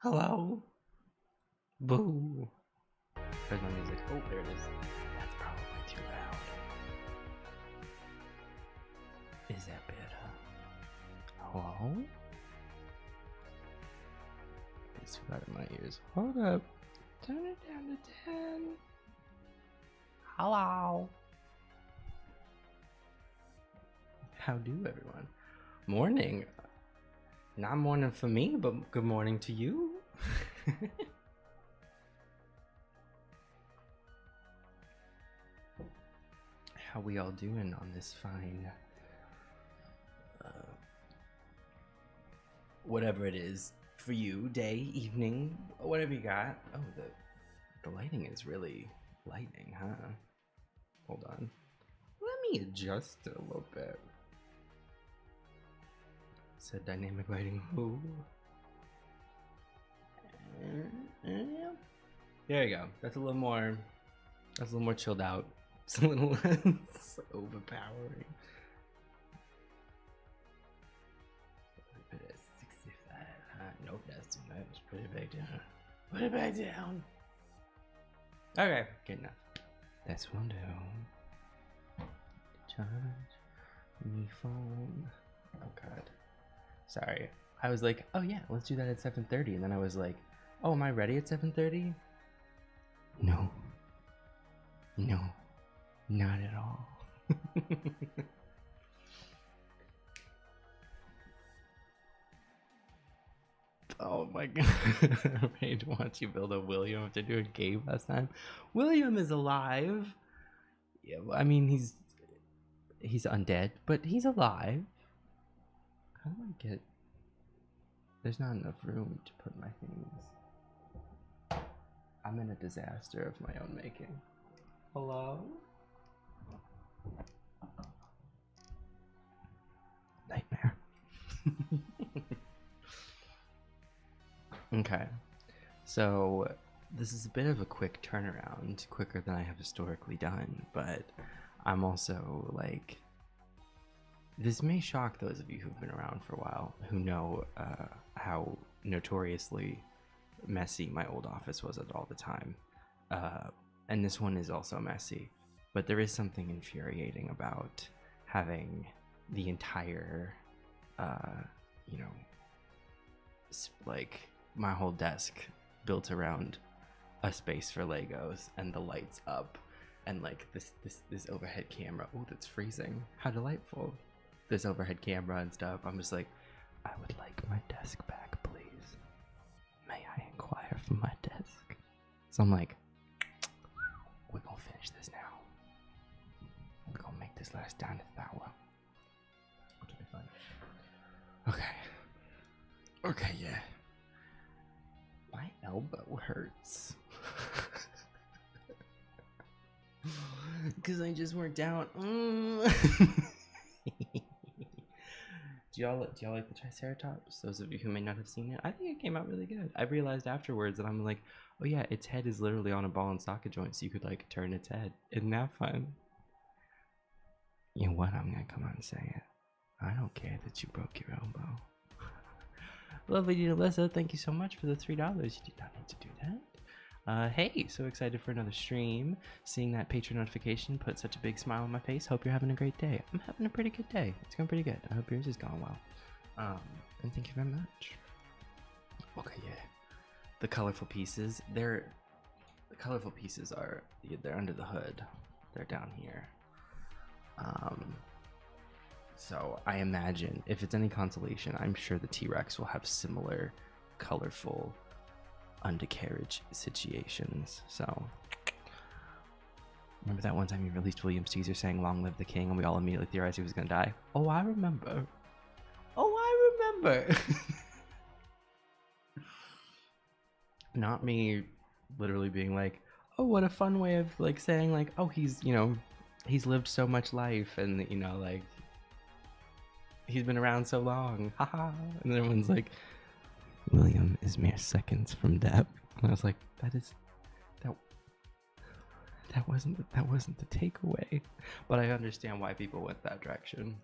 Hello? Boo. Where's my music? Oh, there it is. That's probably too loud. Is that better? Hello? It's too loud in my ears. Hold up. Turn it down to 10. Hello? How do, everyone? Morning. Not morning for me, but good morning to you. How we all doing on this fine, whatever it is for you, day, evening, whatever you got. Oh, the lighting is really lightning, huh? Hold on. Let me adjust it a little bit. Said dynamic lighting. Ooh. There you go. That's a little more chilled out. It's a little less overpowering. Put it at 65. Nope, that's too much. Put it back down. Put it back down. Okay, good enough. That's one down. Charge me phone. Oh god. Sorry. I was like, oh yeah, let's do that at 7:30, and then I was like, oh, am I ready at 7:30? No. No. Not at all. Oh my god. I'm ready to watch you build a William after doing a game last time. William is alive. Yeah, well, I mean, he's undead, but he's alive. How do I get... There's not enough room to put my things. I'm in a disaster of my own making. Hello? Nightmare. Okay, so this is a bit of a quick turnaround, quicker than I have historically done, but I'm also like, this may shock those of you who've been around for a while, who know how notoriously messy my old office was at all the time. And this one is also messy, but there is something infuriating about having the entire, like my whole desk built around a space for Legos and the lights up and like this overhead camera. Oh, that's freezing. How delightful. This overhead camera and stuff. I'm just like, I would like my desk back, please. May I inquire for my desk? So I'm like, we're gonna finish this now. We're gonna make this last down to the hour. Which will be fun. Okay. Okay, yeah. My elbow hurts. Because I just worked out. Do y'all like the Triceratops? Those of you who may not have seen it, I think it came out really good. I realized afterwards that I'm like, oh yeah, its head is literally on a ball and socket joint, so you could like turn its head. Isn't that fun? You know what? I'm gonna come on and say it. I don't care that you broke your elbow. Lovely Dina Lissa, thank you so much for the $3. You did not need to do that. Hey, so excited for another stream. Seeing that Patreon notification put such a big smile on my face. Hope you're having a great day. I'm having a pretty good day. It's going pretty good. I hope yours is going well. And thank you very much. Okay, yeah. The colorful pieces. The colorful pieces are, they're under the hood. They're down here. So I imagine, if it's any consolation, I'm sure the T-Rex will have similar colorful undercarriage situations. So remember that one time you released William Caesar saying "Long live the king" and we all immediately theorized he was gonna die? Oh, I remember. Oh, I remember. Not me literally being like, oh, what a fun way of like saying like, oh, he's lived so much life, and like he's been around so long, haha. And then everyone's like, William is mere seconds from death. And I was like, that wasn't the takeaway. But I understand why people went that direction.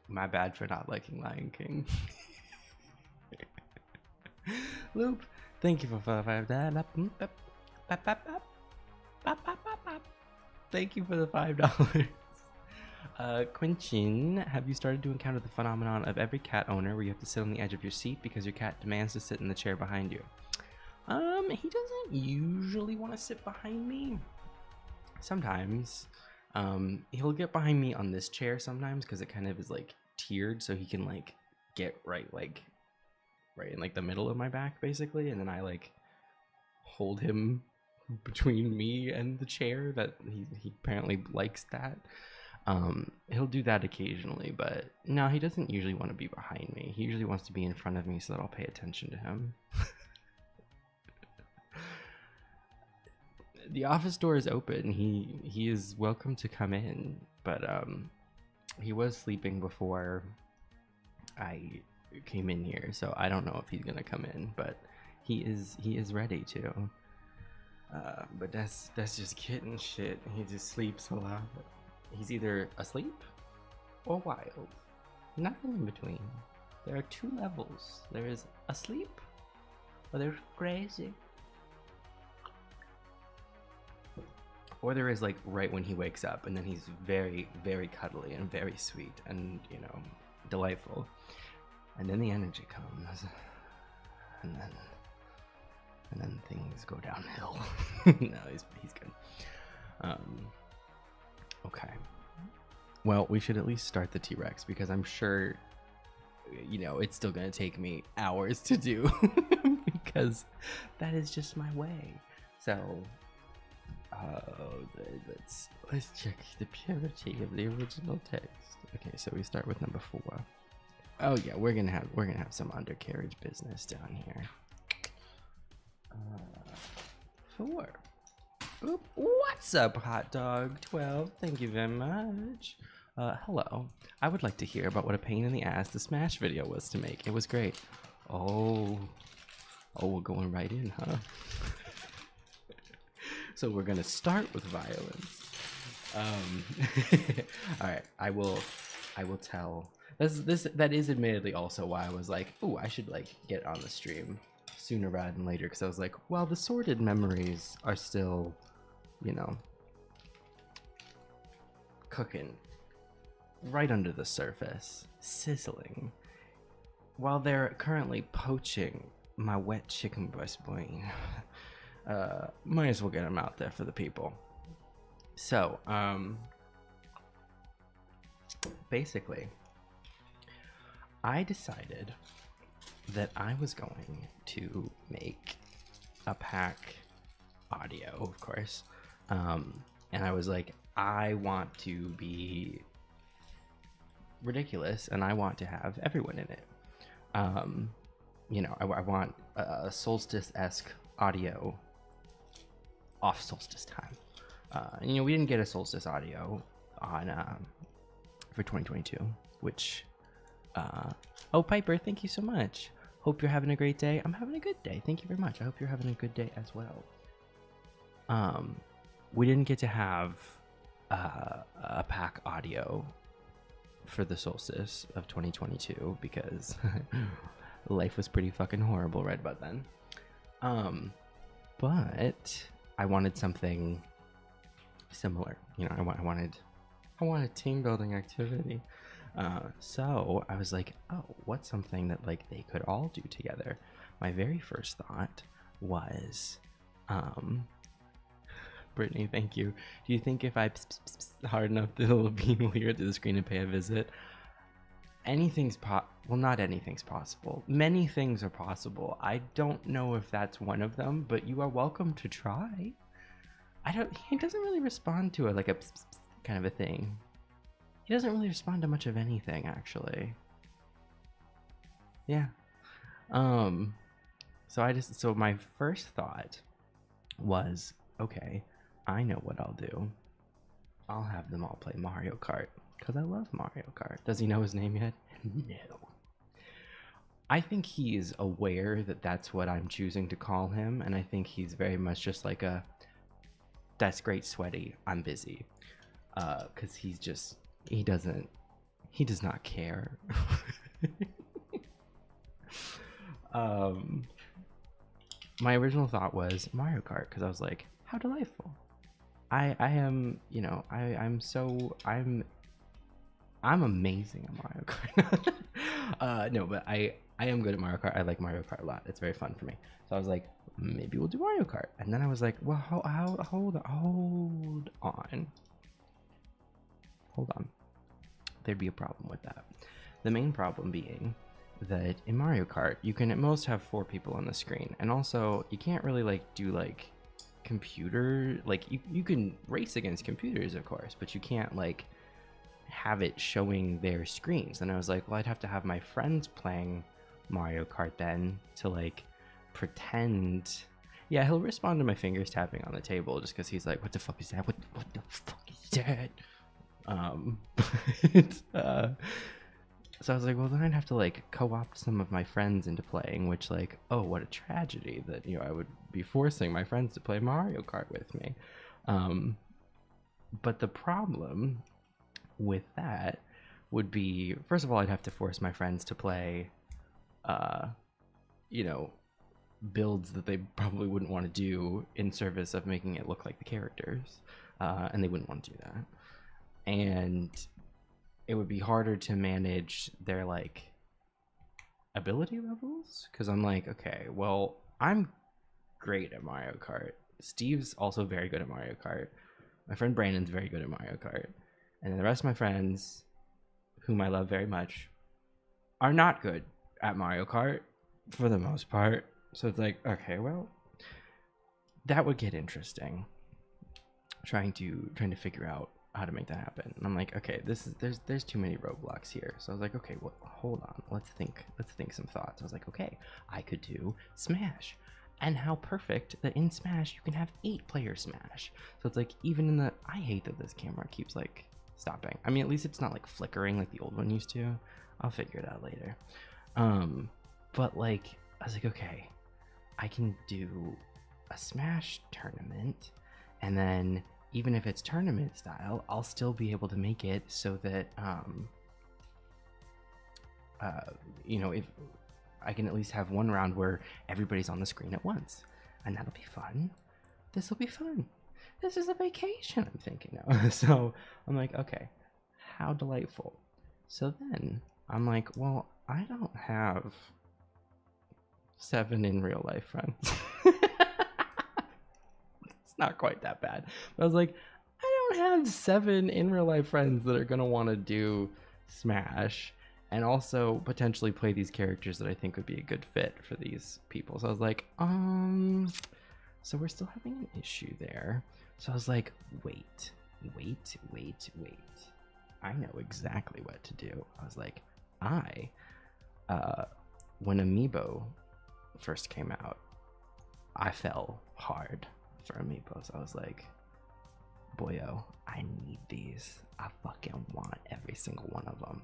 My bad for not liking Lion King. Loop, thank you for thank you for the $5. Quinchin, have you started to encounter the phenomenon of every cat owner where you have to sit on the edge of your seat because your cat demands to sit in the chair behind you? He doesn't usually want to sit behind me. Sometimes. He'll get behind me on this chair sometimes because it kind of is like tiered, so he can like get right in like the middle of my back basically, and then I like hold him between me and the chair. That he apparently likes that. He'll do that occasionally, but no, he doesn't usually want to be behind me. He usually wants to be in front of me so that I'll pay attention to him. The office door is open. He is welcome to come in, but he was sleeping before I came in here, so I don't know if he's gonna come in, but he is ready to. But that's just kitten shit. He just sleeps a lot. He's either asleep or wild. Nothing in between. There are two levels. There is asleep or there's crazy. Or there is like right when he wakes up, and then he's very, very cuddly and very sweet and, you know, delightful. And then the energy comes, and then things go downhill. No, he's good. Okay. Well, we should at least start the T-Rex because I'm sure, you know, it's still gonna take me hours to do because that is just my way. So. Let's check the purity of the original text. Okay, so we start with number 4. Oh yeah, we're gonna have some undercarriage business down here. 4. Oop, what's up, hot dog 12? Thank you very much. Hello. I would like to hear about what a pain in the ass the Smash video was to make. It was great. Oh, we're going right in, huh? So we're gonna start with violence. All right, I will tell. That is admittedly also why I was like, oh, I should like get on the stream sooner rather than later, because I was like, well, the sordid memories are still, you know, cooking right under the surface, sizzling, while they're currently poaching my wet chicken breast brain. Might as well get them out there for the people. So, basically, I decided that I was going to make a pack audio, of course, and I was like, I want to be ridiculous, and I want to have everyone in it. You know, I want a solstice-esque audio off solstice time. You know, we didn't get a solstice audio on for 2022, which oh, Piper, thank you so much. Hope you're having a great day. I'm having a good day. Thank you very much. I hope you're having a good day as well. We didn't get to have a pack audio for the solstice of 2022 because life was pretty fucking horrible right about then. But I wanted something similar. You know, I wanted team building activity. So I was like, oh, what's something that like they could all do together? My very first thought was, Brittany, thank you. Do you think if I hard enough that it'll be weird to the screen and pay a visit? Well, not anything's possible. Many things are possible. I don't know if that's one of them, but you are welcome to try. He doesn't really respond to a kind of a thing. He doesn't really respond to much of anything, actually. Yeah. So my first thought was, okay, I know what I'll do. I'll have them all play Mario Kart, because I love Mario Kart. Does he know his name yet? No. I think he is aware that that's what I'm choosing to call him, and I think he's very much just like a, that's great, sweaty, I'm busy. Because he does not care. my original thought was Mario Kart, because I was like, how delightful. I am, you know, I'm amazing at Mario Kart. No, but I am good at Mario Kart. I like Mario Kart a lot. It's very fun for me. So I was like, maybe we'll do Mario Kart. And then I was like, well, hold on. There'd be a problem with that. The main problem being that in Mario Kart, you can at most have 4 people on the screen. And also, you can't really like do like computer, like you can race against computers, of course, but you can't like have it showing their screens. And I was like, well, I'd have to have my friends playing Mario Kart then to like pretend. Yeah, he'll respond to my fingers tapping on the table just because he's like, what the fuck is that? What the fuck is that? So I was like, well, then I'd have to like co-opt some of my friends into playing, which like, oh, what a tragedy that, you know, I would be forcing my friends to play Mario Kart with me. But the problem with that would be, first of all, I'd have to force my friends to play, you know, builds that they probably wouldn't want to do in service of making it look like the characters, and they wouldn't want to do that. And it would be harder to manage their like ability levels, because I'm like, okay, well, I'm great at Mario Kart. Steve's also very good at Mario Kart. My friend Brandon's very good at Mario Kart. And then the rest of my friends, whom I love very much, are not good at Mario Kart for the most part. So it's like, okay, well, that would get interesting. Trying to figure out how to make that happen. And I'm like, okay, there's too many roadblocks here. So I was like, okay, well, hold on, let's think some thoughts. I was like, okay, I could do Smash. And how perfect that in Smash you can have 8-player Smash. So it's like, even in the, I hate that this camera keeps like stopping. I mean, at least it's not like flickering like the old one used to. I'll figure it out later. But like, I was like, okay, I can do a Smash tournament, and then even if it's tournament style, I'll still be able to make it so that, you know, if I can at least have one round where everybody's on the screen at once, and that'll be fun. This will be fun. This is a vacation, I'm thinking now. So I'm like, okay, how delightful. So then I'm like, well, I don't have 7 in real life friends. It's not quite that bad. But I was like, I don't have 7 in real life friends that are going to want to do Smash and also potentially play these characters that I think would be a good fit for these people. So I was like, so we're still having an issue there. So I was like, wait. I know exactly what to do. I was like, when Amiibo first came out, I fell hard for Amiibos. I was like, boyo, I need these. I fucking want every single one of them.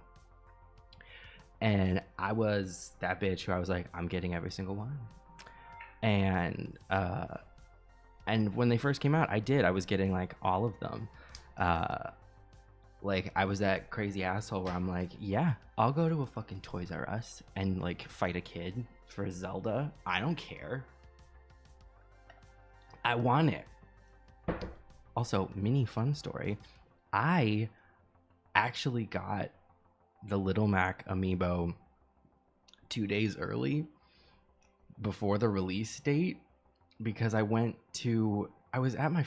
And I was that bitch who I was like, I'm getting every single one. And when they first came out, I was getting like all of them. Like, I was that crazy asshole where I'm like, yeah, I'll go to a fucking Toys R Us and like fight a kid for Zelda. I don't care. I want it. Also, mini fun story. I actually got the Little Mac amiibo 2 days early before the release date because I was at my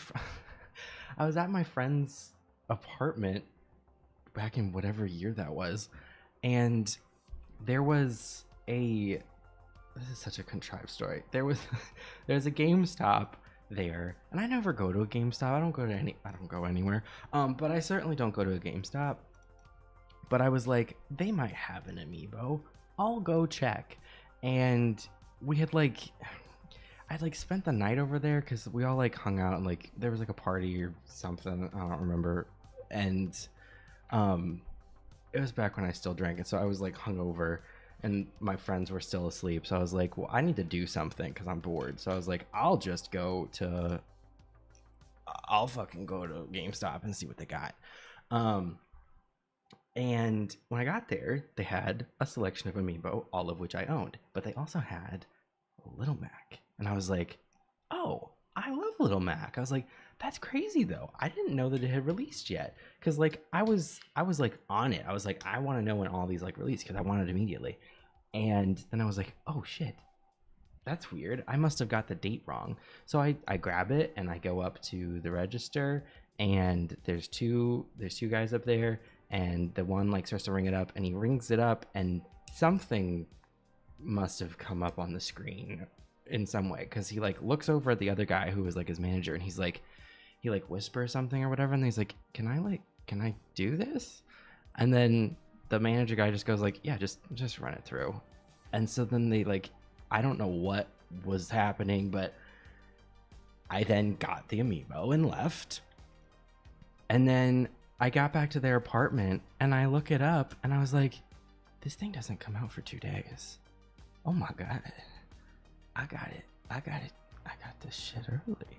friend's apartment back in whatever year that was, and this is such a contrived story. There's a GameStop there, and I never go to a GameStop. I don't go anywhere. But I certainly don't go to a GameStop. But I was like, they might have an amiibo. I'll go check. And I'd like spent the night over there because we all like hung out and like there was like a party or something. I don't remember. And it was back when I still drank, and so I was like hungover and my friends were still asleep. So I was like, well, I need to do something because I'm bored. So I was like, I'll fucking go to GameStop and see what they got. And when I got there, they had a selection of amiibo, all of which I owned, but they also had Little Mac And I was like, oh, I love Little Mac. I was like, that's crazy though. I didn't know that it had released yet. Cause like I was like on it. I was like, I want to know when all these like release because I want it immediately. And then I was like, oh shit, that's weird. I must have got the date wrong. So I grab it and I go up to the register, and there's two guys up there, and the one like starts to ring it up, and he rings it up, and something must have come up on the screen in some way, because he like looks over at the other guy who was like his manager, and he's like, he like whispers something or whatever, and he's like, can I do this? And then the manager guy just goes like, yeah, just run it through. And so then they like, I don't know what was happening, but I then got the amiibo and left. And then I got back to their apartment and I look it up and I was like, this thing doesn't come out for 2 days. Oh my God. I got it. I got this shit early.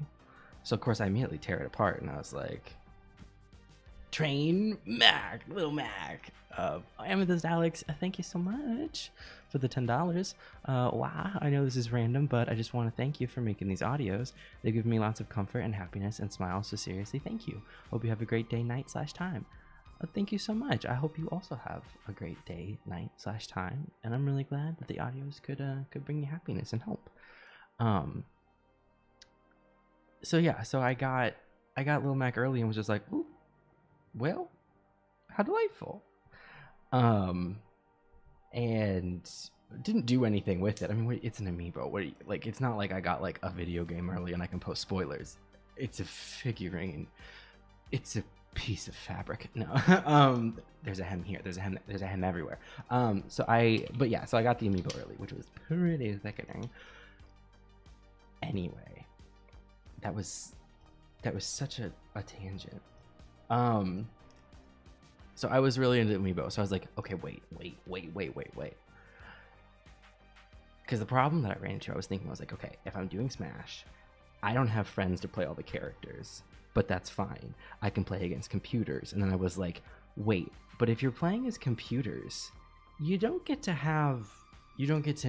So of course I immediately tear it apart and I was like, Train Mac, Little Mac. Amethyst Alex, thank you so much for the $10. Wow, I know this is random, but I just want to thank you for making these audios. They give me lots of comfort and happiness and smiles, so seriously, thank you. Hope you have a great day, night, / time. Thank you so much. I hope you also have a great day, night, / time, and I'm really glad that the audios could bring you happiness and hope. So yeah, so I got Little Mac early and was just like, ooh, well, how delightful. And didn't do anything with it. I mean, it's an amiibo. Like, it's not like I got like a video game early and I can post spoilers. It's a figurine. It's a piece of fabric. No. There's a hem here. There's a hem everywhere. So I got the amiibo early, which was pretty sickening. Anyway, that was such a tangent. So I was really into amiibo. So I was like, okay, wait. Because the problem that I ran into, I was like, okay, if I'm doing Smash, I don't have friends to play all the characters, but that's fine. I can play against computers. And then I was like, wait, but if you're playing as computers, you don't get to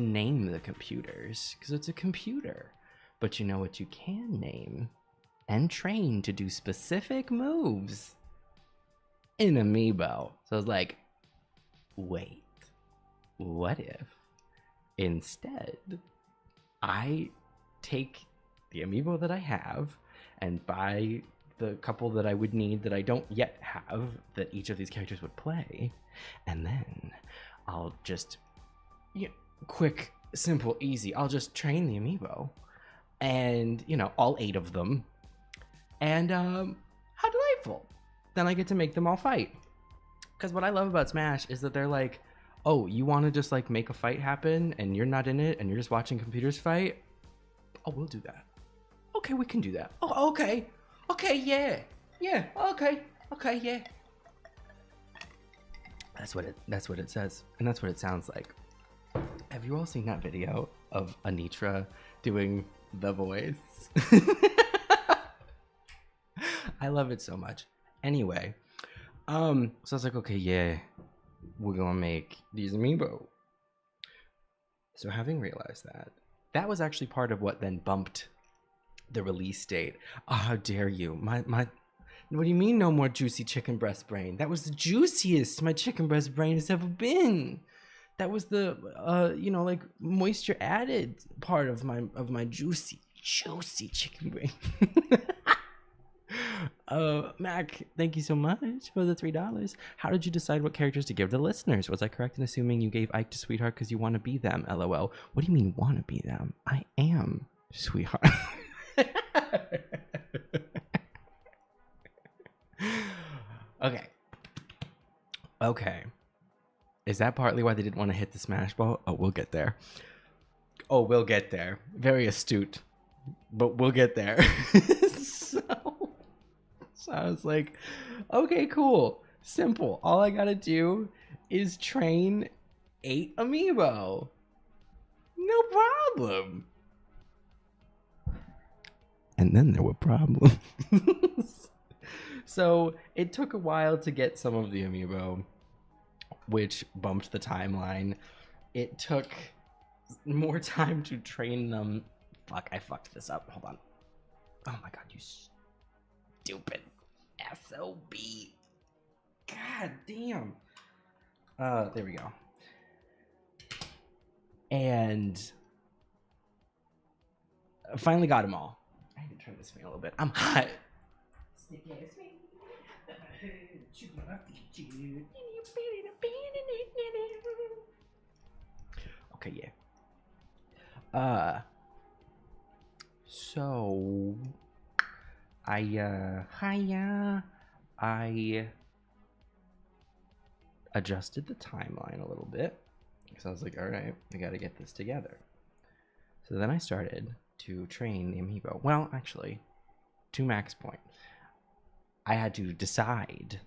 name the computers because it's a computer. But you know what you can name and train to do specific moves? In amiibo. So I was like, wait, what if instead I take the amiibo that I have and buy the couple that I would need that I don't yet have that each of these characters would play, and then I'll just, quick, simple, easy, I'll just train the amiibo and, all 8 of them, and how delightful. Then I get to make them all fight. Because what I love about Smash is that they're like, oh, you want to just like make a fight happen and you're not in it and you're just watching computers fight? Oh, we'll do that. Okay, we can do that. Oh, okay. Okay, yeah. Yeah, okay, yeah. That's what it says. And that's what it sounds like. Have you all seen that video of Anitra doing the voice? I love it so much. Anyway, so I was like, okay, yeah, we're gonna make these amiibo. So having realized that was actually part of what then bumped the release date. Oh, how dare you? My what do you mean no more juicy chicken breast brain? That was the juiciest my chicken breast brain has ever been. That was the like moisture added part of my juicy chicken brain. Mac, thank you so much for the $3. How did you decide what characters to give the listeners? Was I correct in assuming you gave Ike to Sweetheart because you want to be them? LOL. What do you mean want to be them? I am Sweetheart. Okay. Is that partly why they didn't want to hit the Smash Ball? Oh, we'll get there. Very astute, but we'll get there. So I was like, okay, cool. Simple. All I gotta do is train 8 amiibo. No problem. And then there were problems. So it took a while to get some of the amiibo, which bumped the timeline. It took more time to train them fuck, I fucked this up. Hold on. Oh my god, you stupid SOB. God damn. There we go. And I finally got them all. I need to turn this fan a little bit. I'm hot. Sticky ass fan. Okay, yeah. So I adjusted the timeline a little bit because I was like, all right, I got to get this together. So then I started to train the amiibo. Well, actually, to max point, I had to decide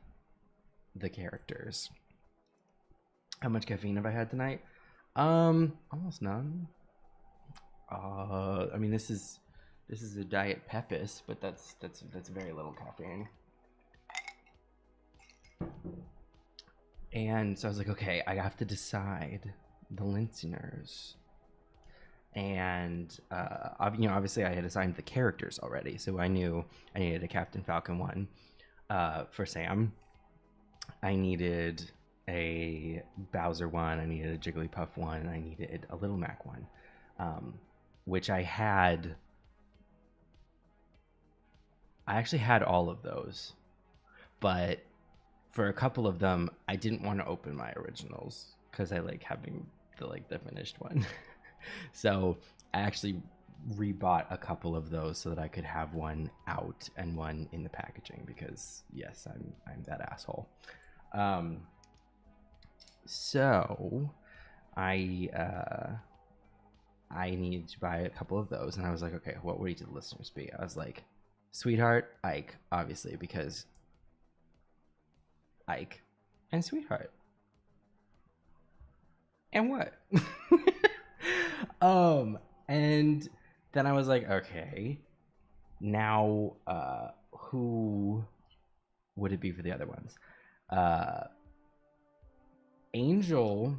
the characters. How much caffeine have I had tonight? Almost none. I mean, this is a diet Pepis, but that's very little caffeine. And so I was like, okay, I have to decide the listeners. And obviously I had assigned the characters already, so I knew I needed a Captain Falcon one for Sam. I needed a Bowser one, I needed a Jigglypuff one, and I needed a Little Mac one, which I actually had all of those, but for a couple of them I didn't want to open my originals because I like having the finished one. So I actually rebought a couple of those so that I could have one out and one in the packaging, because yes, I'm that asshole. So I needed to buy a couple of those, and I was like, okay, what would each of the listeners be? I was like, Sweetheart, Ike, obviously, because Ike and Sweetheart. And what? And then I was like, okay, now who would it be for the other ones? Angel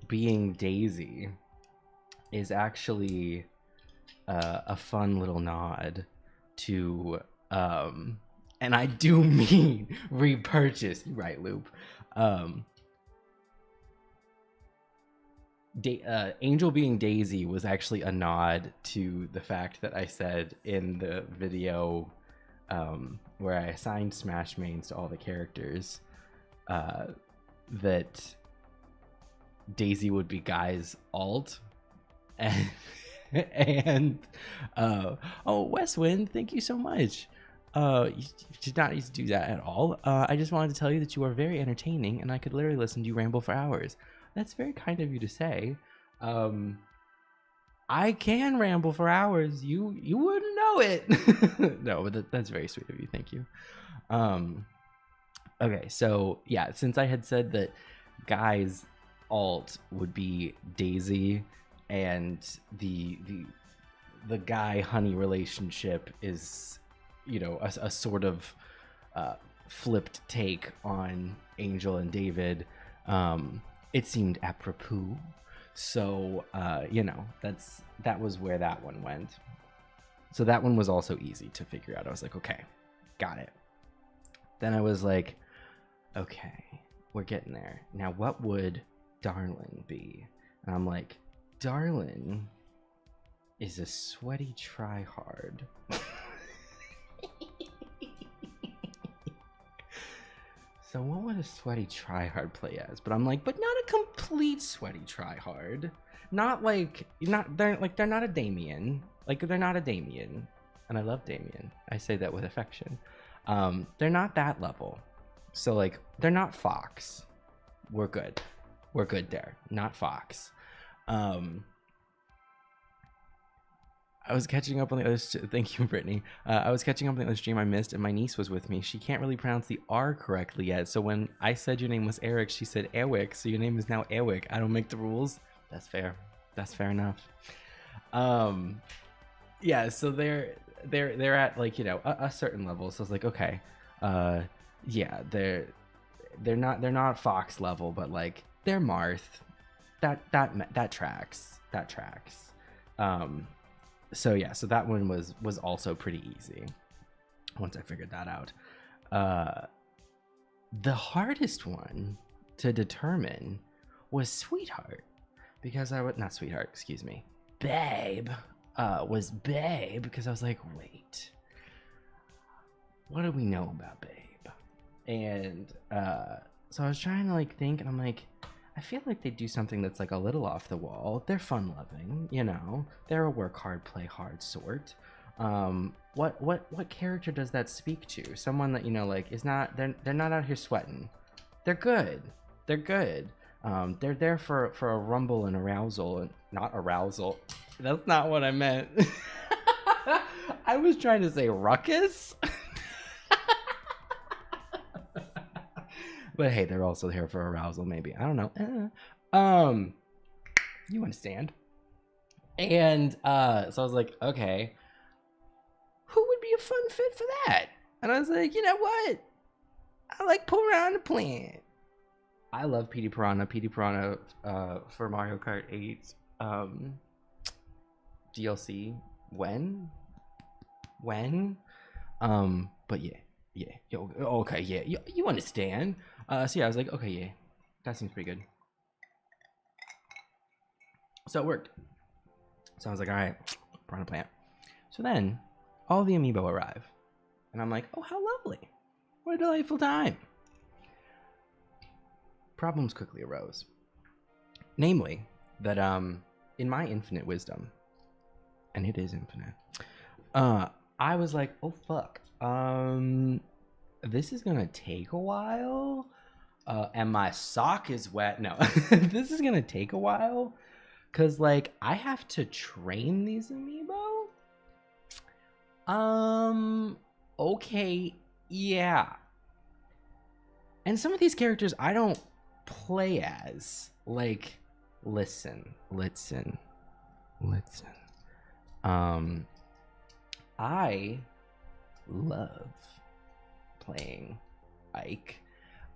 being Daisy is actually a fun little nod to and I do mean repurchase, right, Loop. Angel being Daisy was actually a nod to the fact that I said in the video where I assigned Smash mains to all the characters that Daisy would be Guy's alt, and oh, Westwind, thank you so much. You did not need to do that at all. I just wanted to tell you that you are very entertaining, and I could literally listen to you ramble for hours. That's very kind of you to say. I can ramble for hours. You wouldn't know it. No, but that's very sweet of you. Thank you. Okay, so yeah, since I had said that Guy's alt would be Daisy, and the Guy Honey relationship is, a sort of flipped take on Angel and David, it seemed apropos. So that was where that one went. So that one was also easy to figure out. I was like, okay, got it. Then I was like, okay, we're getting there. Now what would Darling be? And I'm like, Darling is a sweaty tryhard. So what would a sweaty tryhard play as? But I'm like, but not a complete sweaty tryhard. They're not a Damien. Like, they're not a Damien. And I love Damien. I say that with affection. They're not that level. So like, they're not Fox. We're good. We're good there. Not Fox. I was catching up on the other thank you, Brittany. I was catching up on the other stream I missed, and my niece was with me. She can't really pronounce the R correctly yet, so when I said your name was Eric, she said Ewick, so your name is now Ewick. I don't make the rules. That's fair. That's fair enough. Yeah, so they're at, like, a certain level. So I was like, okay, yeah, they're not Fox level, but like they're Marth. That tracks. That tracks. So yeah, so that one was also pretty easy once I figured that out. The hardest one to determine was Sweetheart, because I would not Sweetheart, excuse me, Babe. Was Babe, because I was like, wait, what do we know about Babe? And so I was trying to like think, and I'm like, I feel like they do something that's like a little off the wall. They're fun loving, you know. They're a work hard, play hard sort. What character does that speak to? Someone that, you know, like is not, they're not out here sweating. They're good. They're good. They're there for a rumble and arousal, and not arousal. That's not what I meant. I was trying to say ruckus. But hey, they're also here for arousal, maybe. I don't know. You understand. And so I was like, okay, who would be a fun fit for that? And I was like, you know what? I like Piranha Plant. I love Petey Piranha. Petey Piranha for Mario Kart 8 DLC. When? But yeah. Okay, yeah. You understand. So yeah, I was like, okay, yeah, that seems pretty good. So it worked. So I was like, all right, Piranha Plant. So then all the amiibo arrive, and I'm like, oh, how lovely. What a delightful time. Problems quickly arose. Namely, that in my infinite wisdom, and it is infinite, I was like, oh fuck. This is gonna take a while. And my sock is wet. No, this is gonna take a while. Cause like I have to train these amiibo. Okay, yeah. And some of these characters I don't play as. Like, listen. I love playing Ike.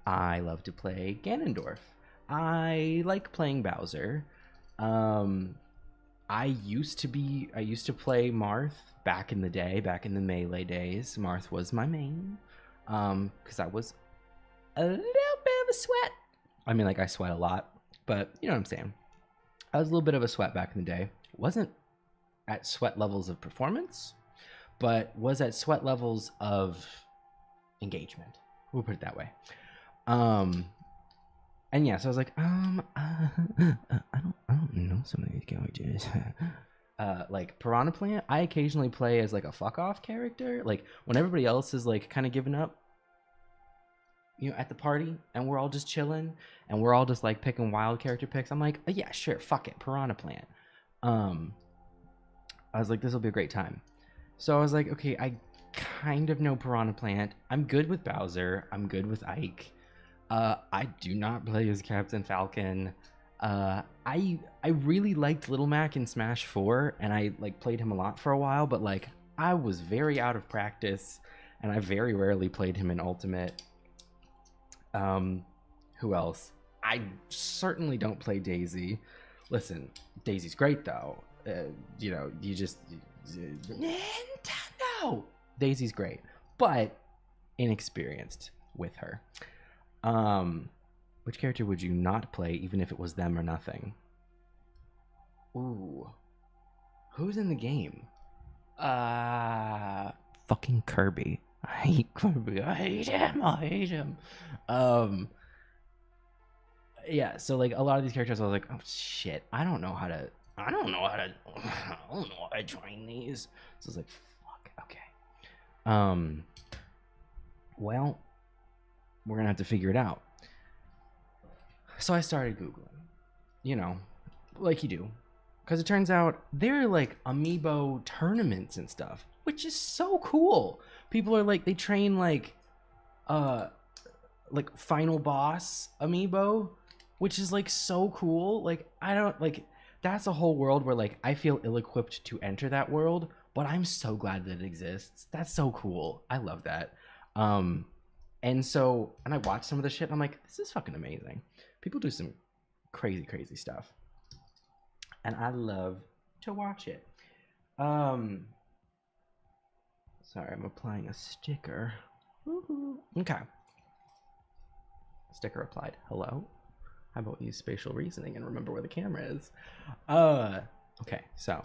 I love to play Ganondorf. I like playing Bowser. I used to play Marth back in the day, back in the Melee days. Marth was my main. Because I was a little bit of a sweat. I mean, like, I sweat a lot, but you know what I'm saying. I was a little bit of a sweat back in the day. Wasn't at sweat levels of performance, but was at sweat levels of engagement. We'll put it that way. And yeah, so I was like, I don't know some of these characters. Like Piranha Plant, I occasionally play as like a fuck off character. Like when everybody else is like kind of giving up, you know, at the party, and we're all just chilling, and we're all just like picking wild character picks. I'm like, oh, yeah, sure, fuck it, Piranha Plant. I was like, this will be a great time. So I was like, okay, I kind of know Piranha Plant. I'm good with Bowser. I'm good with Ike. I do not play as Captain Falcon. I really liked Little Mac in Smash 4, and I like played him a lot for a while, but like I was very out of practice, and I very rarely played him in Ultimate. Who else? I certainly don't play Daisy. Listen, Daisy's great though. You know, Nintendo. Daisy's great, but inexperienced with her. Which character would you not play, even if it was them or nothing? Ooh, who's in the game? Fucking Kirby. I hate Kirby. I hate him. Yeah. So like a lot of these characters, I was like, oh shit, I don't know how to train these. So I was like, fuck. Okay. Well, we're gonna have to figure it out. So I started Googling, you know, like you do, because it turns out there are like amiibo tournaments and stuff, which is so cool. People are like, they train like final boss amiibo, which is like so cool. Like I don't like, that's a whole world where like I feel ill-equipped to enter that world, but I'm so glad that it exists. That's so cool. I love that. And I watched some of the shit and I'm like, this is fucking amazing. People do some crazy stuff, and I love to watch it. Um, sorry, I'm applying a sticker. Woo-hoo. Okay. Sticker applied. Hello? How about we use spatial reasoning and remember where the camera is? Okay, so.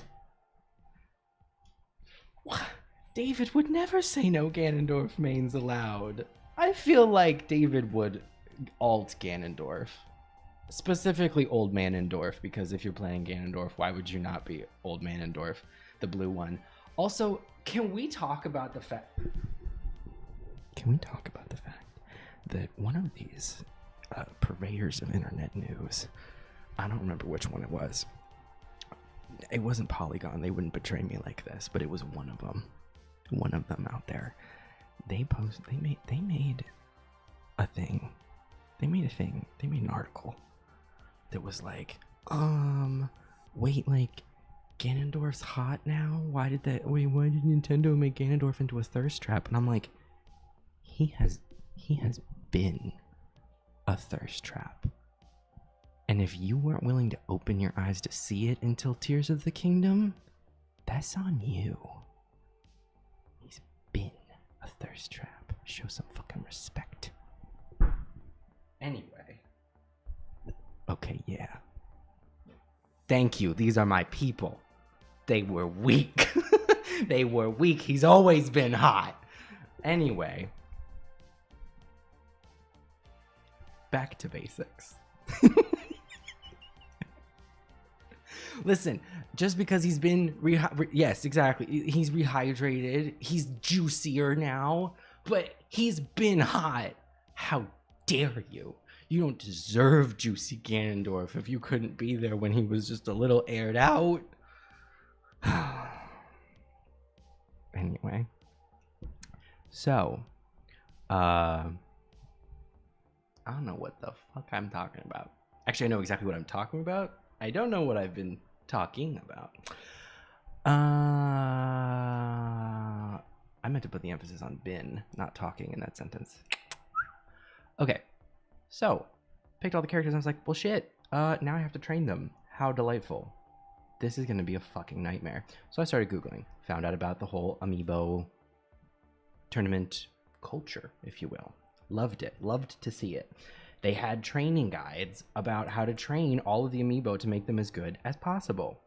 David would never say no Ganondorf mains allowed. I feel like David would alt Ganondorf. Specifically Old Manendorf, because if you're playing Ganondorf, why would you not be Old Manendorf, the blue one? Also, can we talk about the fact that one of these purveyors of internet news, I don't remember which one it was. It wasn't Polygon. They wouldn't betray me like this, but it was one of them. One of them out there. They made a thing. They made an article that was like, wait, like, Ganondorf's hot now? Why did Nintendo make Ganondorf into a thirst trap? And I'm like, he has been a thirst trap. And if you weren't willing to open your eyes to see it until Tears of the Kingdom, that's on you. He's been a thirst trap. Show some fucking respect. Anyway. Okay, yeah. Thank you. These are my people. They were weak. They were weak. He's always been hot. Anyway. Back to basics. Listen, just because he's been yes, exactly. He's rehydrated. He's juicier now, but he's been hot. How dare you? You don't deserve juicy Ganondorf if you couldn't be there when he was just a little aired out. Anyway. So, I don't know what the fuck I'm talking about. Actually, I know exactly what I'm talking about. I don't know what I've been talking about. I meant to put the emphasis on been, not talking in that sentence. Okay, so picked all the characters and I was like, well, shit. Now I have to train them. How delightful. This is going to be a fucking nightmare. So I started Googling, found out about the whole amiibo tournament culture, if you will. Loved it. Loved to see it. They had training guides about how to train all of the amiibo to make them as good as possible.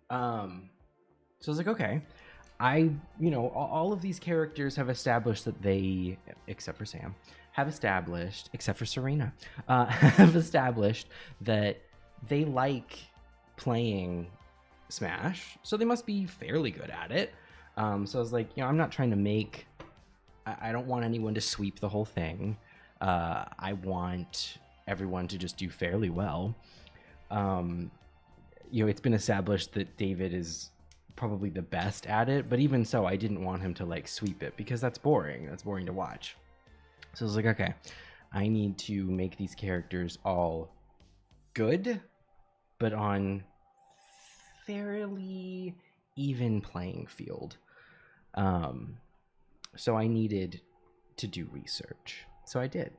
So I was like, okay. All of these characters have established that they, except for Sam, have established, except for Serena, have established that they like playing Smash, so they must be fairly good at it. So I was like, I'm not trying to make, I don't want anyone to sweep the whole thing. I want everyone to just do fairly well. It's been established that David is probably the best at it, but even so, I didn't want him to like sweep it because that's boring. That's boring to watch. So I was like, okay, I need to make these characters all good, but on fairly even playing field. So I needed to do research. So I did.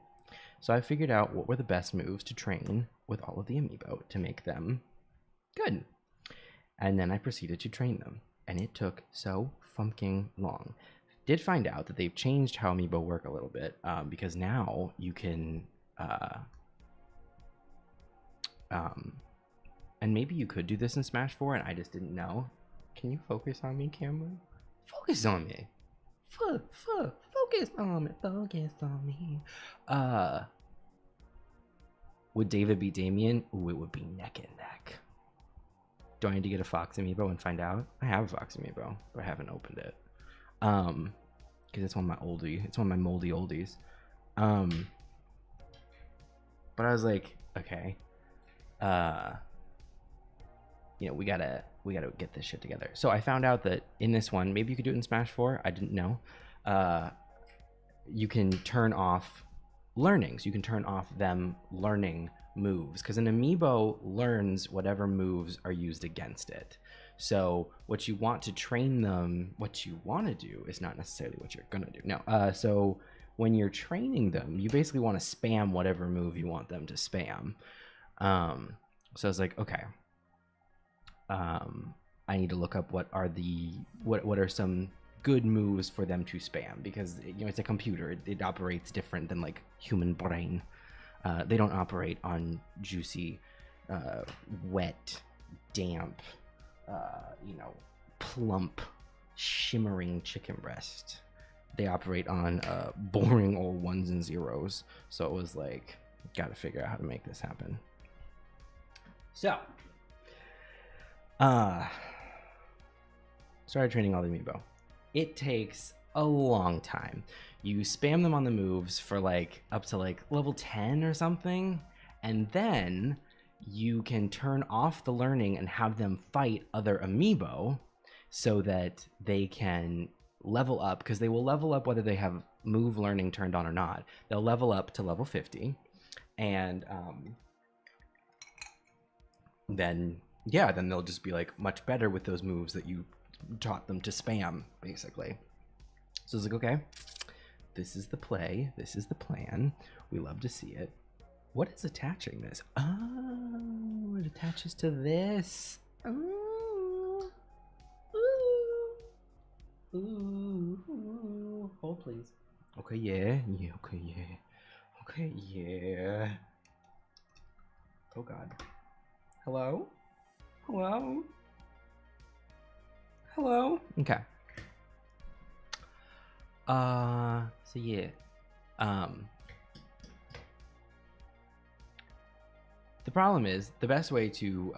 So I figured out what were the best moves to train with all of the amiibo to make them good. And then I proceeded to train them. And it took so fucking long. Did find out that they've changed how amiibo work a little bit, because now you can... and maybe you could do this in Smash 4 and I just didn't know. Can you focus on me, camera? Focus on me. Focus on me. Focus on me. Would David beat Damien? Ooh, it would be neck and neck. Do I need to get a Fox amiibo and find out? I have a Fox amiibo, but I haven't opened it. Because it's one of my moldy oldies. But I was like, okay. We gotta get this shit together. So I found out that in this one, maybe you could do it in Smash 4. I didn't know. You can turn off learnings. You can turn off them learning moves, because an amiibo learns whatever moves are used against it. So what you want to train them, what you want to do is not necessarily what you're gonna do. No. So when you're training them, you basically want to spam whatever move you want them to spam. So I was like, okay. I I need to look up what are some good moves for them to spam, because it's a computer. It operates different than like human brain. They don't operate on juicy, wet, damp, plump, shimmering chicken breast. They operate on boring old ones and zeros. So it was like, gotta figure out how to make this happen. So, started training all the amiibo. It takes a long time. You spam them on the moves for like up to like level 10 or something, and then you can turn off the learning and have them fight other amiibo so that they can level up, because they will level up whether they have move learning turned on or not. They'll level up to level 50, and then they'll just be like much better with those moves that you taught them to spam, basically. So it's like, okay, this is the play, this is the plan, we love to see it. What is attaching this? Oh, it attaches to this. Ooh. Ooh. Ooh. Hold, please. Okay, yeah. Okay, yeah. Okay, yeah. Oh, God. Hello? Hello? Hello? Okay. So yeah. The problem is, the best way to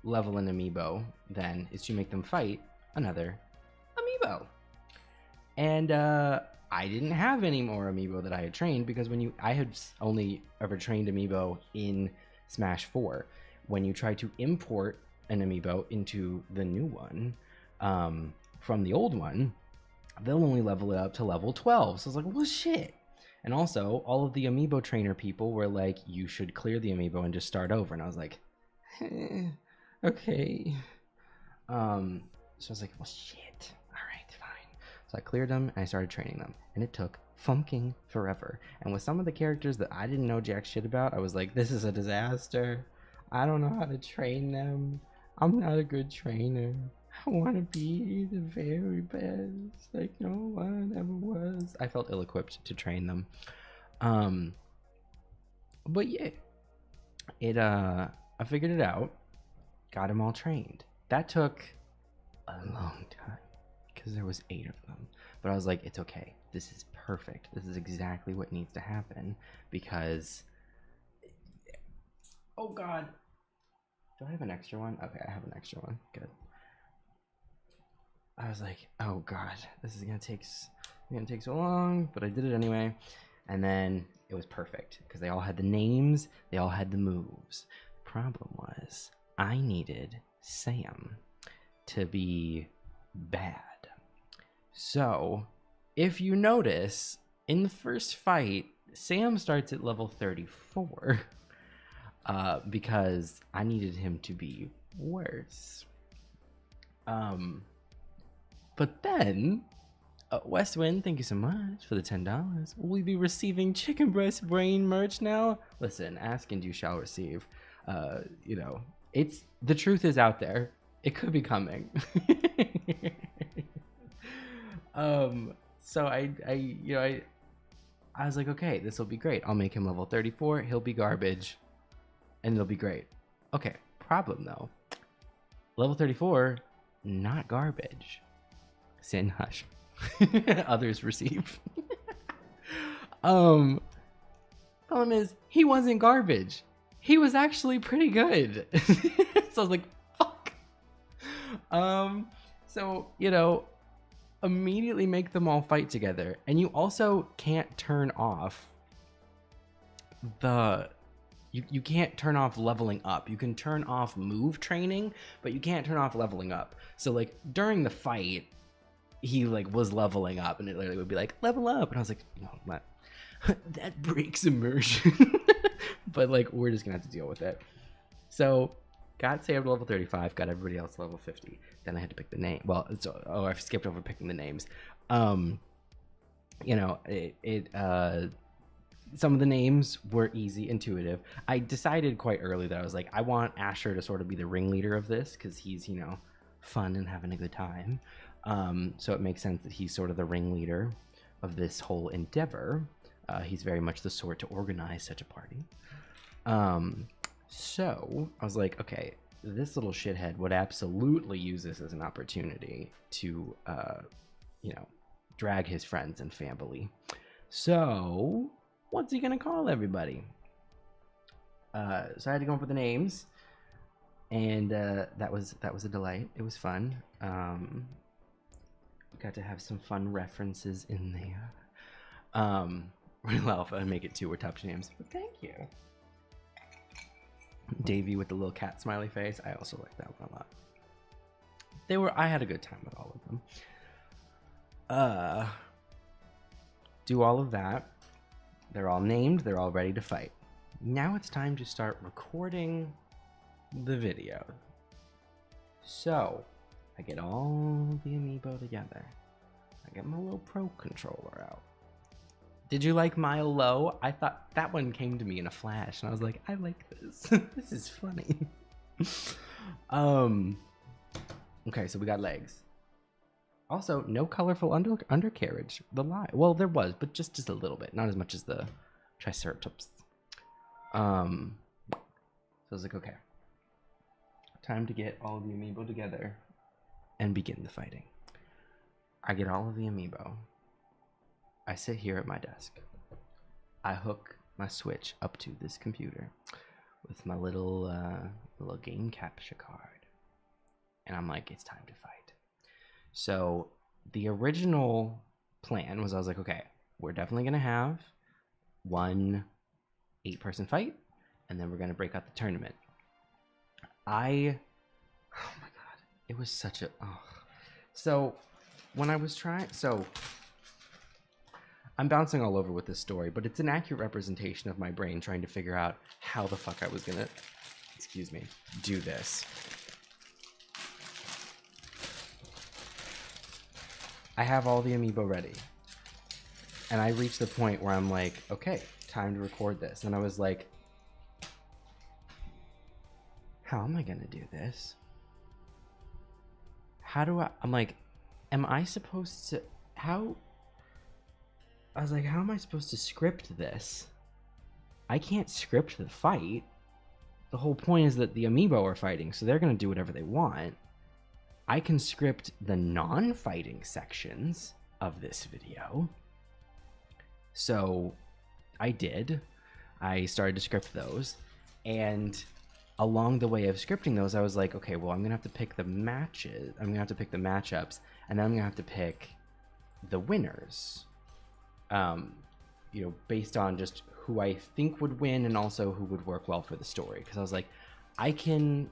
level an amiibo then is to make them fight another amiibo. And I didn't have any more amiibo that I had trained, because I had only ever trained amiibo in Smash 4. When you try to import an amiibo into the new one from the old one, they'll only level it up to level 12. So I was like, well, shit. And also, all of the amiibo trainer people were like, you should clear the amiibo and just start over. And I was like, okay. So I was like, well, shit. All right, fine. So I cleared them and I started training them. And it took funking forever. And with some of the characters that I didn't know jack shit about, I was like, this is a disaster. I don't know how to train them. I'm not a good trainer. I want to be the very best, like no one ever was. I felt ill-equipped to train them. But yeah, I figured it out, got them all trained. That took a long time, because there was 8 of them. But I was like, it's okay. This is perfect. This is exactly what needs to happen, because... Oh, God. Do I have an extra one? Okay, I have an extra one. Good. I was like, oh God, this is gonna take so long, but I did it anyway. And then it was perfect, because they all had the names, they all had the moves. Problem was, I needed Sam to be bad. So, if you notice, in the first fight, Sam starts at level 34, because I needed him to be worse. But then, Westwind, thank you so much for the $10. Will we be receiving chicken breast brain merch now? Listen, ask and you shall receive. It's the truth is out there. It could be coming. So I was like, okay, this will be great. I'll make him level 34. He'll be garbage, and it'll be great. Okay, problem though. Level 34, not garbage. Sin hush. Others receive. Problem is, he wasn't garbage. He was actually pretty good. So I was like, fuck. So, immediately make them all fight together. And you also can't turn off you can't turn off leveling up. You can turn off move training, but you can't turn off leveling up. So like during the fight, he like was leveling up, and it literally would be like, level up, and I was like, no, not that breaks immersion. But like, we're just gonna have to deal with it. So got saved level 35, got everybody else level 50. Then I had to pick the name. Well, I skipped over picking the names. some of the names were easy, intuitive. I decided quite early that I was like, I want Asher to sort of be the ringleader of this because he's, you know, fun and having a good time. So it makes sense that he's sort of the ringleader of this whole endeavor. He's very much the sort to organize such a party. So I was like, okay, this little shithead would absolutely use this as an opportunity to, you know, drag his friends and family. So what's he gonna call everybody? So I had to come up with the names, and that was a delight. It was fun. Got to have some fun references in there. Real Alpha and Make It Two were top names. But thank you. Davey with the little cat smiley face. I also like that one a lot. I had a good time with all of them. Do all of that. They're all named. They're all ready to fight. Now it's time to start recording the video. So I get all the amiibo together. I get my little Pro Controller out. Did you like Mile Low? I thought that one came to me in a flash, and I was like, I like this. This is funny. Okay, so we got legs. Also, no colorful undercarriage. Well, there was, but just a little bit, not as much as the Triceratops. So I was like, okay, time to get all of the amiibo together and begin the fighting. I get all of the amiibo. I sit here at my desk. I hook my Switch up to this computer with my little game capture card. And I'm like, it's time to fight. So the original plan was I was like, okay, we're definitely going to have one 8-person fight, and then we're going to break out the tournament. Oh my God, it was such a... So when I was trying... So I'm bouncing all over with this story, but it's an accurate representation of my brain trying to figure out how the fuck I was going to, excuse me, do this. I have all the amiibo ready. And I reached the point where I'm like, okay, time to record this. And I was like, how am I going to do this? I'm like, am I supposed to, I was like, how am I supposed to script this? I can't script the fight. The whole point is that the amiibo are fighting, so they're going to do whatever they want. I can script the non-fighting sections of this video. So I did. I started to script those. And along the way of scripting those, I was like, okay, well, I'm going to have to pick the matches. I'm going to have to pick the matchups. And then I'm going to have to pick the winners. You know, based on just who I think would win and also who would work well for the story. Because I was like, I can...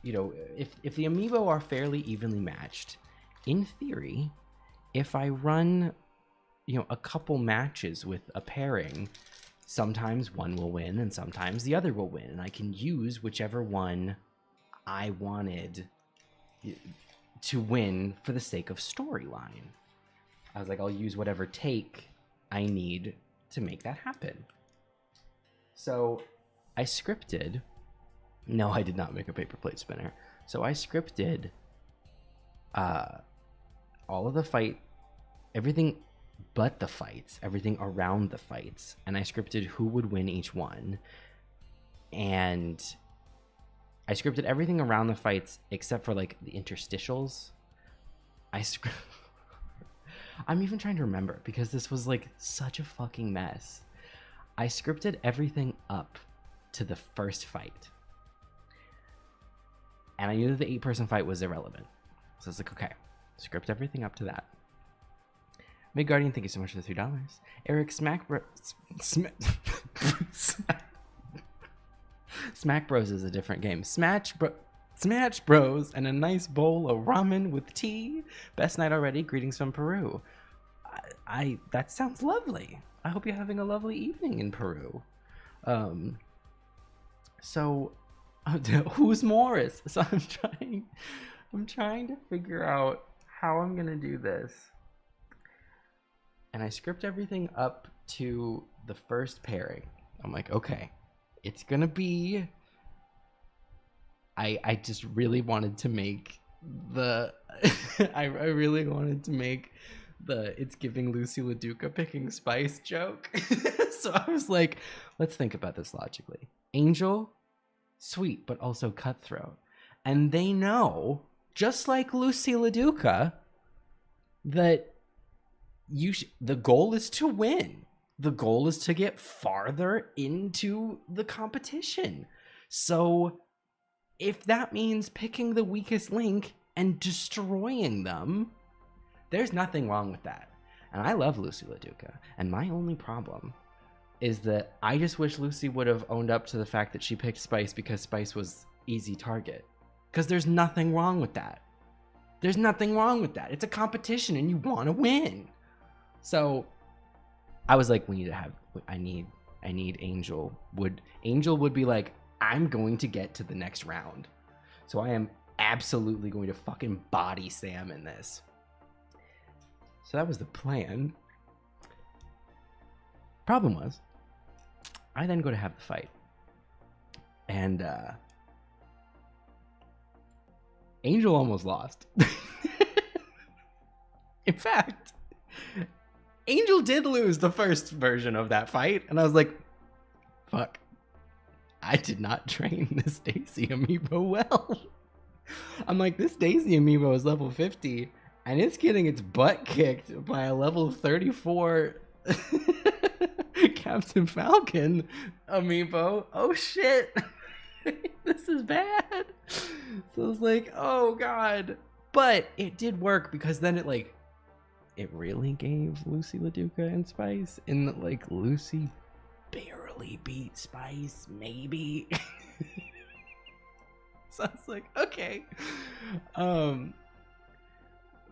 You know, if the amiibo are fairly evenly matched, in theory, if I run, you know, a couple matches with a pairing, sometimes one will win and sometimes the other will win. And I can use whichever one I wanted to win for the sake of storyline. I was like, I'll use whatever take I need to make that happen. So I scripted... No, I did not make a paper plate spinner. So I scripted all of the fight, everything but the fights, everything around the fights. And I scripted who would win each one. And I scripted everything around the fights except for like the interstitials. I'm even trying to remember because this was like such a fucking mess. I scripted everything up to the first fight. And I knew that the 8-person fight was irrelevant. So I was like, okay, script everything up to that. Midgardian, thank you so much for the $3. Eric Smack Bros is a different game. Smash Bros and a nice bowl of ramen with tea. Best night already. Greetings from Peru. That sounds lovely. I hope you're having a lovely evening in Peru. So... Who's Morris? So I'm trying to figure out how I'm gonna do this. And I script everything up to the first pairing, I'm like, okay, it's gonna be. I just really wanted to make the. I really wanted to make the "it's giving Lucy LaDuca picking Spice" joke. So I was like, let's think about this logically. Angel, sweet, but also cutthroat. And they know, just like Lucy LaDuca, that the goal is to win. The goal is to get farther into the competition. So if that means picking the weakest link and destroying them, there's nothing wrong with that. And I love Lucy LaDuca. And my only problem is that I just wish Lucy would have owned up to the fact that she picked Spice because Spice was easy target. Because there's nothing wrong with that. There's nothing wrong with that. It's a competition and you want to win. So I was like, I need Angel. Angel would be like, I'm going to get to the next round. So I am absolutely going to fucking body Sam in this. So that was the plan. Problem was, I then go to have the fight. And Angel almost lost. In fact, Angel did lose the first version of that fight. And I was like, fuck. I did not train this Daisy amiibo well. I'm like, this Daisy amiibo is level 50. And it's getting its butt kicked by a level 34 Captain Falcon amiibo. Oh shit. This is bad. So I was like, oh god. But it did work because then it really gave Lucy LaDuca and Spice, and that like Lucy barely beat Spice, maybe. So I was like, okay.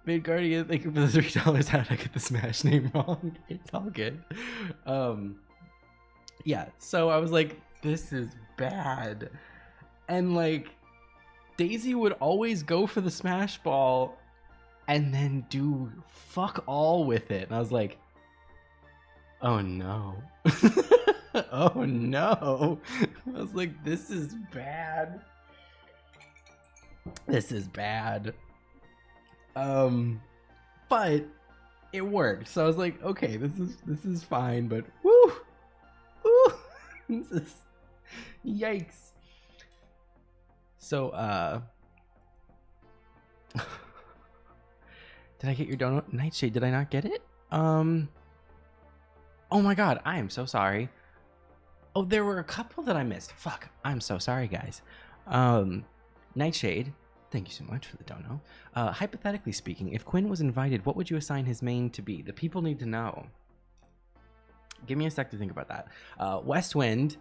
Midgardian, thank you for the $3. How did I get the Smash name wrong? It's all good. Yeah, so I was like, this is bad. And like, Daisy would always go for the Smash Ball and then do fuck all with it. And I was like, oh no. Oh no. I was like, this is bad. This is bad. But it worked. So I was like, okay, this is fine, but woo! This is yikes. So did I get your donut? Nightshade, did I not get it? Oh my god, I am so sorry. Oh, there were a couple that I missed. Fuck, I'm so sorry, guys. Nightshade, thank you so much for the dono. Hypothetically speaking, if Quinn was invited, what would you assign his main to be? The people need to know. Give me a sec to think about that. Westwind,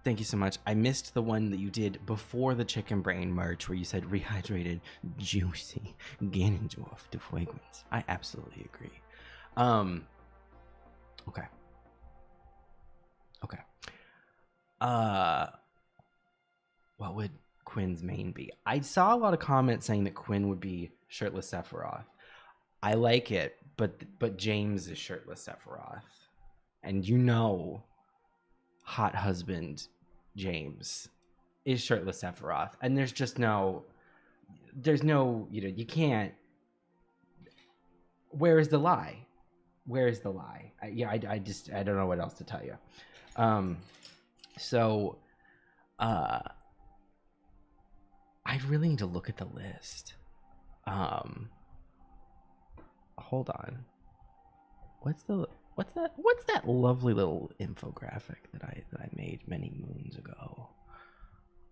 thank you so much. I missed the one that you did before the Chicken Brain merch where you said rehydrated, juicy, Ganondorf de Fueguins. I absolutely agree. Okay. Okay. What would Quinn's main be? I saw a lot of comments saying that Quinn would be shirtless Sephiroth. I like it, but James is shirtless Sephiroth. And you know, hot husband James is shirtless Sephiroth. And there's no, you can't. Where is the lie? Where is the lie? I don't know what else to tell you. I really need to look at the list. Hold on. What's that lovely little infographic that I made many moons ago?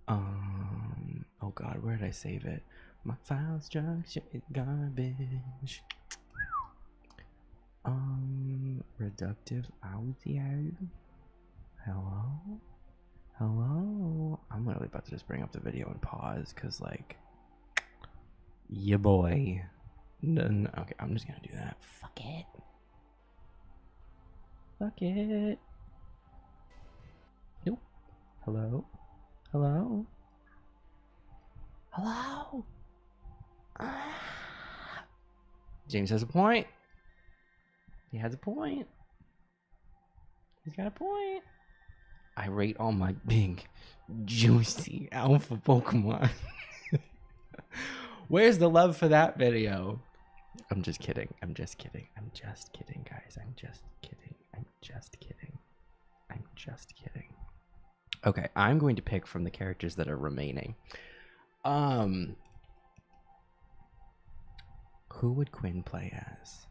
Oh god, where did I save it? My file structure is garbage. Reductive audio. Hello. I'm literally about to just bring up the video and pause because like, yeah boy. Okay, I'm just gonna do that. Fuck it. Fuck it. Nope. Hello? Hello? Hello? James has a point. He has a point. He's got a point. I rate all my big, juicy alpha Pokemon. Where's the love for that video? I'm just kidding. I'm just kidding. I'm just kidding, guys. I'm just kidding. I'm just kidding. I'm just kidding. Okay, I'm going to pick from the characters that are remaining. Who would Quinn play as?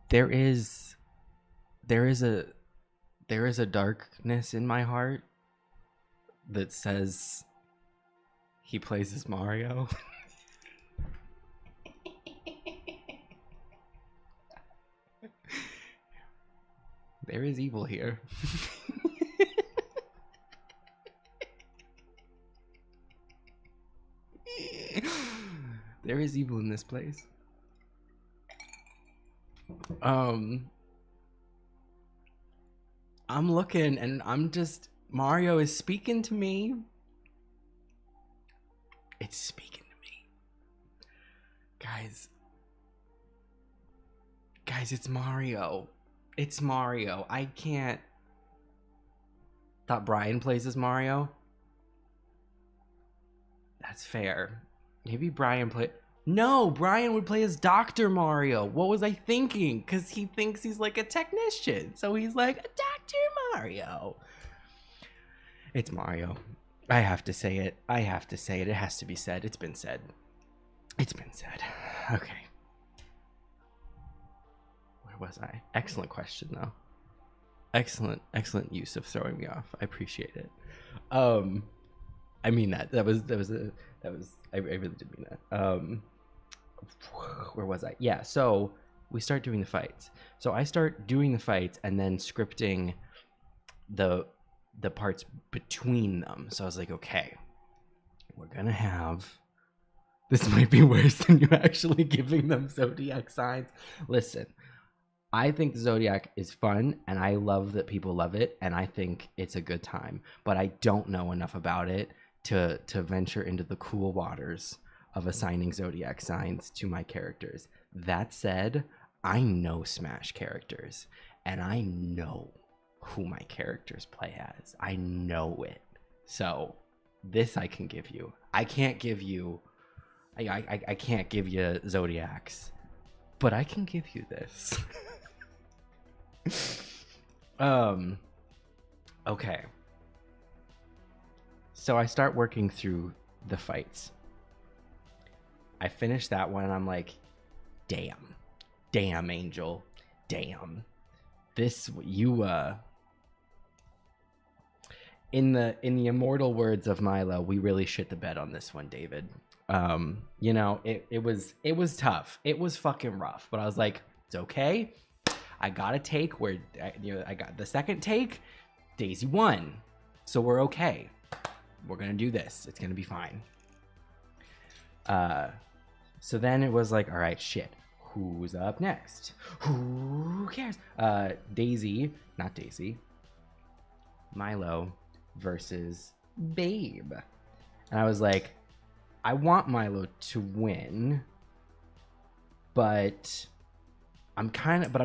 There is a darkness in my heart that says he plays as Mario. There is evil here. There is evil in this place. I'm looking and Mario is speaking to me. It's speaking to me. Guys, it's Mario. It's Mario. I can't. Thought Brian plays as Mario. That's fair. Maybe Brian play. No, Brian would play as Dr. Mario. What was I thinking? Because he thinks he's like a technician. So he's like, Dr. Mario. It's Mario. I have to say it. I have to say it. It has to be said. It's been said. It's been said. Okay. Where was I? Excellent question, though. Excellent use of throwing me off. I appreciate it. I mean that. I really did mean that. Where was I? Yeah, so we start doing the fights. So I start doing the fights and then scripting the parts between them. So I was like, okay, we're gonna have, this might be worse than you actually giving them zodiac signs. Listen, I think Zodiac is fun and I love that people love it and I think it's a good time, but I don't know enough about it to venture into the cool waters of assigning zodiac signs to my characters. That said, I know Smash characters and I know who my characters play as. I know it. So this I can give you. I can't give you I can't give you zodiacs, but I can give you this. Okay. So I start working through the fights. I finish that one and I'm like, damn, Angel, damn. This, you, in the immortal words of Milo, we really shit the bed on this one, David. You know, it was tough. It was fucking rough, but I was like, it's okay. I got a take where, I got the second take, Daisy won. So we're okay. We're going to do this. It's going to be fine. So then it was like, all right, shit. Who's up next? Who cares? Not Daisy. Milo versus Babe. And I was like, I want Milo to win, but I'm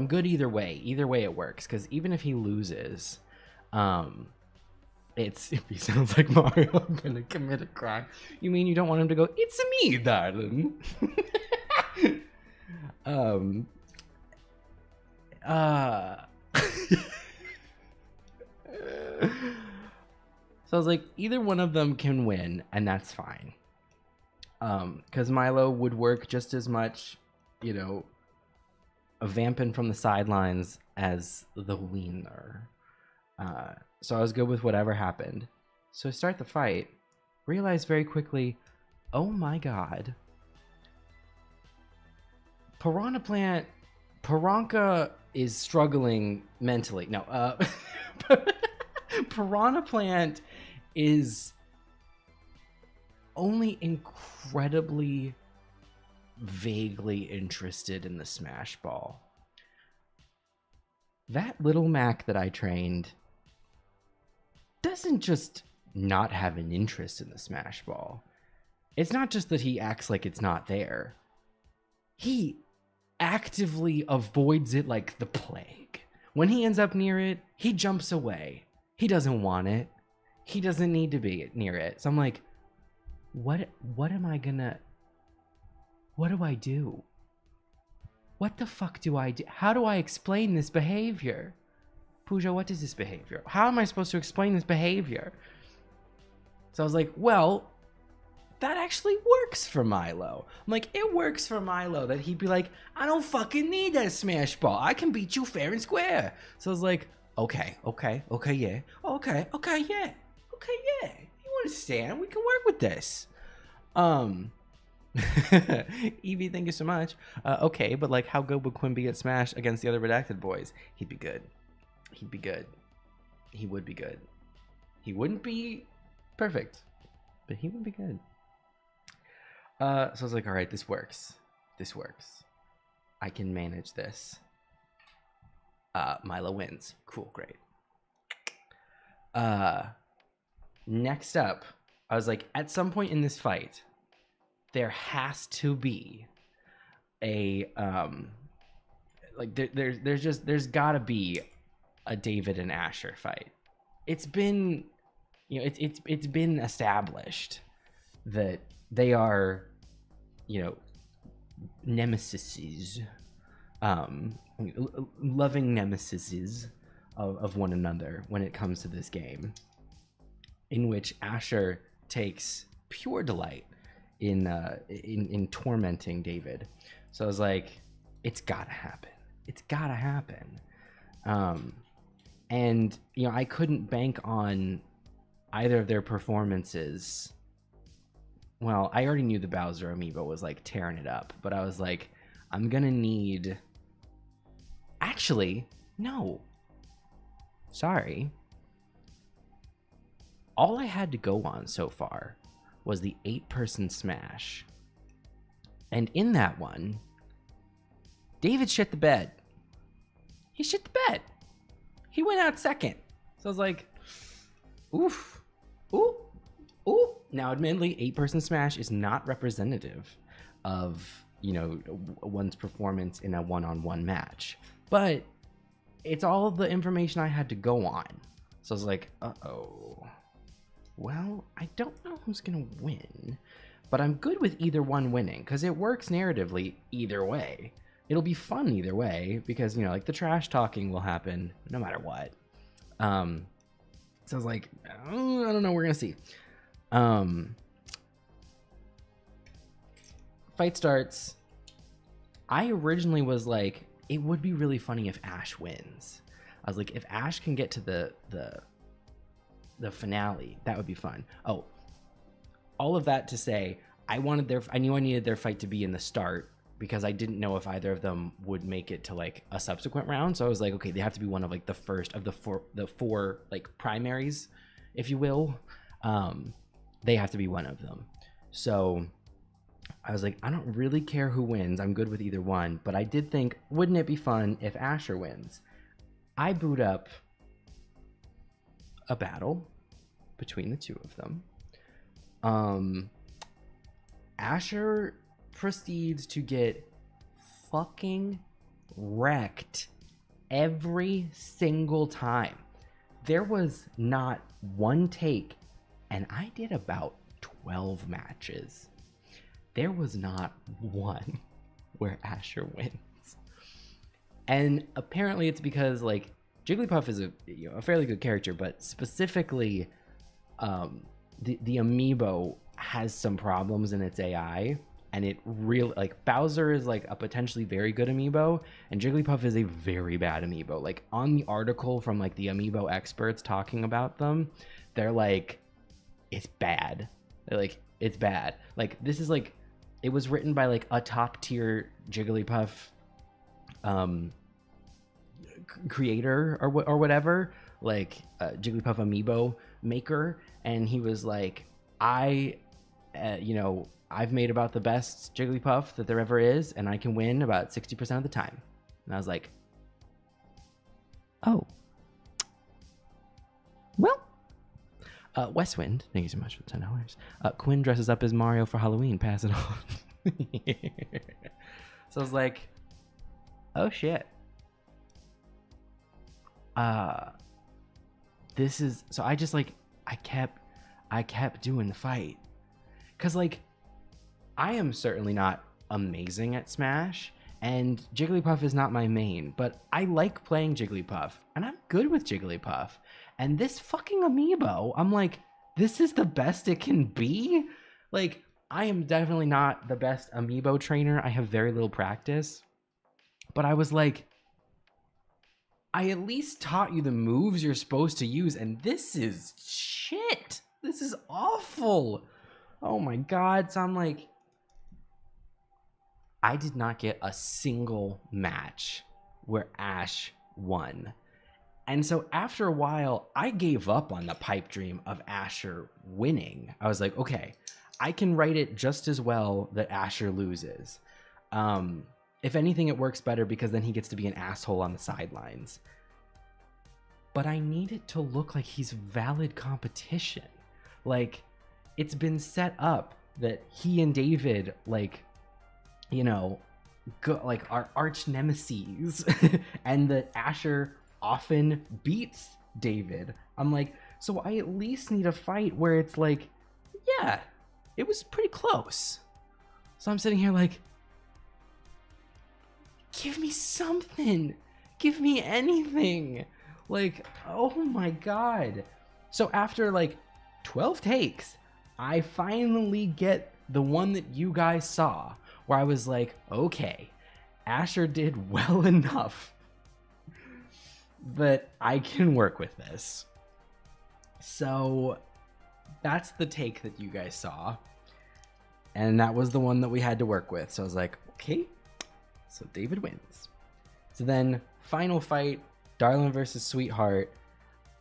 good either way. Either way it works, because even if he loses, if he sounds like Mario, I'm gonna commit a crime. You mean you don't want him to go, it's me, darling? So I was like, either one of them can win, and that's fine. Because Milo would work just as much, you know, vamping from the sidelines as the wiener. So I was good with whatever happened. So I start the fight, realize very quickly, oh my god, Piranha is struggling mentally. No, Piranha Plant is only incredibly vaguely interested in the Smash Ball. That little Mac that I trained doesn't just not have an interest in the Smash Ball. It's not just that he acts like it's not there. He actively avoids it like the plague. When he ends up near it, he jumps away. He doesn't want it. He doesn't need to be near it. So I'm like, what do I do? What the fuck do I do? How do I explain this behavior? Pooja, what is this behavior? How am I supposed to explain this behavior? So I was like, well, that actually works for Milo. I'm like, it works for Milo that he'd be like, I don't fucking need that smash ball. I can beat you fair and square. So I was like, okay, yeah. Okay, yeah. You understand? We can work with this. Evie, thank you so much. Okay, but like, how good would Quinn be at Smash against the other redacted boys? He'd be good. He would be good. He wouldn't be perfect, but he would be good. So I was like, all right, this works. I can manage this. Milo wins. Cool, great. Next up, I was like, at some point in this fight, there has to be a there's gotta be a David and Asher fight. It's been, it's been established that they are, nemesises, loving nemesises of one another when it comes to this game, in which Asher takes pure delight in tormenting David. So I was like, it's gotta happen. And I couldn't bank on either of their performances. Well, I already knew the Bowser amiibo was like tearing it up, but I was like, I'm gonna need... Actually, no. Sorry. All I had to go on so far was the 8-person Smash. And in that one, David shit the bed. He shit the bed. He went out second. So I was like, oof. Ooh. Now, admittedly, 8-person Smash is not representative of, one's performance in a one-on-one match. But it's all of the information I had to go on. So I was like, uh-oh. Well, I don't know who's going to win. But I'm good with either one winning, because it works narratively either way. It'll be fun either way, because, like, the trash talking will happen no matter what. So I was like, I don't know, we're going to see. Fight starts. I originally was like, it would be really funny if Ash wins. I was like, if Ash can get to the finale, that would be fun. Oh, all of that to say, I knew I needed their fight to be in the start, because I didn't know if either of them would make it to like a subsequent round. So I was like, okay, they have to be one of like the first of the four like primaries, if you will. They have to be one of them. So I was like, I don't really care who wins. I'm good with either one. But I did think, wouldn't it be fun if Asher wins? I boot up a battle between the two of them. Asher proceeds to get fucking wrecked every single time. There was not one take, and I did about 12 matches. There was not one where Asher wins. And apparently it's because, like, Jigglypuff is a fairly good character, but specifically the amiibo has some problems in its AI, and it really, like, Bowser is like a potentially very good amiibo, and Jigglypuff is a very bad amiibo. Like, on the article from like the amiibo experts talking about them, they're like, it's bad. They're like, it's bad. Like, this is like, it was written by like a top tier Jigglypuff creator or whatever, like Jigglypuff amiibo maker, and he was like, I've made about the best Jigglypuff that there ever is, and I can win about 60% of the time. And I was like, oh, well. Westwind, thank you so much for the $10. Quinn dresses up as Mario for Halloween. Pass it on. So I was like, oh shit. uh this is so I just like I kept doing the fight, because like I am certainly not amazing at Smash, and Jigglypuff is not my main, but I like playing Jigglypuff and I'm good with Jigglypuff. And this fucking amiibo, I'm like, this is the best it can be. Like, I am definitely not the best amiibo trainer. I have very little practice, but I was like, I at least taught you the moves you're supposed to use, and this is shit. This is awful. Oh my god. So I'm like, I did not get a single match where Ash won. And so after a while, I gave up on the pipe dream of Asher winning. I was like, okay, I can write it just as well that Asher loses. If anything, it works better because then he gets to be an asshole on the sidelines. But I need it to look like he's valid competition. Like, it's been set up that he and David, like, you know, like are arch nemesis, and that Asher often beats David. I'm like, so I at least need a fight where it's like, yeah, it was pretty close. So I'm sitting here like, give me something. Give me anything. Like, oh my god. So after like 12 takes, I finally get the one that you guys saw, where I was like, okay, Asher did well enough, but I can work with this. So that's the take that you guys saw, and that was the one that we had to work with. So I was like, okay, so David wins. So then final fight, Darlin versus Sweetheart.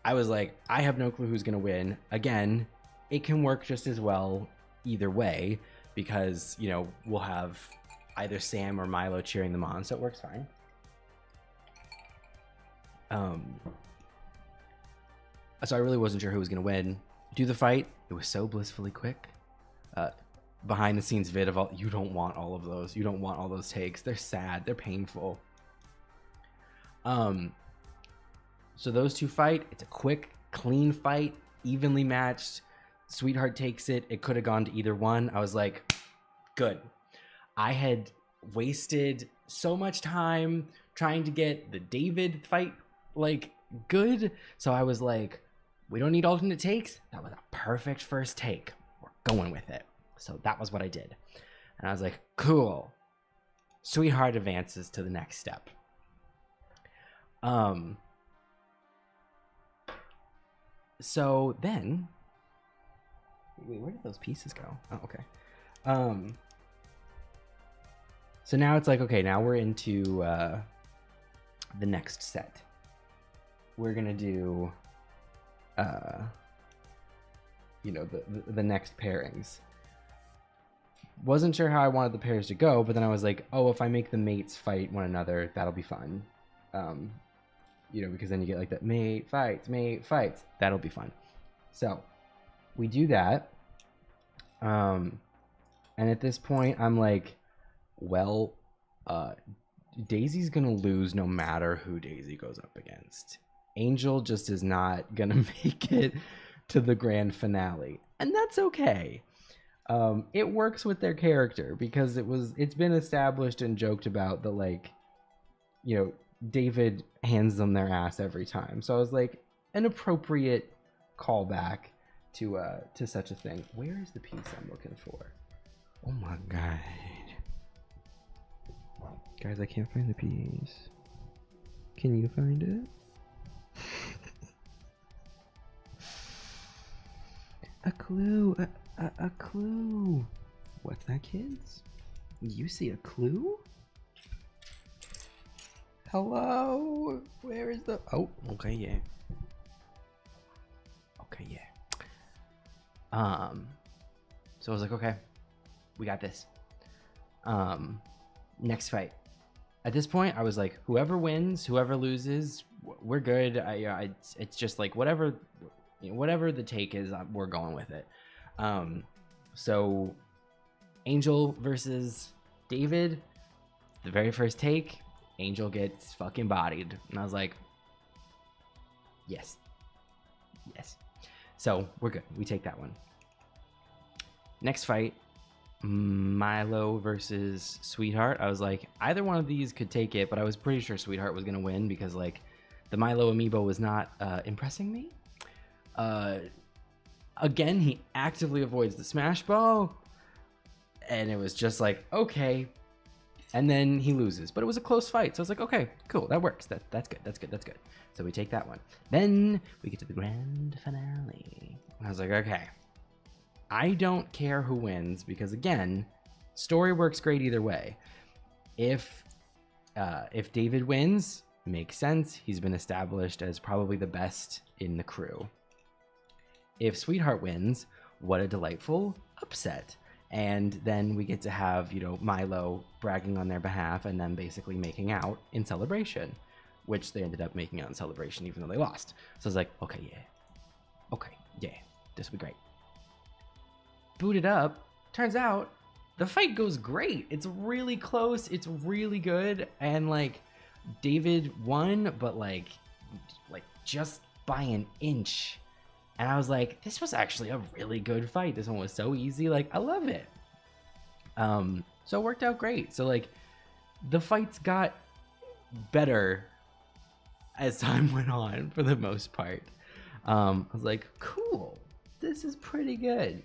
I was like, I have no clue who's gonna win. Again, it can work just as well either way, because, you know, we'll have either Sam or Milo cheering them on, so it works fine. So I really wasn't sure who was gonna win. Do the fight. It was so blissfully quick. Behind the scenes vid of all, you don't want all of those. You don't want all those takes. They're sad. They're painful. So those two fight. It's a quick, clean fight, evenly matched. Sweetheart takes it. It could have gone to either one. I was like, good. I had wasted so much time trying to get the David fight like good. So I was like, we don't need alternate takes. That was a perfect first take. We're going with it. So that was what I did. And I was like, cool. Sweetheart advances to the next step. So then, wait, where did those pieces go? Oh, okay. So now it's like, okay, now we're into the next set. We're gonna do, you know, the next pairings. Wasn't sure how I wanted the pairs to go, but then I was like, oh, if I make the mates fight one another, that'll be fun. You know, because then you get like that mate fights. That'll be fun. So we do that. And at this point, I'm like, well, Daisy's gonna lose no matter who Daisy goes up against. Angel just is not gonna make it to the grand finale, and that's okay. It works with their character because it's been established and joked about that, like, you know, David hands them their ass every time. So I was like, an appropriate callback to such a thing. Where is the piece I'm looking for? Oh my god. Guys, I can't find the piece. Can you find it? A clue. A clue. What's that, kids? You see a clue? Hello? Where is the... Oh, okay, yeah. Okay, yeah. So I was like, okay, we got this. Next fight. At this point, I was like, whoever wins, whoever loses, we're good. It's just like whatever, you know, whatever the take is, we're going with it. So Angel versus David, the very first take, Angel gets fucking bodied. And I was like, Yes. Yes. So we're good. We take that one. Next fight, Milo versus Sweetheart. I was like, either one of these could take it, but I was pretty sure Sweetheart was going to win because, like, the Milo amiibo was not impressing me. Again, he actively avoids the smash ball, and it was just like, okay. And then he loses, but it was a close fight, so I was like, okay, cool, that works. That's good. So we take that one. Then we get to the grand finale. And I was like, okay, I don't care who wins because, again, story works great either way. If David wins, makes sense. He's been established as probably the best in the crew. If Sweetheart wins, what a delightful upset. And then we get to have, Milo bragging on their behalf and then basically making out in Celebration, which they ended up making out in Celebration even though they lost. So I was like, okay, yeah, this will be great. Boot it up. Turns out the fight goes great. It's really close. It's really good. And, like, David won, but like just by an inch. And I was like, this was actually a really good fight. This one was so easy. Like, I love it. So it worked out great. So, like, the fights got better as time went on for the most part. I was like, cool, this is pretty good.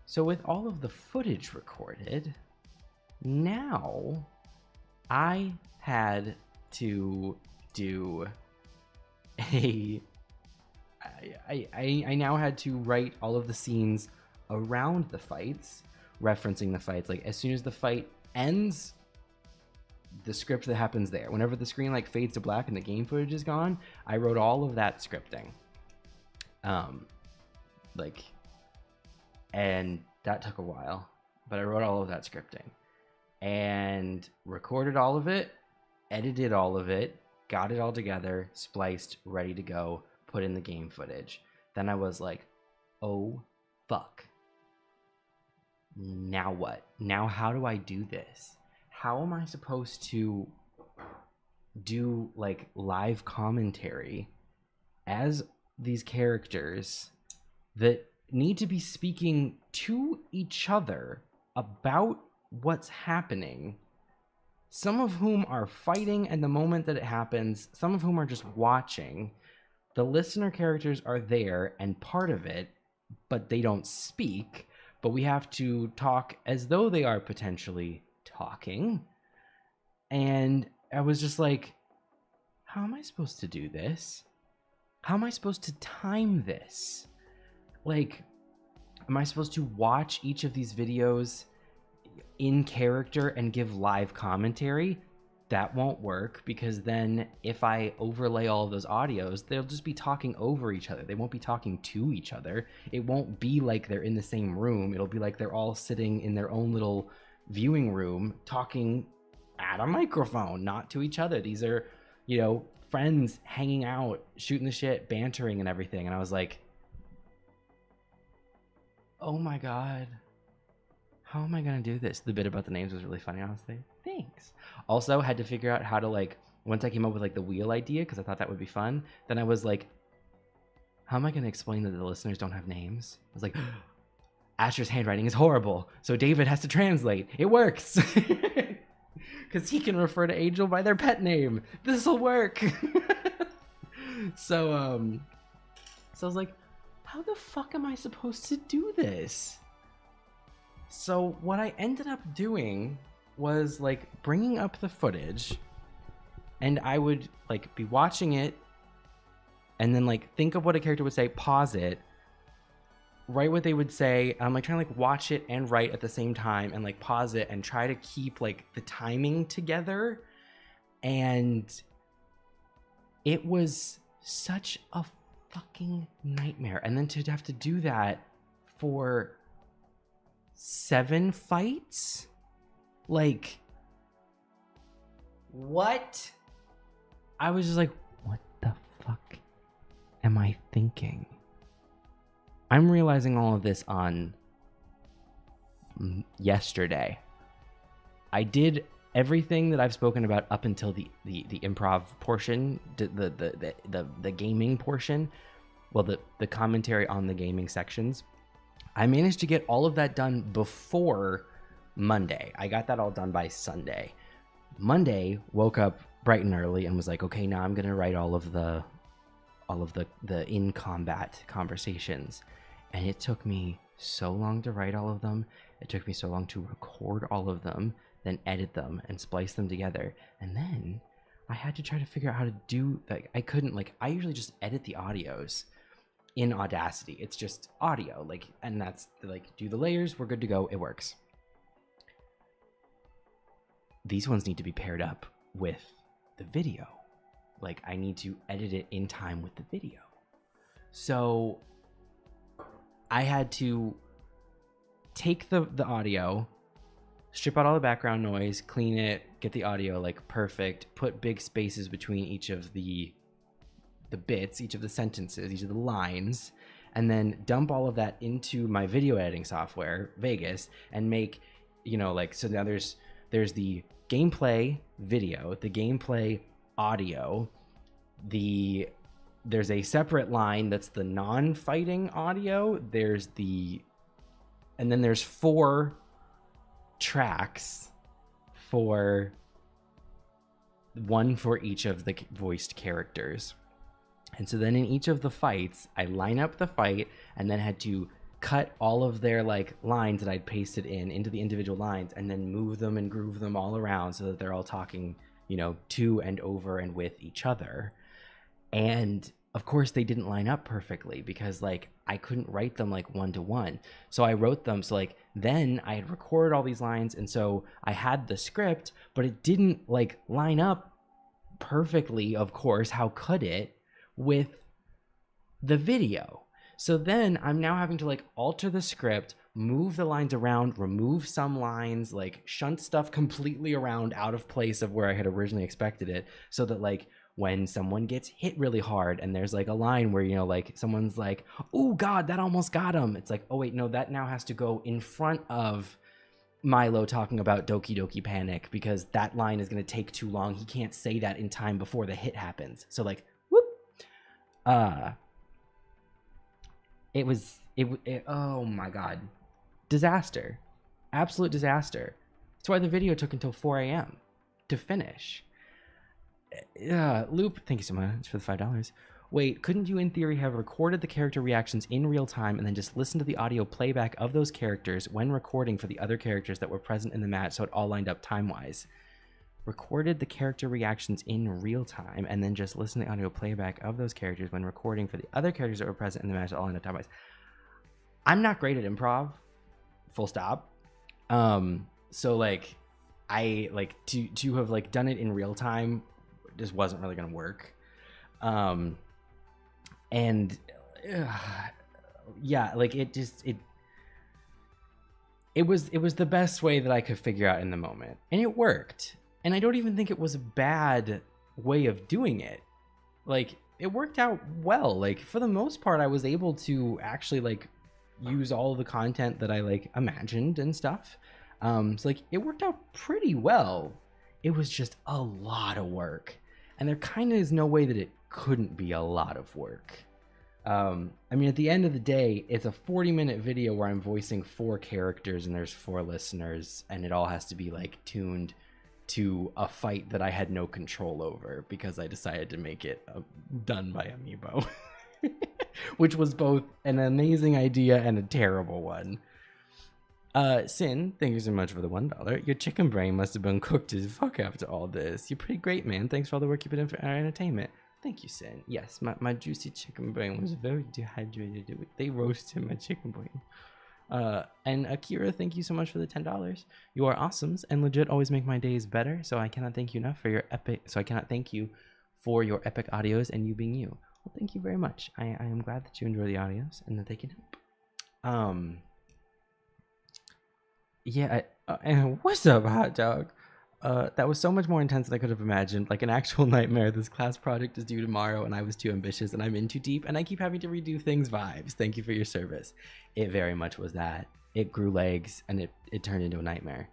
So with all of the footage recorded, now I had to do I now had to write all of the scenes around the fights, referencing the fights. Like, as soon as the fight ends, the script that happens there. Whenever the screen like fades to black and the game footage is gone, I wrote all of that scripting. And that took a while, but I wrote all of that scripting and recorded all of it, edited all of it, got it all together, spliced, ready to go, put in the game footage. Then I was like, oh, fuck. Now what? Now how do I do this? How am I supposed to do, like, live commentary as these characters that need to be speaking to each other about what's happening, some of whom are fighting at the moment that it happens, some of whom are just watching. The listener characters are there and part of it, but they don't speak, but we have to talk as though they are potentially talking. And I was just like, how am I supposed to do this? How am I supposed to time this? Like, am I supposed to watch each of these videos in character and give live commentary? That won't work, because then if I overlay all of those audios, they'll just be talking over each other. They won't be talking to each other. It won't be like they're in the same room. It'll be like they're all sitting in their own little viewing room talking at a microphone, not to each other. These are, friends hanging out, shooting the shit, bantering and everything. And I was like, oh my God, how am I going to do this? The bit about the names was really funny, honestly. Thanks. Also, had to figure out how to, like, once I came up with, like, the wheel idea, because I thought that would be fun, then I was like, how am I going to explain that the listeners don't have names? I was like, Asher's handwriting is horrible, so David has to translate. It works. Because he can refer to Angel by their pet name. This'll work. So I was like, how the fuck am I supposed to do this? So what I ended up doing was, like, bringing up the footage, and I would, like, be watching it and then, like, think of what a character would say, pause it, write what they would say. I'm, like, trying to, like, watch it and write at the same time and, like, pause it and try to keep, like, the timing together. And it was such a fucking nightmare. And then to have to do that for 7 fights? Like, what? I was just like, what the fuck am I thinking? I'm realizing all of this on yesterday. I did everything that I've spoken about up until the improv portion, the gaming portion, well, the commentary on the gaming sections, I managed to get all of that done before Monday. I got that all done by Sunday. Monday, woke up bright and early and was like, okay, now I'm gonna write all of the in combat conversations, and it took me so long to write all of them. It took me so long to record all of them, then edit them and splice them together, and then I had to try to figure out how to do, like, I couldn't, like, I usually just edit the audios in Audacity. It's just audio, like, and that's like, do the layers, we're good to go, it works. These ones need to be paired up with the video. Like, I need to edit it in time with the video. So I had to take the audio, strip out all the background noise, clean it, get the audio like perfect, put big spaces between each of the bits, each of the sentences, each of the lines, and then dump all of that into my video editing software, Vegas, and make, you know, like, so now there's the gameplay video, the gameplay audio, there's a separate line that's the non-fighting audio, and then there's 4 tracks, one for each of the voiced characters. And so then in each of the fights, I line up the fight and then had to cut all of their like lines that I'd pasted into the individual lines, and then move them and groove them all around so that they're all talking, you know, to and over and with each other. And of course they didn't line up perfectly because like I couldn't write them like one-to-one. So I wrote them, so like then I had recorded all these lines, and so I had the script, but it didn't like line up perfectly, of course, how could it, with the video. So then I'm now having to like alter the script, move the lines around, remove some lines, like shunt stuff completely around out of place of where I had originally expected it, so that like when someone gets hit really hard and there's like a line where, you know, like someone's like, oh God, that almost got him. It's like, oh wait, no, that now has to go in front of Milo talking about Doki Doki Panic because that line is going to take too long. He can't say that in time before the hit happens. So like, whoop. It oh my God. Disaster. Absolute disaster. That's why the video took until 4 a.m. to finish. Loop, thank you so much for the $5. Wait, couldn't you in theory have recorded the character reactions in real time and then just listen to the audio playback of those characters when recording for the other characters that were present in the match so it all lined up time-wise? Recorded the character reactions in real time and then just listen to the audio playback of those characters when recording for the other characters that were present in the match that all lined up time-wise. I'm not great at improv, full stop. So like I like to have like done it in real time just wasn't really gonna work. And yeah, like it was the best way that I could figure out in the moment, and it worked. And I don't even think it was a bad way of doing it. Like it worked out well. Like for the most part, I was able to actually like use all of the content that I like imagined and stuff. So like it worked out pretty well. It was just a lot of work, and there kind of is no way that it couldn't be a lot of work. I mean, at the end of the day, it's a 40-minute video where I'm voicing 4 characters and there's 4 listeners, and it all has to be like tuned to a fight that I had no control over because I decided to make it done by Amiibo, which was both an amazing idea and a terrible one. Sin, thank you so much for the $1. Your chicken brain must have been cooked as fuck after all this. You're pretty great, man. Thanks for all the work you put in for our entertainment. Thank you, Sin. Yes, my juicy chicken brain was very dehydrated. They roasted my chicken brain. And Akira, thank you so much for the $10. You are awesomes and legit always make my days better. So I cannot thank you enough for your epic. So I cannot thank you for your epic audios and you being you. Well, thank you very much. I am glad that you enjoy the audios and that they can help. Yeah, and what's up, hot dog? That was so much more intense than I could have imagined. Like an actual nightmare. This class project is due tomorrow and I was too ambitious and I'm in too deep and I keep having to redo things vibes. Thank you for your service. It very much was that. It grew legs and it turned into a nightmare.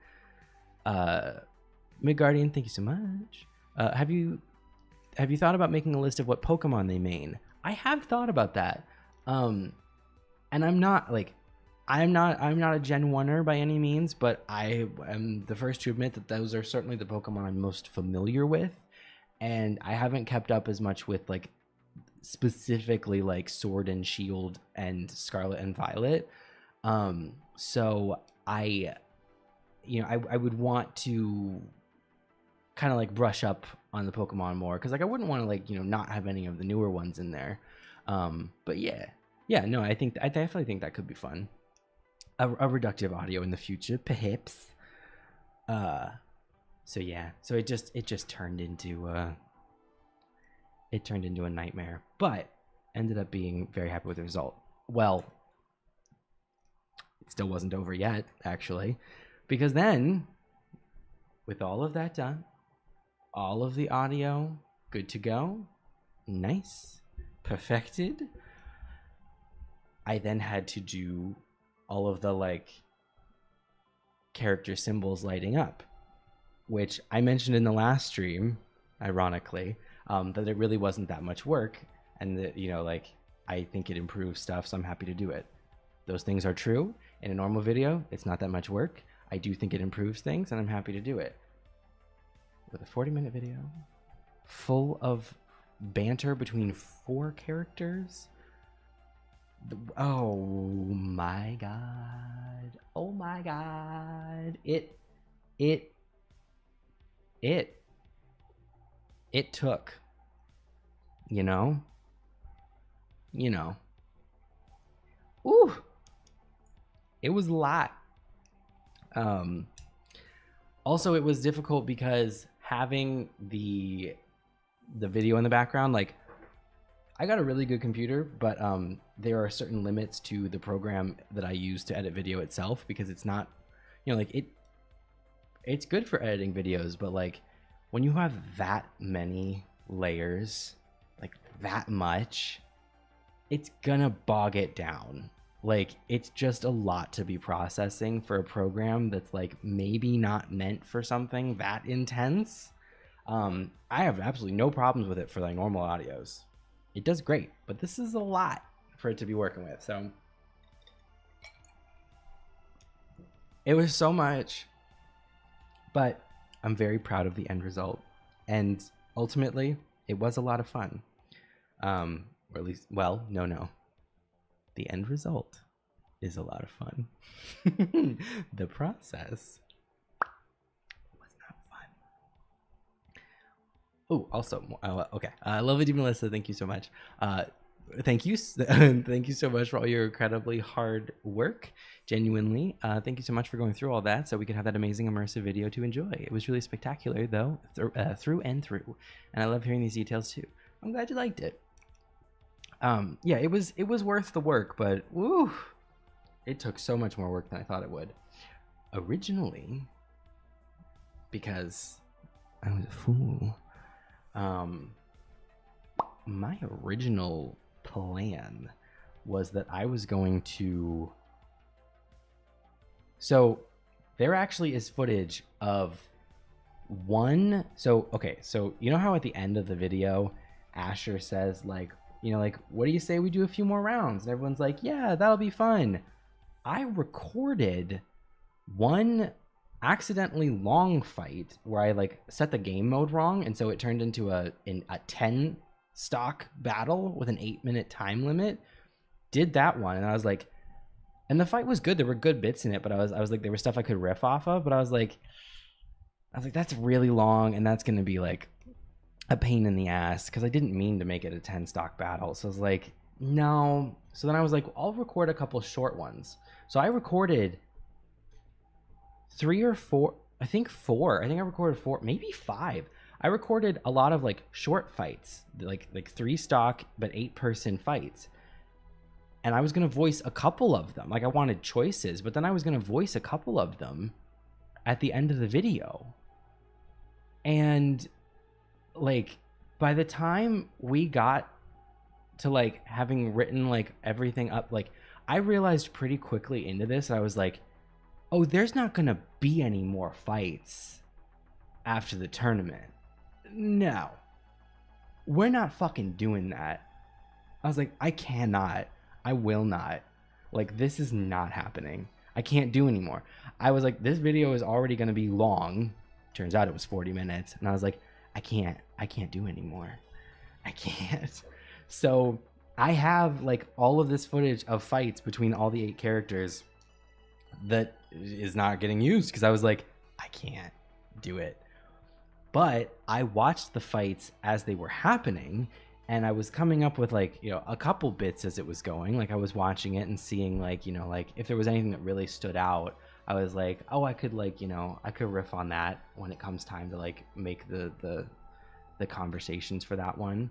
Midgardian, thank you so much. Have you thought about making a list of what Pokemon they main? I have thought about that. And I'm not a Gen 1er by any means, but I am the first to admit that those are certainly the Pokemon I'm most familiar with. And I haven't kept up as much with like specifically like Sword and Shield and Scarlet and Violet. So I would want to kind of like brush up on the Pokemon more, because like I wouldn't want to like, not have any of the newer ones in there. But yeah, no, I definitely think that could be fun. A reductive audio in the future, perhaps. So yeah, so it just turned into a nightmare, but ended up being very happy with the result. Well, it still wasn't over yet, actually, because then with all of that done, all of the audio good to go, nice, perfected, I then had to do all of the like character symbols lighting up, which I mentioned in the last stream, ironically, that it really wasn't that much work, and that, like, I think it improves stuff, so I'm happy to do it. Those things are true. In a normal video, it's not that much work. I do think it improves things, and I'm happy to do it. With a 40-minute video full of banter between 4 characters. Oh my god. Oh my god. It took, ooh, it was a lot. Also, it was difficult because having the video in the background, like, I got a really good computer, but there are certain limits to the program that I use to edit video itself, because it's not, like, it's good for editing videos, but like when you have that many layers, like that much, it's gonna bog it down. Like, it's just a lot to be processing for a program that's like maybe not meant for something that intense. I have absolutely no problems with it for like normal audios. It does great, but this is a lot for it to be working with. So it was so much, but I'm very proud of the end result. And ultimately, it was a lot of fun. Or at least, well, no. The end result is a lot of fun. The process was not fun. Oh, also, okay. Lovely Deep Melissa, thank you so much. Thank you so much for all your incredibly hard work. Genuinely, thank you so much for going through all that so we could have that amazing immersive video to enjoy. It was really spectacular, though, through and through, and I love hearing these details too. I'm glad you liked it. Yeah, it was worth the work, but woo, it took so much more work than I thought it would originally, because I was a fool. My original plan was that I was going to, so there actually is footage of one, okay, so you know how at the end of the video Asher says like, like, what do you say we do a few more rounds? And everyone's like, yeah, that'll be fun. I recorded one accidentally long fight where I like set the game mode wrong, and so it turned into a 10 stock battle with an 8-minute time limit. Did that one, and I was like, and the fight was good. There were good bits in it, but I was like, there was stuff I could riff off of, but I was like, that's really long, and that's gonna be like a pain in the ass, because I didn't mean to make it a 10 stock battle. So I was like, no. So then I was like, I'll record a couple short ones. So I recorded 3 or 4, I think 4. I think I recorded 4, maybe 5. I recorded a lot of like short fights, like 3 stock but 8-person fights. And I was going to voice a couple of them. Like, I wanted choices, but then I was going to voice a couple of them at the end of the video. And like, by the time we got to like having written like everything up, like, I realized pretty quickly into this, I was like, oh, there's not gonna be any more fights after the tournament. No, we're not fucking doing that. I was like, I cannot. I will not. Like, this is not happening. I can't do anymore. I was like, this video is already going to be long. Turns out it was 40 minutes. And I was like, I can't do anymore. I can't. So I have like all of this footage of fights between all the 8 characters that is not getting used because I was like, I can't do it. But I watched the fights as they were happening, and I was coming up with like, you know, a couple bits as it was going. Like I was watching it and seeing like, you know, like if there was anything that really stood out, I was like, oh, I could like, you know, I could riff on that when it comes time to like make the conversations for that one.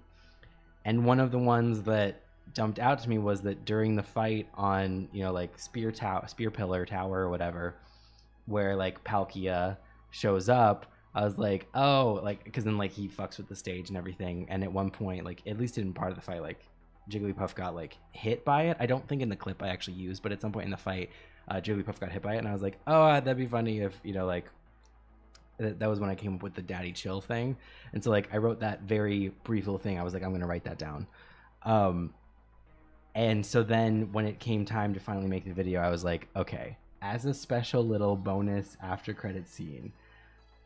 And one of the ones that jumped out to me was that during the fight on, you know, like spear pillar tower or whatever, where like Palkia shows up, I was like, oh, like, because then like he fucks with the stage and everything. And at one point, like at least in part of the fight, like Jigglypuff got like hit by it. I don't think in the clip I actually used, but at some point in the fight, Jigglypuff got hit by it, and I was like, oh, that'd be funny if, you know, like that was when I came up with the daddy chill thing. And so like I wrote that very brief little thing. I was like, I'm gonna write that down. And so then when it came time to finally make the video, I was like, okay, as a special little bonus after credit scene,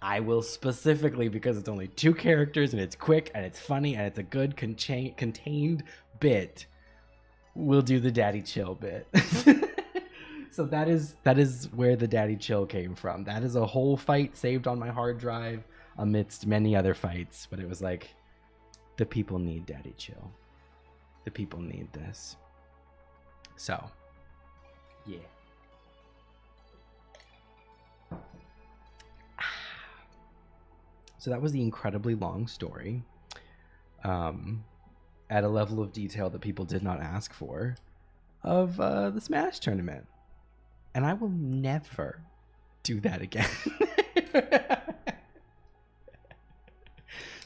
I will specifically, because it's only 2 characters and it's quick and it's funny and it's a good contained bit, we'll do the daddy chill bit. So that is where the daddy chill came from. That is a whole fight saved on my hard drive amidst many other fights. But it was like, the people need daddy chill. The people need this. So, yeah. So that was the incredibly long story, at a level of detail that people did not ask for, of the Smash tournament. And I will never do that again.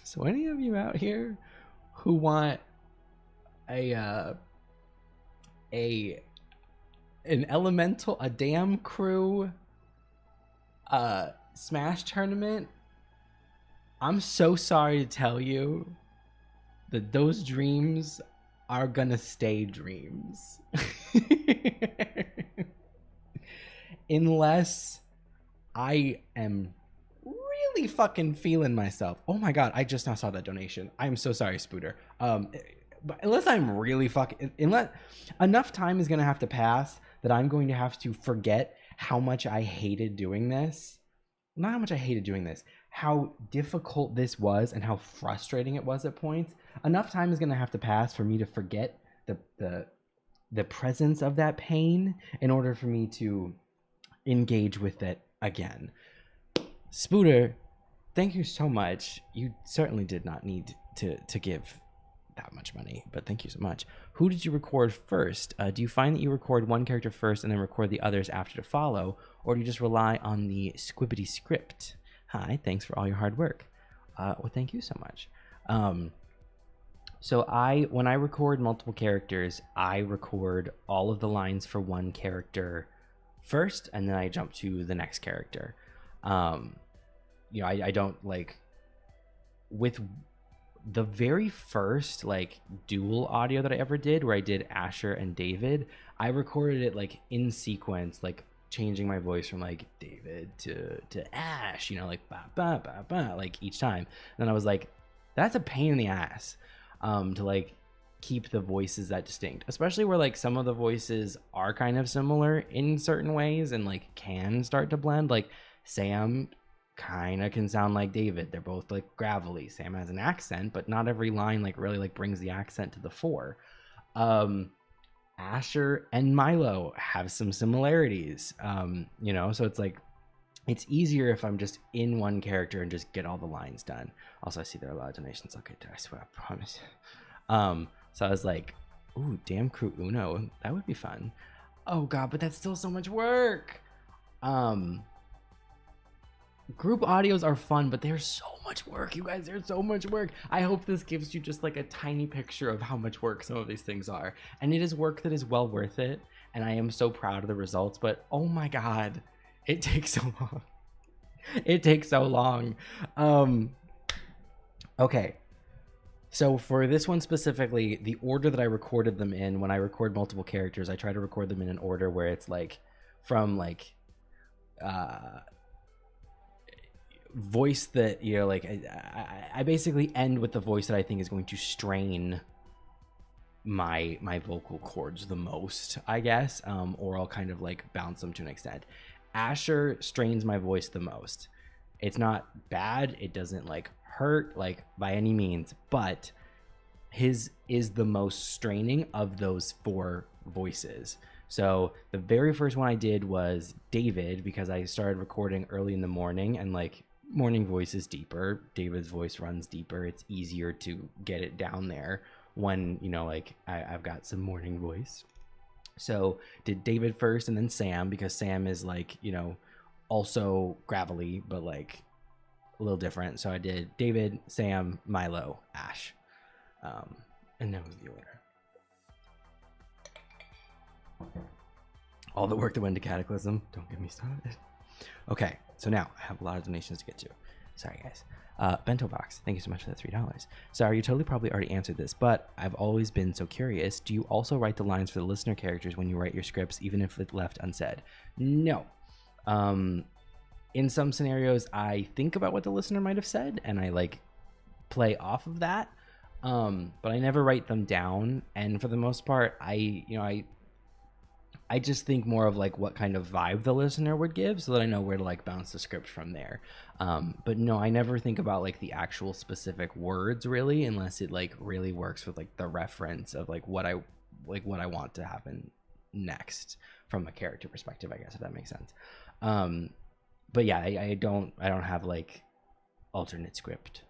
So any of you out here who want an elemental, a damn crew Smash tournament, I'm so sorry to tell you that those dreams are gonna stay dreams. Unless I am really fucking feeling myself. Oh my god, I just now saw that donation. I'm so sorry, Spooter. But unless I'm really fucking... Unless enough time is gonna have to pass that I'm going to have to forget how much I hated doing this. Not how much I hated doing this, how difficult this was and how frustrating it was at points. Enough time is going to have to pass for me to forget the presence of that pain in order for me to engage with it again. Spooter, thank you so much. You certainly did not need to give that much money, but thank you so much. Who did you record first? Do you find that you record one character first and then record the others after to follow, or do you just rely on the squibbity script? Hi, thanks for all your hard work. Well, thank you so much. So when I record multiple characters, I record all of the lines for one character first, and then I jump to the next character. You know, I don't like with the very first like dual audio that I ever did, where I did Asher and David, I recorded it like in sequence, like changing my voice from like David to Ash, you know, like ba ba ba ba, like each time. And then I was like, that's a pain in the ass to like keep the voices that distinct, especially where like some of the voices are kind of similar in certain ways and like can start to blend. Like Sam kind of can sound like David. They're both like gravelly. Sam has an accent, but not every line like really like brings the accent to the fore. Asher and Milo have some similarities, you know, so it's like it's easier if I'm just in one character and just get all the lines done. Also, I see there are a lot of donations. Okay, I swear, I promise. So I was like, ooh, damn crew Uno, that would be fun. Oh god, but that's still so much work. Group audios are fun, but they're so much work, you guys. They're so much work. I hope this gives you just like a tiny picture of how much work some of these things are. And it is work that is well worth it. And I am so proud of the results, but oh my god, it takes so long. It takes so long. Okay. So for this one specifically, the order that I recorded them in, when I record multiple characters, I try to record them in an order where it's like from like voice that, you know, like I basically end with the voice that I think is going to strain my vocal cords the most, I guess, or I'll kind of like bounce them to an extent. Asher strains my voice the most. It's not bad, it doesn't like hurt like by any means, but his is the most straining of those 4 voices. So the very first one I did was David, because I started recording early in the morning, and like morning voice is deeper, David's voice runs deeper, it's easier to get it down there when, you know, like I've got some morning voice. So did David first and then Sam, because Sam is like, you know, also gravelly but like a little different. So I did David, Sam, Milo, Ash, and that was the order. All the work that went to Cataclysm, don't get me started. Okay, so now I have a lot of donations to get to. Sorry guys. Bento Box, thank you so much for the $3. Sorry, you probably already answered this, but I've always been so curious. Do you also write the lines for the listener characters when you write your scripts, even if it's left unsaid? No. In some scenarios, I think about what the listener might have said, and I like play off of that. But I never write them down. And for the most part, I just think more of like what kind of vibe the listener would give, so that I know where to like bounce the script from there. But no, I never think about like the actual specific words really, unless it like really works with like the reference of like what I want to happen next from a character perspective, I guess, if that makes sense. But yeah, I don't have like alternate script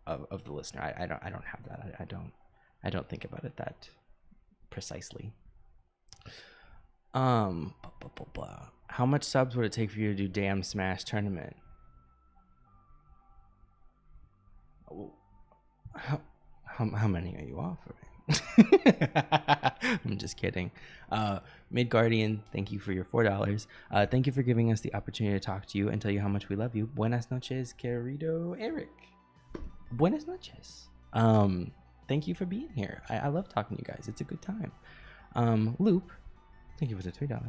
of the listener. I don't have that. I don't think about it that precisely. How much subs would it take for you to do Damn Smash tournament? How many are you offering? I'm just kidding. Mid Guardian, thank you for your $4. Thank you for giving us the opportunity to talk to you and tell you how much we love you. Buenas noches, querido Eric. Buenas noches. Thank you for being here. I love talking to you guys. It's a good time. Loop, thank you for the $3.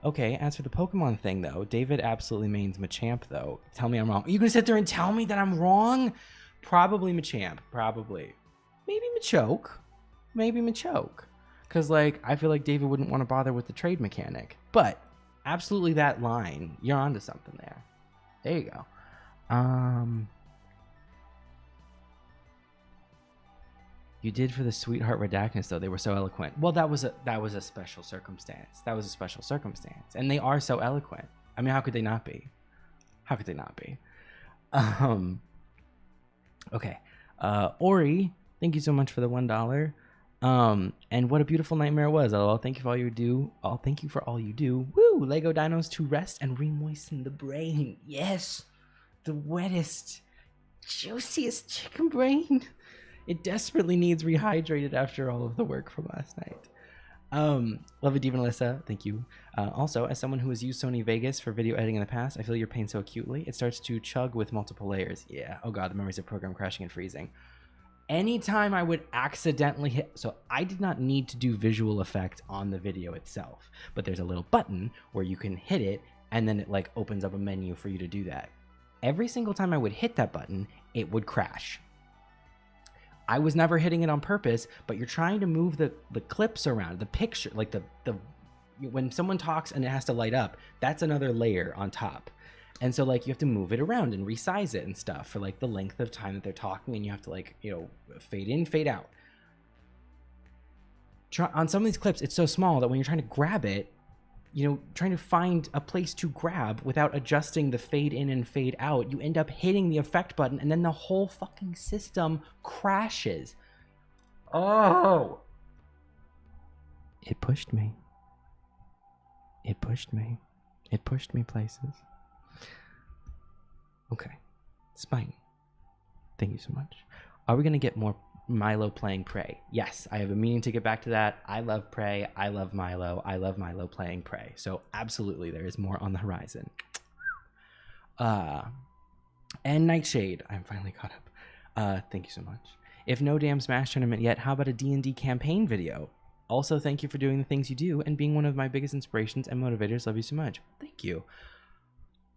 Okay, as for the Pokemon thing, though, David absolutely means Machamp, though. Tell me I'm wrong. Are you gonna sit there and tell me that I'm wrong? Probably Machamp. Probably. Maybe Machoke. Maybe Machoke. Because, like, I feel like David wouldn't want to bother with the trade mechanic. But, absolutely that line. You're onto something there. There you go. You did for the Sweetheart Redactness, though. They were so eloquent. Well, that was a special circumstance. That was a special circumstance. And they are so eloquent. I mean, how could they not be? How could they not be? Okay. Ori, thank you so much for the $1. And what a beautiful nightmare it was. LOL. Thank you for all you do. Thank you for all you do. Woo! Lego dinos to rest and remoisten the brain. Yes! The wettest, juiciest chicken brain. It desperately needs rehydrated after all of the work from last night. Love it, Diva Melissa. Thank you. Also, as someone who has used Sony Vegas for video editing in the past, I feel your pain so acutely. It starts to chug with multiple layers. Yeah. Oh god, the memories of program crashing and freezing. Anytime I would accidentally hit, so I did not need to do visual effects on the video itself, but there's a little button where you can hit it and then it like opens up a menu for you to do that. Every single time I would hit that button, it would crash. I was never hitting it on purpose, but you're trying to move the clips around, the picture, like the when someone talks and it has to light up, that's another layer on top. And so like you have to move it around and resize it and stuff for like the length of time that they're talking, and you have to like, you know, fade in, fade out. On some of these clips, it's so small that when you're trying to grab it, you know, trying to find a place to grab without adjusting the fade in and fade out, you end up hitting the effect button and then the whole fucking system crashes. Oh! It pushed me. It pushed me. It pushed me places. Okay. Spine. Thank you so much. Are we going to get more Milo playing Prey? Yes, I have a meaning to get back to that. I love Prey. I love Milo. I love Milo playing Prey. So absolutely, there is more on the horizon. And Nightshade, I'm finally caught up. Thank you so much. If no damn Smash tournament yet, how about a D&D campaign video? Also, thank you for doing the things you do and being one of my biggest inspirations and motivators. Love you so much. Thank you.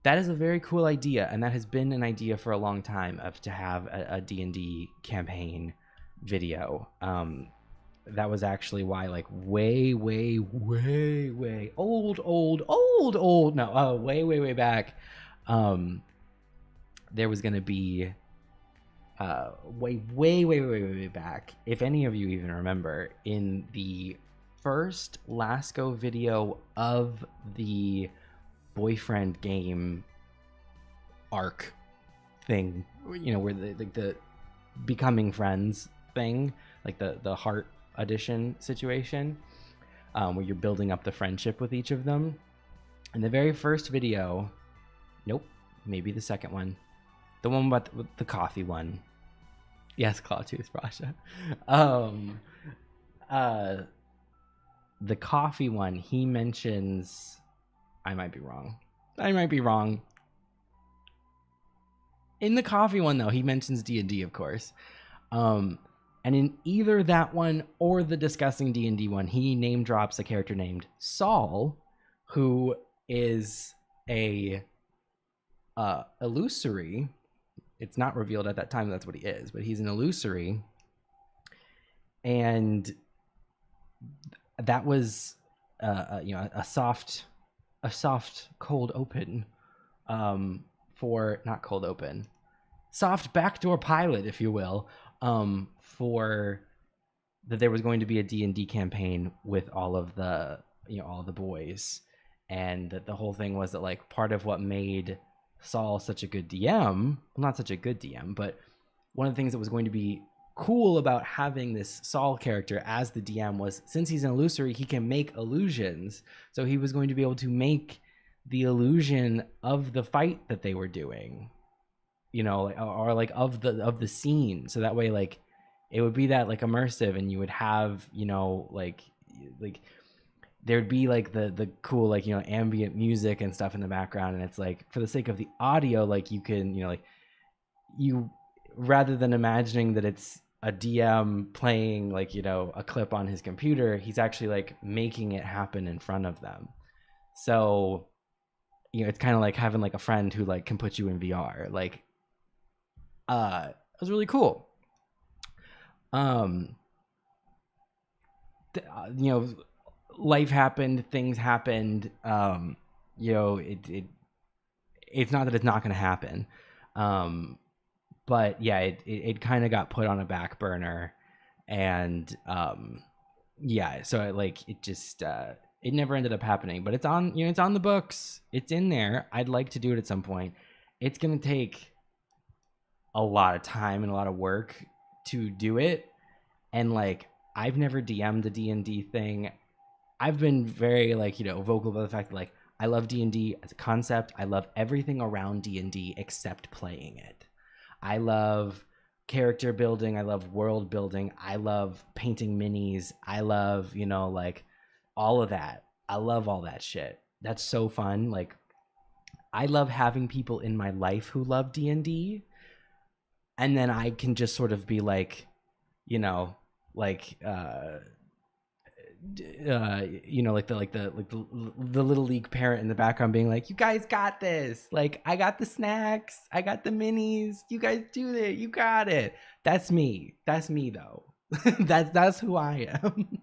That is a very cool idea, and that has been an idea for a long time to have a D&D campaign video. That was actually why, like, way back, there was going to be, way back, if any of you even remember, in the first Lasco video of the boyfriend game arc thing, you know, where the becoming friends thing, like the heart edition situation, where you're building up the friendship with each of them. In the very first video, nope, maybe the second one, the one about the coffee one, yes, Clawtooth Rasha, the coffee one, he mentions, I might be wrong. In the coffee one, though, he mentions D&D, of course. And in either that one or the discussing D&D one, he name drops a character named Saul, who is a illusory. It's not revealed at that time that's what he is, but he's an illusory. And that was, you know, a soft cold open, for not cold open, soft backdoor pilot, if you will, for that there was going to be a D&D campaign with all of the, you know, all the boys, and that the whole thing was that, like, part of what made Saul such a good DM, well, not such a good DM, but one of the things that was going to be cool about having this Saul character as the DM was, since he's an illusory, he can make illusions. So he was going to be able to make the illusion of the fight that they were doing, you know, or like of the scene. So that way, like, it would be that, like, immersive, and you would have, you know, like there'd be like the cool, like, you know, ambient music and stuff in the background, and it's like, for the sake of the audio, like, you can, you know, like, you, rather than imagining that it's a DM playing, like, you know, a clip on his computer, he's actually, like, making it happen in front of them. So, you know, it's kind of like having, like, a friend who, like, can put you in VR. Like, it was really cool. You know, life happened, things happened. You know, it's not that it's not going to happen. But yeah, it kind of got put on a back burner, and yeah, so it just it never ended up happening. But it's on, you know, it's on the books, it's in there. I'd like to do it at some point. It's gonna take a lot of time and a lot of work to do it, and, like, I've never DM'd a D&D thing. I've been very, like, you know, vocal about the fact that, like, I love D&D as a concept. I love everything around D&D except playing it. I love character building. I love world building. I love painting minis. I love, you know, like, all of that. I love all that shit. That's so fun. Like, I love having people in my life who love D&D, and then I can just sort of be like, you know, like, you know, like the little league parent in the background being like, you guys got this, like, I got the snacks, I got the minis, you guys do it, you got it. That's me though. that's who I am.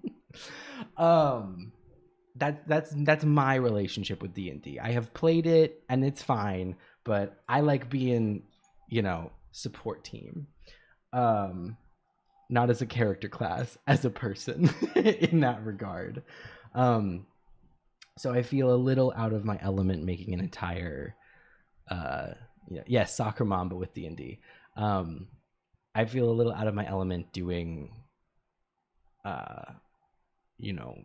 That's my relationship with D&D. I have played it and it's fine, but I like being, you know, support team. Not as a character class, as a person in that regard. So I feel a little out of my element making an entire, you know, yes, soccer mom, but with D&D. I feel a little out of my element doing, you know,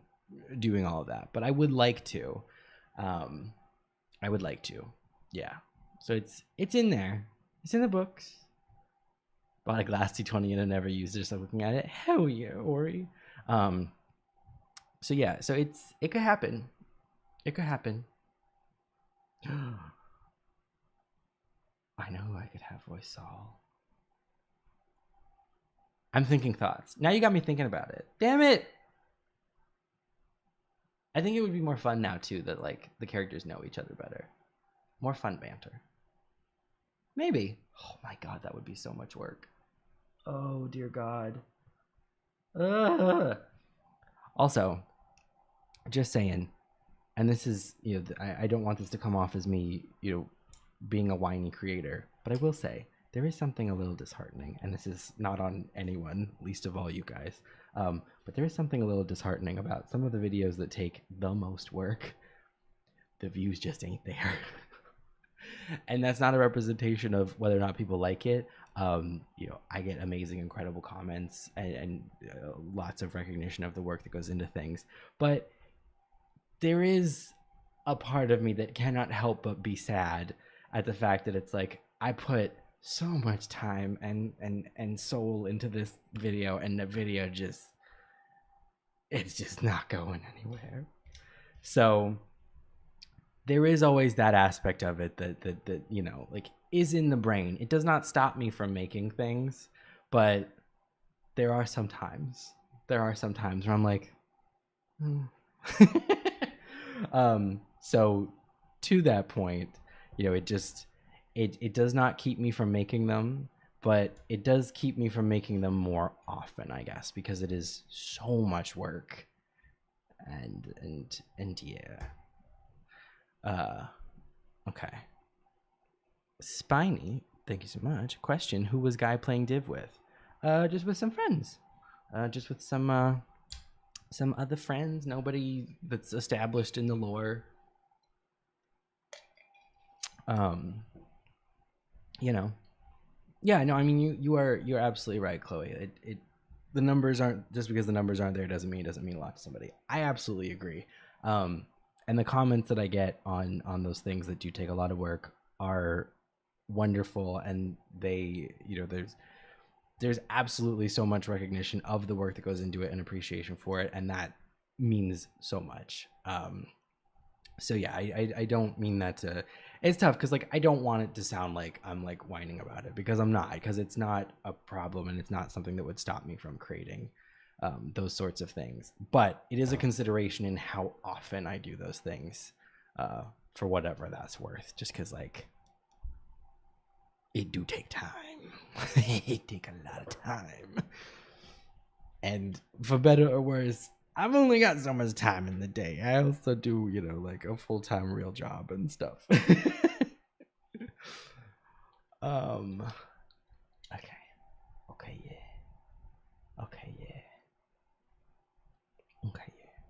doing all of that, but I would like to. Yeah. So it's in there. It's in the books. Bought a glass T20 and I never used it, just like looking at it. Hell yeah, Ori. So yeah, so it could happen. It could happen. I know I could have voice Saul. I'm thinking thoughts. Now you got me thinking about it. Damn it! I think it would be more fun now too that like the characters know each other better. More fun banter. Maybe. Oh my god, that would be so much work. Oh dear god. Ugh. Also, just saying, and this is, you know, I don't want this to come off as me, you know, being a whiny creator, but I will say there is something a little disheartening, and this is not on anyone, least of all you guys, but there is something a little disheartening about some of the videos that take the most work. The views just ain't there. And that's not a representation of whether or not people like it. You know, I get amazing, incredible comments and lots of recognition of the work that goes into things, but there is a part of me that cannot help but be sad at the fact that it's like I put so much time and soul into this video, and the video just, it's just not going anywhere. So there is always that aspect of it that you know, like, is in the brain. It does not stop me from making things, but there are some times where I'm like, so to that point, you know, it just, it does not keep me from making them, but it does keep me from making them more often, I guess, because it is so much work. And yeah. Okay. Spiny, thank you so much. Question: who was Guy playing Div with? Just with some friends. Just with some other friends. Nobody that's established in the lore. You know. Yeah, no, I mean you're absolutely right, Chloe. It the numbers aren't, just because the numbers aren't there doesn't mean a lot to somebody. I absolutely agree. And the comments that I get on those things that do take a lot of work are wonderful, and they, you know, there's absolutely so much recognition of the work that goes into it and appreciation for it, and that means so much. So yeah, I don't mean that to, it's tough because like I don't want it to sound like I'm like whining about it, because I'm not, because it's not a problem and it's not something that would stop me from creating those sorts of things, but it is a consideration in how often I do those things, for whatever that's worth, just because like it do take time. It take a lot of time, and for better or worse, I've only got so much time in the day. I also do, you know, like a full-time real job and stuff. Okay. Okay, yeah. Okay, yeah. Okay, yeah.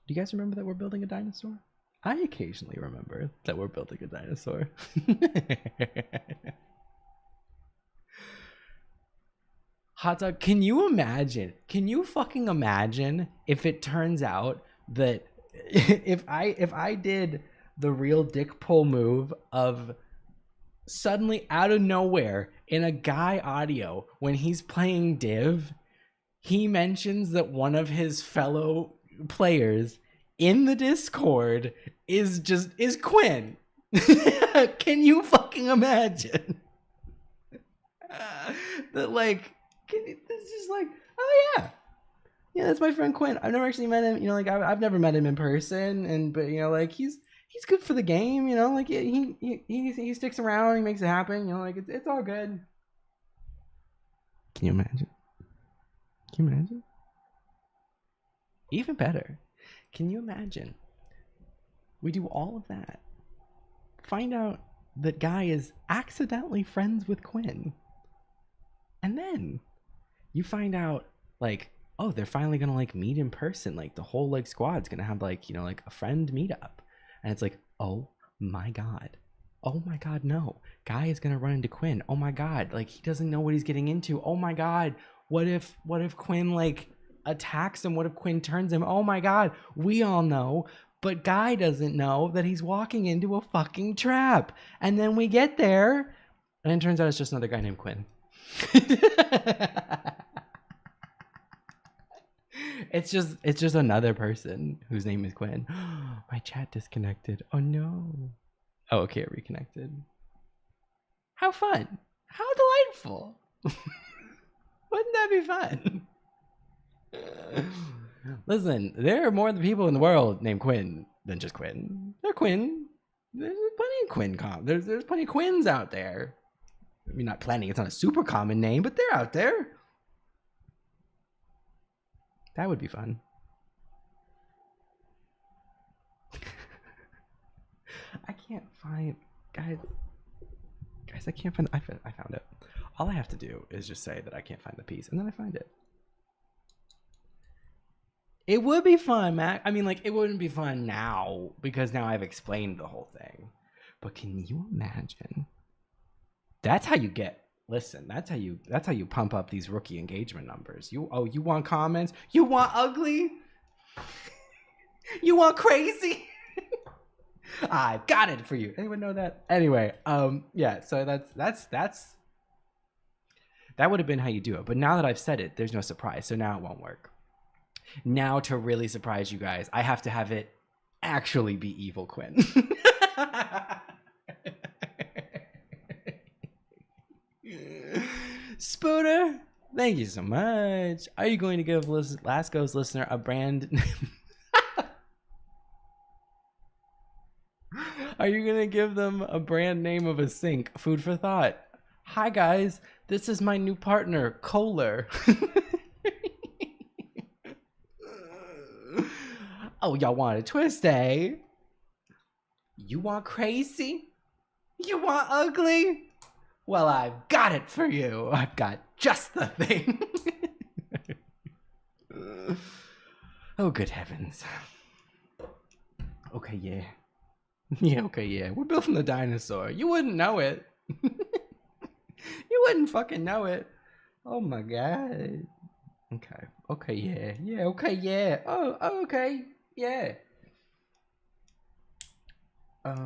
Do you guys remember that we're building a dinosaur? I occasionally remember that we're building a dinosaur. Hot dog, can you imagine? Can you fucking imagine if it turns out that if I did the real dick pull move of suddenly out of nowhere in a Guy audio when he's playing Div, he mentions that one of his fellow players in the Discord is Quinn. Can you fucking imagine? That like, it's just like, oh yeah, that's my friend Quinn. I've never actually met him, you know, like I've never met him in person, and but you know, like he's good for the game, you know, like he sticks around, he makes it happen, you know, like it's all good. Can you imagine? Can you imagine? Even better, can you imagine? We do all of that, find out that Guy is accidentally friends with Quinn, and then you find out like, oh, they're finally gonna like meet in person, like the whole like squad's gonna have like, you know, like a friend meetup, and it's like, oh my god, no, Guy is gonna run into Quinn, oh my god, like he doesn't know what he's getting into, oh my god, what if Quinn like attacks him, what if Quinn turns him, oh my god, we all know, but Guy doesn't know that he's walking into a fucking trap, and then we get there and it turns out it's just another guy named Quinn. It's just another person whose name is Quinn. My chat disconnected. Oh no. Oh, okay, reconnected. How fun. How delightful. Wouldn't that be fun? Listen, there are more people in the world named Quinn than just Quinn. They're Quinn. There's plenty of Quinn there's plenty of Quinns out there. I mean, not plenty. It's not a super common name, but they're out there. That would be fun. I can't find, guys, I can't find, I found it. All I have to do is just say that I can't find the piece, and then I find it. It would be fun, Mac. I mean, like, it wouldn't be fun now, because now I've explained the whole thing. But can you imagine? That's how you get, listen, that's how you pump up these rookie engagement numbers. You want comments? You want ugly? You want crazy? I've got it for you. Anyone know that? Anyway, yeah, so that would have been how you do it. But now that I've said it, there's no surprise. So now it won't work. Now to really surprise you guys, I have to have it actually be Evil Quinn. Spooner, thank you so much. Are you going to give Lasco's listener a brand? Are you going to give them a brand name of a sink? Food for thought. Hi, guys. This is my new partner, Kohler. Oh, y'all want a twist, eh? You want crazy? You want ugly? Well, I've got it for you. I've got just the thing. Oh, good heavens. Okay, yeah. Yeah, okay, yeah. We're building the dinosaur. You wouldn't know it. You wouldn't fucking know it. Oh my god. Okay. Okay, yeah. Yeah, okay, yeah. Oh, okay. Yeah. Are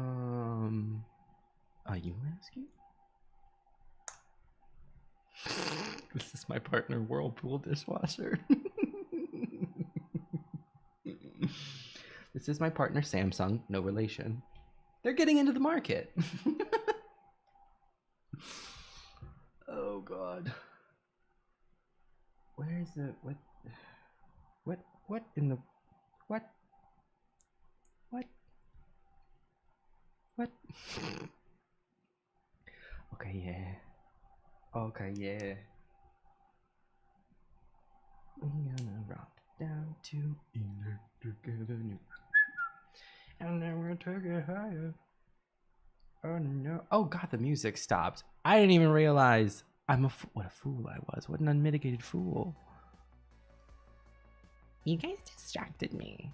you asking? This is my partner, Whirlpool dishwasher. This is my partner, Samsung. No relation. They're getting into the market. Oh god. Where is it? What in the what? Okay, yeah. Okay, yeah. We're gonna rock down to Electric Avenue. And then we'll take it higher. Oh no. Oh god, the music stopped. I didn't even realize. What a fool I was. What an unmitigated fool. You guys distracted me.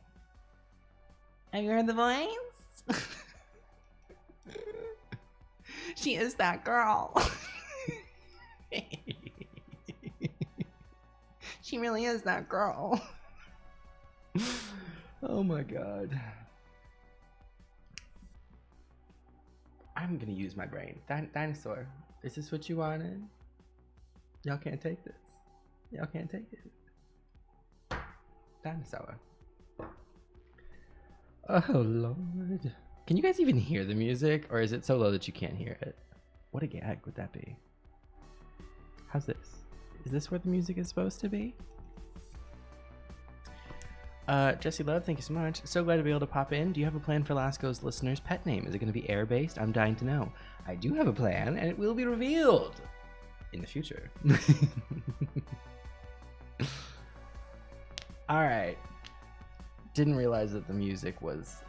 Have you heard the voice? She is that girl. She really is that girl. Oh my god. I'm gonna use my brain. Dinosaur, is this what you wanted? Y'all can't take this. Y'all can't take it. Dinosaur. Oh lord. Can you guys even hear the music, or is it so low that you can't hear it? What a gag would that be? How's this? Is this where the music is supposed to be? Jesse Love, thank you so much. So glad to be able to pop in. Do you have a plan for Lasco's listener's pet name? Is it going to be air-based? I'm dying to know. I do have a plan, and it will be revealed in the future. All right. Didn't realize that the music was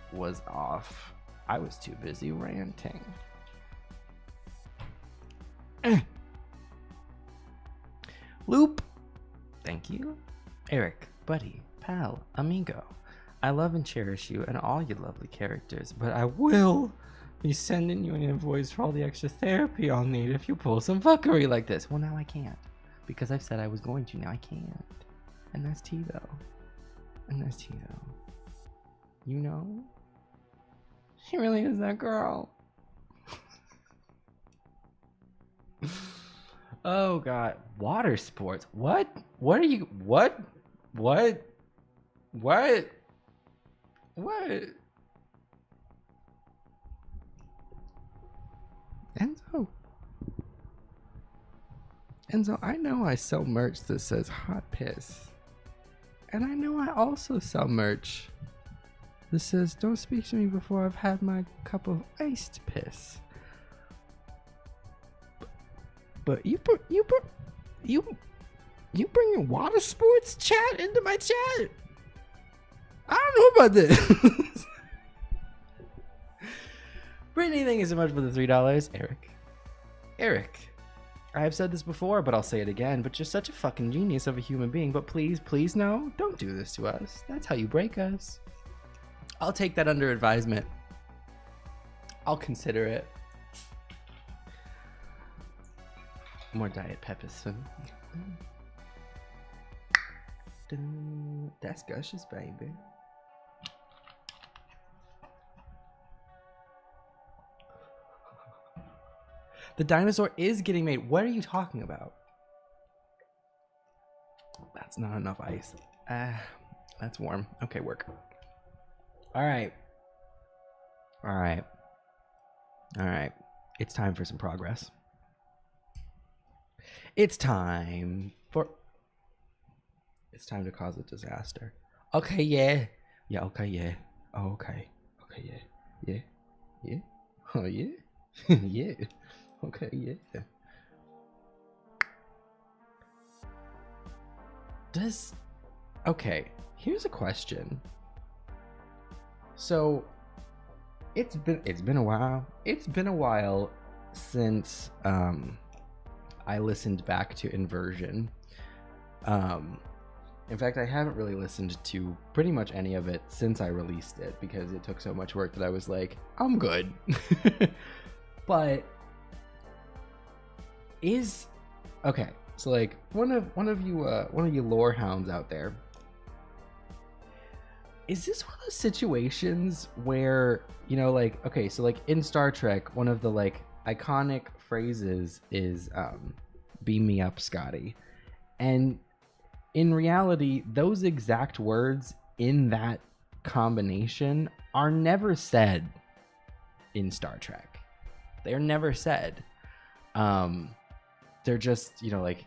off. I was too busy ranting. Loop. Thank you. Eric, buddy, pal, amigo. I love and cherish you and all your lovely characters, but I will be sending you an invoice for all the extra therapy I'll need if you pull some fuckery like this. Well, now I can't, because I've said I was going to. Now I can't. And that's Tito. And that's Tito. You know? She really is that girl. Oh god. Water sports. What? What are you? What? What? What? What? Enzo, I know I sell merch that says hot piss. And I know I also sell merch that says don't speak to me before I've had my cup of iced piss. But you bringing water sports chat into my chat? I don't know about this. Brittany, thank you so much for the $3. Eric, I have said this before, but I'll say it again, but you're such a fucking genius of a human being. But please, no, don't do this to us. That's how you break us. I'll take that under advisement. I'll consider it. More Diet Pepperson. That's gushers, baby. The dinosaur is getting made. What are you talking about? That's not enough ice. That's warm. Okay, work. All right. It's time for some progress. It's time to cause a disaster. Okay, yeah. Yeah, okay, yeah. Oh, okay. Okay, yeah. Yeah. Oh, yeah. Yeah. Okay, yeah. Okay, here's a question. So it's been a while. It's been a while since I listened back to Inversion. In fact, I haven't really listened to pretty much any of it since I released it because it took so much work that I was like, I'm good. But okay, so like one of you lore hounds out there, is this one of those situations where, you know, like, okay, so like in Star Trek, one of the like iconic phrases is beam me up, Scotty, and in reality those exact words in that combination are never said in Star Trek. They're never said. They're just, you know, like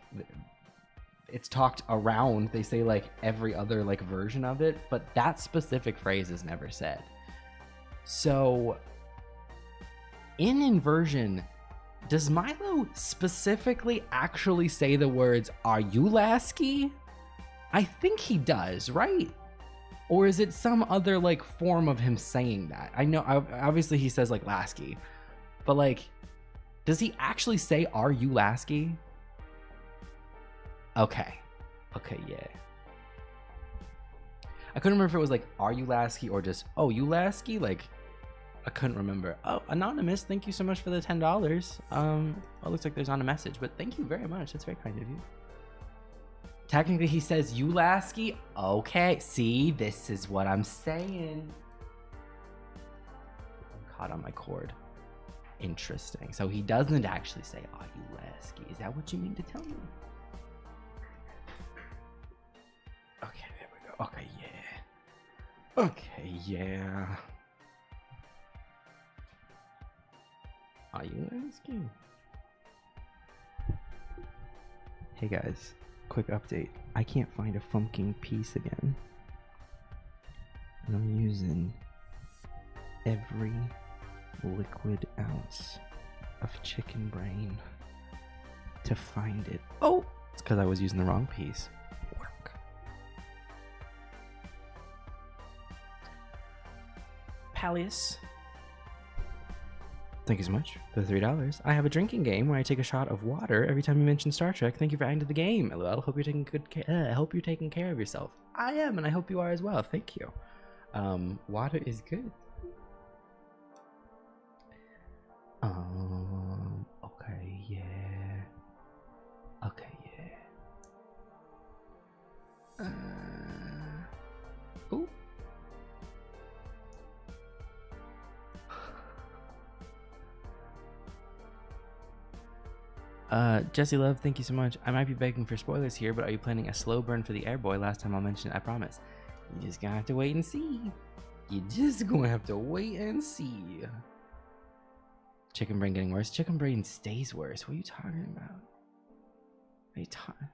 it's talked around. They say like every other like version of it, but that specific phrase is never said. So in Inversion, does Milo specifically actually say the words, "Are you Lasky?" I think he does, right? Or is it some other like form of him saying that? I know obviously he says like Lasky, but like, does he actually say, "Are you Lasky?" Okay, yeah. I couldn't remember if it was like, "Are you Lasky?" or just, "Oh, you Lasky?" Like, I couldn't remember. Oh, Anonymous, thank you so much for the $10. It looks like there's not a message, but thank you very much. That's very kind of you. Technically, he says, "You Lasky?" Okay, see, this is what I'm saying. I'm caught on my cord. Interesting. So he doesn't actually say, "Are you Lasky?" Is that what you mean to tell me? Okay, there we go. Okay, yeah. Okay, yeah. Are you Lasky? Hey guys, quick update. I can't find a funking piece again. And I'm using every liquid ounce of chicken brain to find it. Oh, it's because I was using the wrong piece. Work. Pallius, thank you so much for the $3. I have a drinking game where I take a shot of water every time you mention Star Trek. Thank you for adding to the game. LOL. Hope you're taking good care. Hope you're taking care of yourself. I am, and I hope you are as well. Thank you. Water is good. Okay, yeah. Okay, yeah. Ooh. Jesse Love, thank you so much. I might be begging for spoilers here, but are you planning a slow burn for the Airboy? Last time I'll mention it, I promise. You just gonna have to wait and see. You just gonna have to wait and see. Chicken brain getting worse. Chicken brain stays worse. What are you talking about? What are you talking?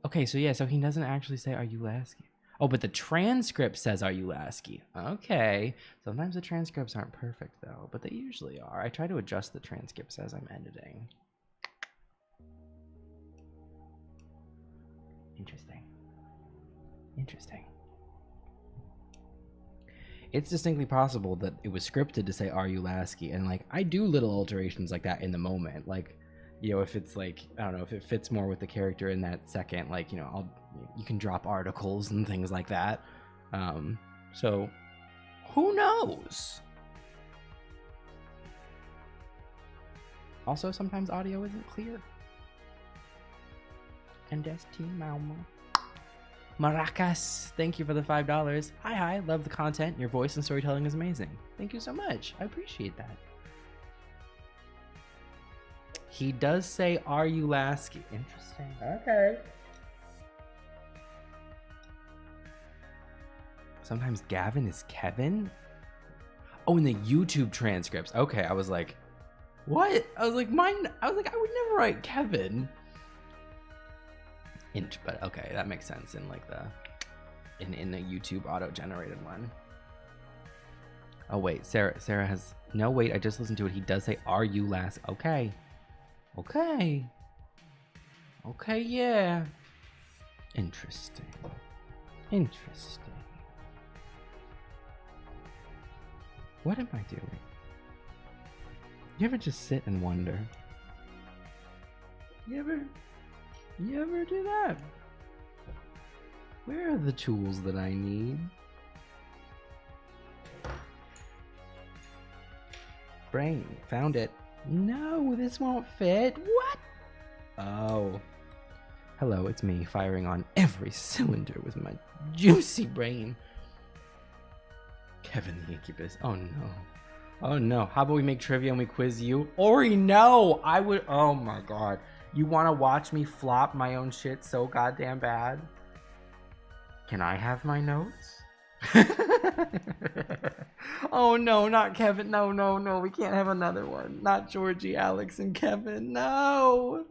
Okay, so yeah, so he doesn't actually say, "Are you Lasky?" Oh, but the transcript says, "Are you Lasky?" Okay. Sometimes the transcripts aren't perfect though, but they usually are. I try to adjust the transcripts as I'm editing. Interesting. Interesting. It's distinctly possible that it was scripted to say, "Are you Lasky?" And like, I do little alterations like that in the moment. Like, you know, if it's like, I don't know, if it fits more with the character in that second, like, you know, you can drop articles and things like that. So who knows? Also, sometimes audio isn't clear. And Destiny Malmo. Maracas, thank you for the $5. Hi, love the content. Your voice and storytelling is amazing. Thank you so much. I appreciate that. He does say, "Are you Lasky?" Interesting. Okay. Sometimes Gavin is Kevin? Oh, in the YouTube transcripts. Okay, I was like, what? I was like, I would never write Kevin. But okay, that makes sense in like in the YouTube auto-generated one. Oh wait, Sarah has, no wait, I just listened to it. He does say, "Are you Lasky?" Okay. Okay, yeah. Interesting. What am I doing? You ever just sit and wonder? You ever do that? Where are the tools that I need? Brain, found it. No, this won't fit. What? Oh. Hello, it's me, firing on every cylinder with my juicy brain. Kevin the Incubus. Oh no. Oh no. How about we make trivia and we quiz you? Ori, no! I would. Oh my god. You want to watch me flop my own shit so goddamn bad? Can I have my notes? Oh no, not Kevin. No. We can't have another one. Not Georgie, Alex, and Kevin. No.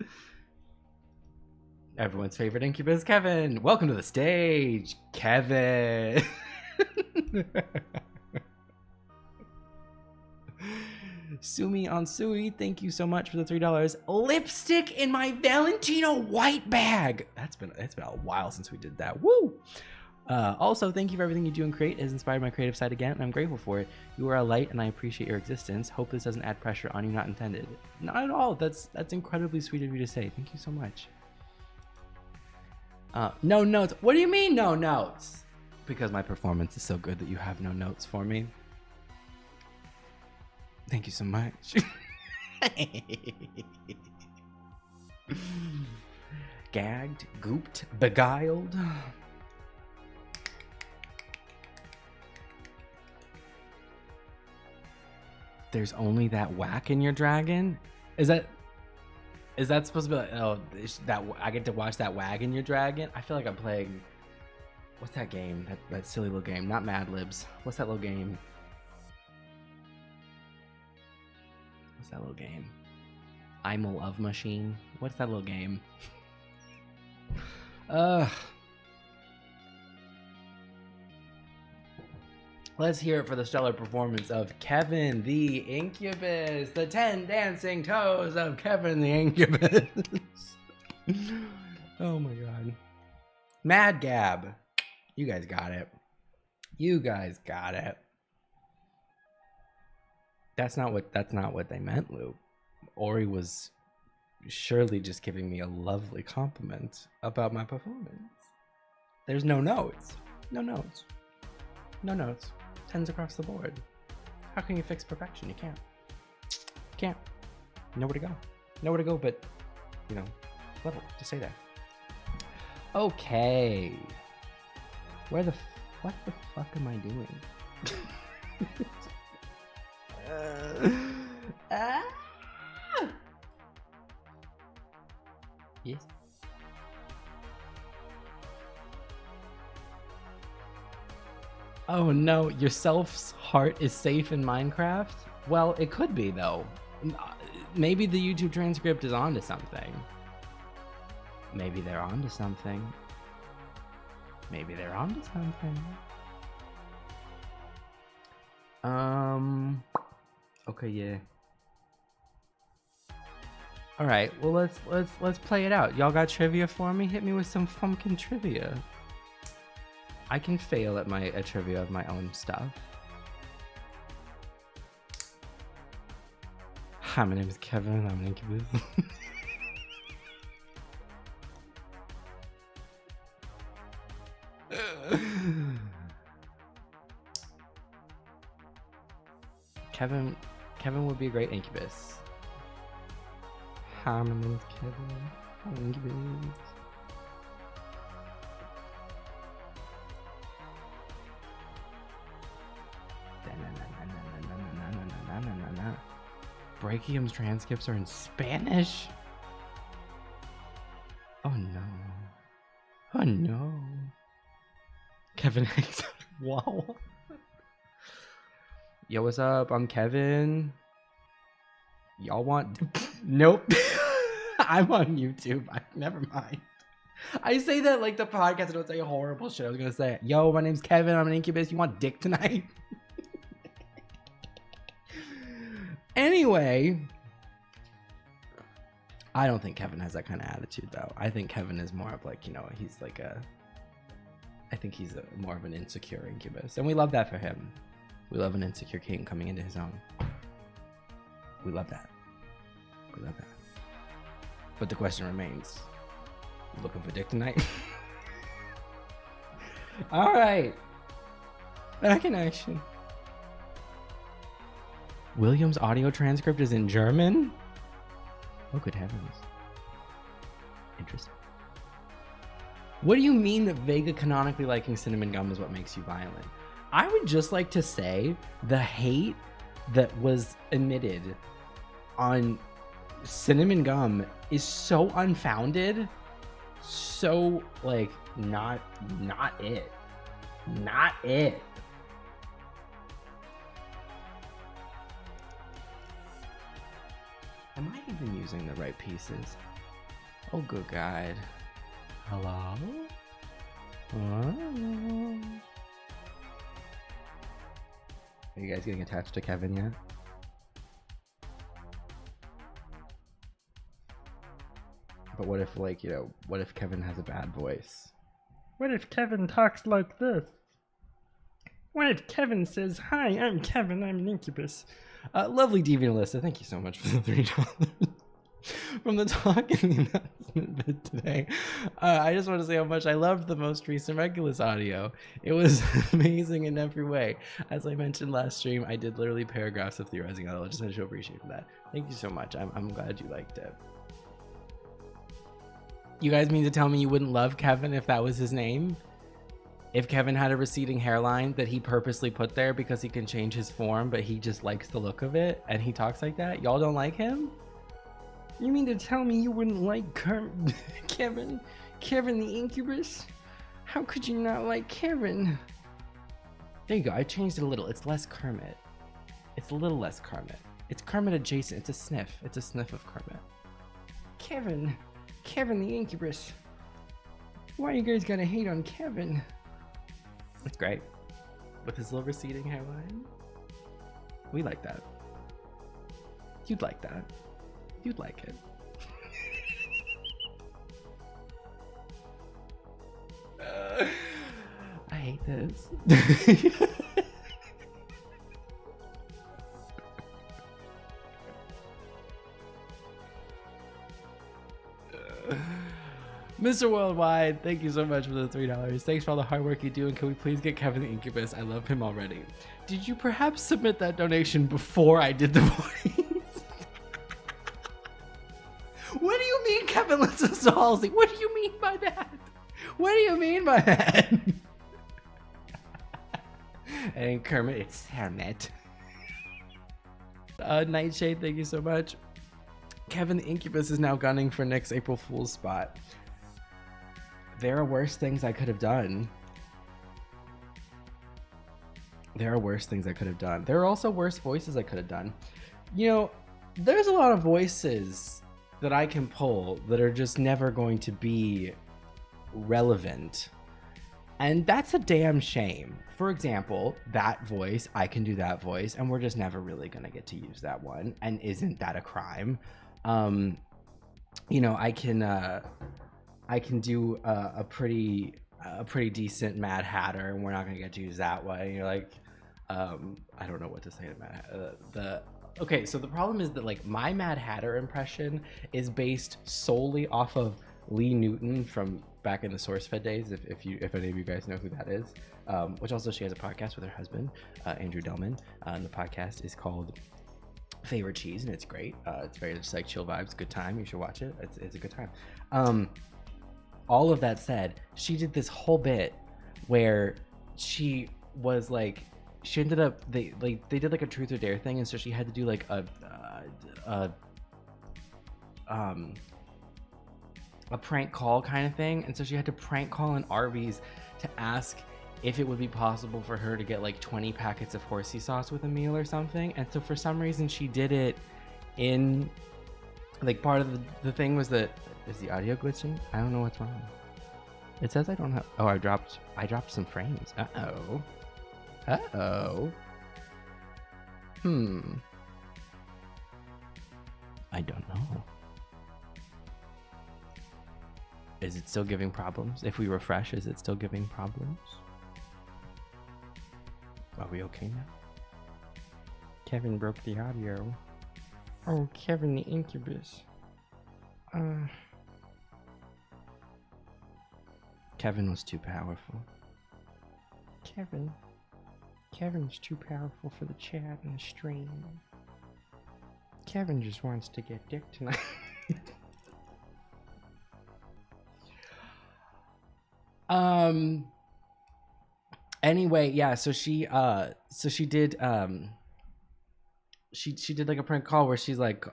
Everyone's favorite Incubus, Kevin. Welcome to the stage, Kevin. Sumi on Sui, thank you so much for the $3. Lipstick in my Valentino white bag. It's been a while since we did that. Woo! Also, thank you for everything you do and create. It has inspired my creative side again, and I'm grateful for it. You are a light, and I appreciate your existence. Hope this doesn't add pressure on you, not intended. Not at all. That's incredibly sweet of you to say. Thank you so much. No notes. What do you mean, no notes? Because my performance is so good that you have no notes for me. Thank you so much. Gagged, gooped, beguiled. There's only that whack in your dragon? Is that supposed to be like, oh, that I get to watch that wag in your dragon? I feel like I'm playing, what's that game? That silly little game, not Mad Libs. What's that little game? What's that little game? I'm a Love Machine. What's that little game? Let's hear it for the stellar performance of Kevin the Incubus. The 10 dancing toes of Kevin the Incubus. Oh my god. Mad Gab. You guys got it. You guys got it. That's not what they meant, Lou. Ori was surely just giving me a lovely compliment about my performance. There's no notes. No notes. No notes. 10s across the board. How can you fix perfection? You can't. You can't. Nowhere to go. Nowhere to go but, you know, level. Just say that. Okay. What the fuck am I doing? Yes. Oh no, your self's heart is safe in Minecraft? Well, it could be though. Maybe the YouTube transcript is onto something. Maybe they're onto something. Maybe they're onto something. Okay, yeah. All right, well let's play it out. Y'all got trivia for me? Hit me with some funkin' trivia. I can fail at my trivia of my own stuff. Hi, my name is Kevin. I'm an incubus. Kevin would be a great incubus. Hi, my name is Kevin. I'm an incubus. Brachium's transcripts are in Spanish? Oh no. Oh no. Kevin Hanks. Wow. Yo, what's up? I'm Kevin. Y'all want... Nope. I'm on YouTube. Never mind. I say that like the podcast. I don't say horrible shit. I was gonna say, yo, my name's Kevin. I'm an incubus. You want dick tonight? Anyway, I don't think Kevin has that kind of attitude, though. I think Kevin is more of like, you know, he's like I think he's more of an insecure incubus. And we love that for him. We love an insecure king coming into his own. We love that. We love that. But the question remains, you looking for dick tonight? All right. Back in action. William's audio transcript is in German? Oh, good heavens. Interesting. What do you mean that Vega canonically liking cinnamon gum is what makes you violent? I would just like to say the hate that was emitted on cinnamon gum is so unfounded. So, like, not it. Not it. Am I even using the right pieces? Oh, good God. Hello? Hello? Are you guys getting attached to Kevin yet? But what if, like, you know, what if Kevin has a bad voice? What if Kevin talks like this? What if Kevin says, hi, I'm Kevin, I'm an incubus? Lovely Deviant Alyssa, thank you so much for the $3 from the talk and the announcement bit today. I just want to say how much I loved the most recent Regulus audio. It was amazing in every way. As I mentioned last stream, I did literally paragraphs of theorizing on it. I just wanted to appreciate that. Thank you so much. I'm glad you liked it. You guys mean to tell me you wouldn't love Kevin if that was his name? If Kevin had a receding hairline that he purposely put there because he can change his form, but he just likes the look of it and he talks like that, y'all don't like him? You mean to tell me you wouldn't like Kevin? Kevin the incubus? How could you not like Kevin? There you go, I changed it a little. It's less Kermit. It's a little less Kermit. It's Kermit adjacent. It's a sniff. It's a sniff of Kermit. Kevin the incubus. Why you guys gotta hate on Kevin? It's great. With his little receding hairline. We like that. You'd like that. You'd like it. I hate this. Mr. Worldwide, thank you so much for the $3. Thanks for all the hard work you do, and can we please get Kevin the Incubus? I love him already. Did you perhaps submit that donation before I did the voice? What do you mean Kevin listens to Halsey? What do you mean by that? What do you mean by that? And Kermit, it's Kermit. Nightshade, thank you so much. Kevin the Incubus is now gunning for next April Fool's spot. There are worse things I could have done. There are worse things I could have done. There are also worse voices I could have done. You know, there's a lot of voices that I can pull that are just never going to be relevant. And that's a damn shame. For example, that voice, I can do that voice, and we're just never really gonna get to use that one. And isn't that a crime? You know, I can do a pretty decent Mad Hatter, and we're not gonna get to use that one. And you're like, I don't know what to say to Mad Hatter. Okay, so the problem is that like my Mad Hatter impression is based solely off of Lee Newton from back in the SourceFed days, if any of you guys know who that is. Which also she has a podcast with her husband, Andrew Delman, and the podcast is called Favorite Cheese, and it's great. It's very just like chill vibes, good time. You should watch it. It's a good time. All of that said, she did this whole bit where she was like, she ended up they did like a truth or dare thing, and so she had to do like a prank call kind of thing, and so she had to prank call an Arby's to ask if it would be possible for her to get like 20 packets of horsey sauce with a meal or something. And so for some reason she did it in like part of the thing was that, is the audio glitching? I don't know what's wrong. It says I don't have, oh, I dropped some frames. Uh-oh. I don't know. Is it still giving problems? If we refresh, is it still giving problems? Are we okay now? Kevin broke the audio. Oh, Kevin the Incubus. Kevin was too powerful. Kevin's too powerful for the chat and the stream. Kevin just wants to get dick tonight. Anyway, yeah, so she did she did like a prank call where she's like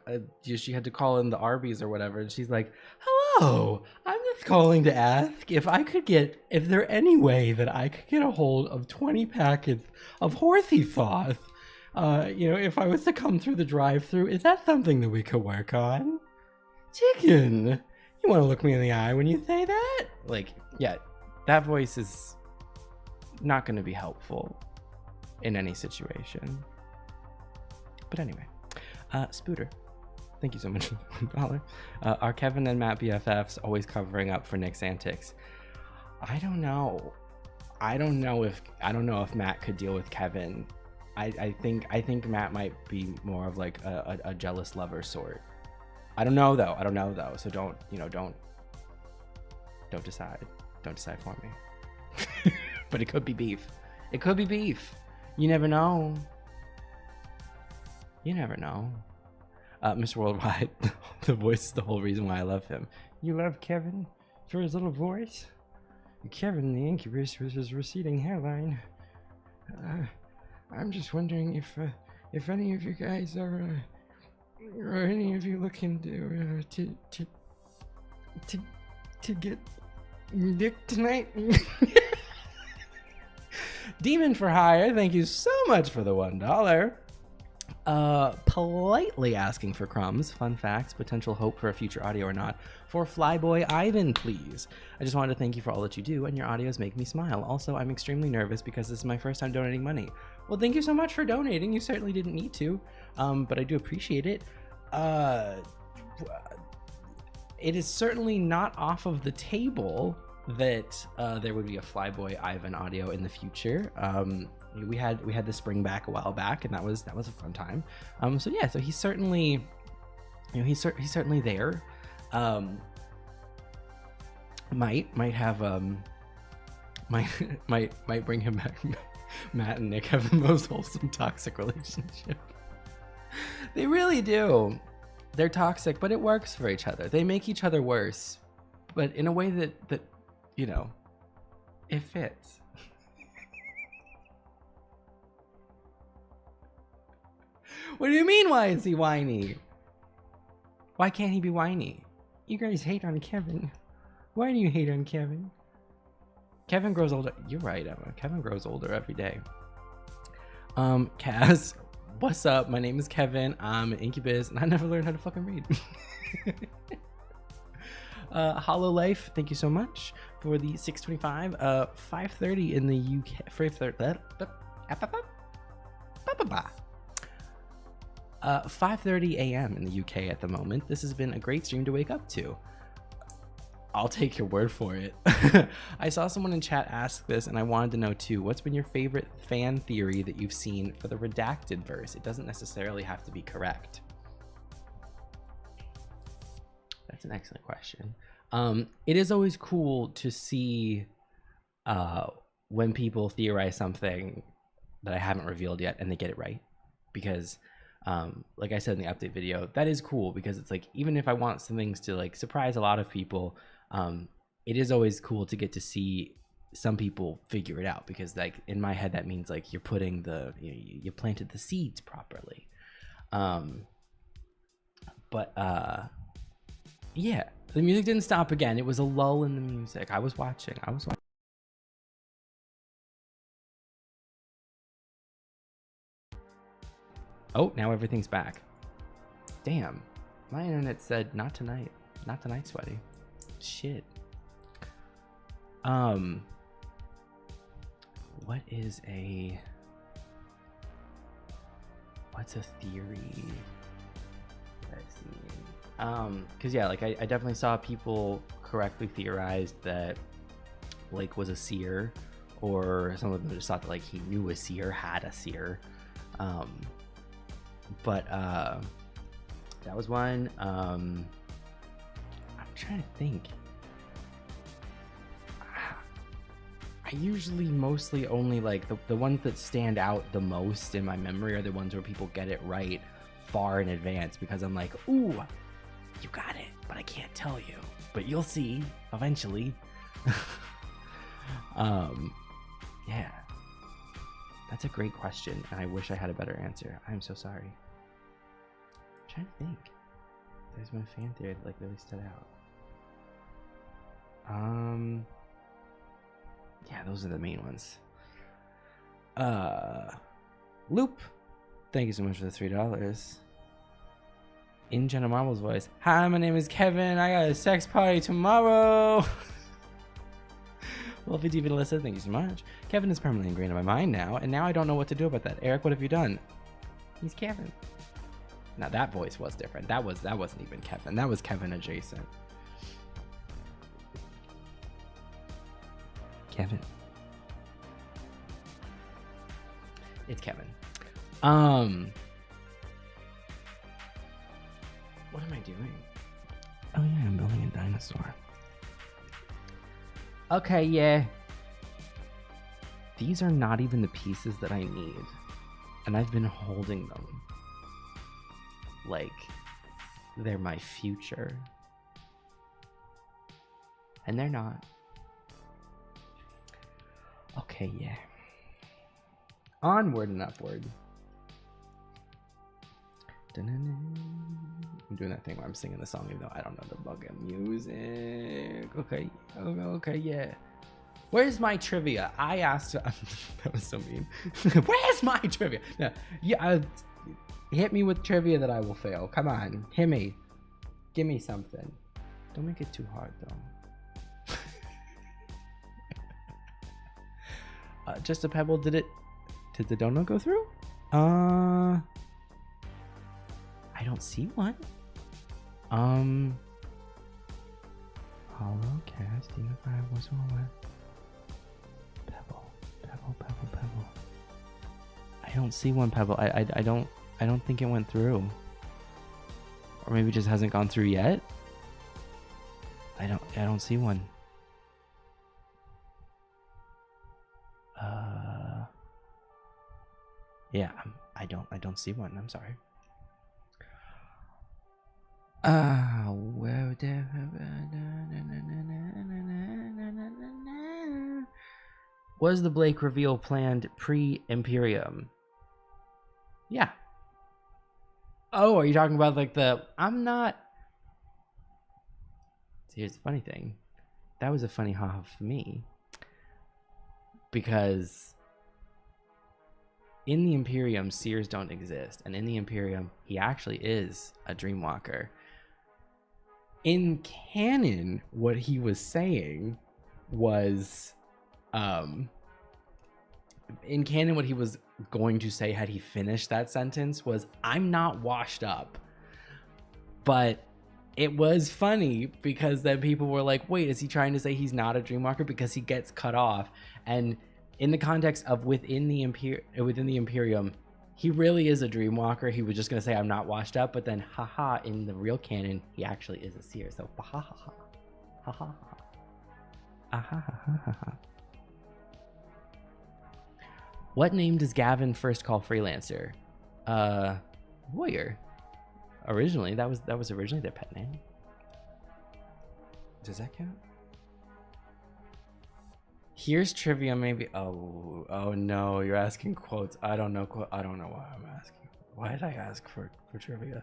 she had to call in the Arby's or whatever, and she's like, hello, I'm just calling to ask if there any way that I could get a hold of 20 packets of horsey sauce, you know, if I was to come through the drive-thru. Is that something that we could work on? Chicken, you want to look me in the eye when you say that? Like, yeah, that voice is not going to be helpful in any situation. But anyway, Spooter, thank you so much for the $1. Are Kevin and Matt BFFs, always covering up for Nick's antics? I don't know if Matt could deal with Kevin. I think Matt might be more of like a jealous lover sort. I don't know though. So don't decide for me. But it could be beef. You never know. Mr. Worldwide, the voice is the whole reason why I love him. You love Kevin for his little voice? Kevin the Incubus with his receding hairline. I'm just wondering if any of you guys are any of you looking to get dick tonight. Demon for Hire, thank you so much for the $1. Politely asking for crumbs, fun facts, potential hope for a future audio or not, for Flyboy Ivan, please. I just wanted to thank you for all that you do, and your audios make me smile. Also, I'm extremely nervous because this is my first time donating money. Well, thank you so much for donating. You certainly didn't need to, but I do appreciate it. It is certainly not off of the table that there would be a Flyboy Ivan audio in the future. We had the spring back a while back, and that was a fun time. So yeah, so he's certainly, he's certainly there. Might have might bring him back. Matt and Nick have the most wholesome toxic relationship. They really do. They're toxic, but it works for each other. They make each other worse, but in a way that it fits. What do you mean, why is he whiny? Why can't he be whiny? You guys hate on Kevin. Why do you hate on Kevin? Kevin grows older. You're right, Emma. Kevin grows older every day. Kaz, What's up? My name is Kevin. I'm an incubus, and I never learned how to fucking read. Hollow Life, thank you so much for the 625. 5:30 in the UK. 5:30 a.m. in the UK at the moment. This has been a great stream to wake up to. I'll take your word for it. I saw someone in chat ask this, and I wanted to know too. What's been your favorite fan theory that you've seen for the redacted verse? It doesn't necessarily have to be correct. That's an excellent question. It is always cool to see when people theorize something that I haven't revealed yet and they get it right. Because like I said in the update video, that is cool, because it's like, even if I want some things to like surprise a lot of people, it is always cool to get to see some people figure it out, because like in my head that means like you're putting you planted the seeds properly. Yeah, the music didn't stop again. It was a lull in the music. I was watching. Oh, now everything's back. Damn, my internet said not tonight. Not tonight, sweaty. Shit. What's a theory that I've seen? Because yeah, like I definitely saw people correctly theorized that Blake was a seer, or some of them just thought that like he knew a seer, had a seer. But that was one. I'm trying to think. I usually mostly only like the ones that stand out the most in my memory are the ones where people get it right far in advance, because I'm like, ooh, you got it, but I can't tell you, but you'll see eventually. Yeah, that's a great question, and I wish I had a better answer. I'm so sorry. I'm trying to think. There's been a fan theory that like really stood out. Yeah, those are the main ones. Loop, thank you so much for the $3. In Jenna Marbles voice, hi, my name is Kevin, I got a sex party tomorrow. Well, if you even listen, thank you so much. Kevin is permanently ingrained in my mind now, and now I don't know what to do about that. Eric, what have you done? He's Kevin. Now that voice was different. That wasn't even Kevin. That was Kevin adjacent. Kevin. It's Kevin. What am I doing? Oh yeah, I'm building a dinosaur. Okay, yeah. These are not even the pieces that I need, and I've been holding them like they're my future, and they're not. Okay, yeah. Onward and upward. I'm doing that thing where I'm singing the song even though I don't know the fucking music. Okay, okay, yeah. Where's my trivia? I asked. That was so mean. Where's my trivia? No, yeah, hit me with trivia that I will fail. Come on, hit me. Give me something. Don't make it too hard though. Just a pebble. Did the donut go through? I don't see one. Hollow cast, unify, what's wrong with pebble? I don't see one pebble. I don't think it went through. Or maybe it just hasn't gone through yet. I don't see one. Yeah, I don't see one. I'm sorry. Was the Blake reveal planned pre-Imperium? Yeah. Oh, are you talking about like I'm not. See, here's the funny thing. That was a funny haha for me. Because in the Imperium, seers don't exist, and in the Imperium, he actually is a dreamwalker. In canon, what he was saying was, in canon, what he was going to say had he finished that sentence was, I'm not washed up. But it was funny because then people were like, wait, is he trying to say he's not a dreamwalker because he gets cut off? And in the context of within the Imperium, he really is a dreamwalker. He was just going to say, I'm not washed up. But then, haha, in the real canon, he actually is a seer. So, ha ha ha. Ha ha ha. Ah, ha ha ha ha. What name does Gavin first call Freelancer? Warrior. Originally, that was originally their pet name. Does that count? Here's trivia, maybe. Oh no, you're asking quotes. I don't know why I'm asking. Why did I ask for trivia?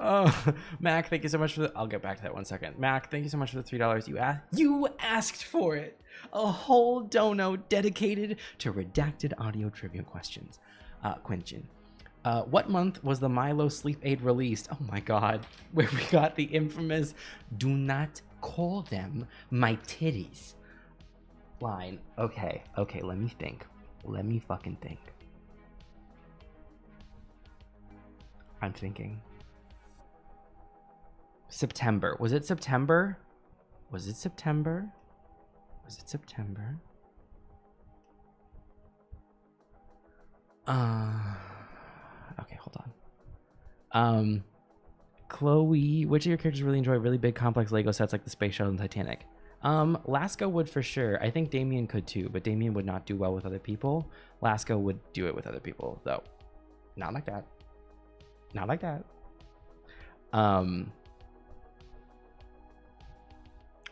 Oh, Mac, thank you so much for the. I'll get back to that 1 second. Mac, thank you so much for the $3. You asked for it. A whole dono dedicated to redacted audio trivia questions. Quentin. What month was the Milo sleep aid released? Oh my god, where we got the infamous "Do not call them my titties" line. Okay, let me think. Let me fucking think. I'm thinking. September. Was it September? Was it September? Was it September? Okay, hold on. Chloe, which of your characters really enjoy really big complex Lego sets like the Space Shuttle and Titanic? Lasco would for sure. I think Damien could too, but Damien would not do well with other people. Lasco would do it with other people, though. Not like that. Not like that.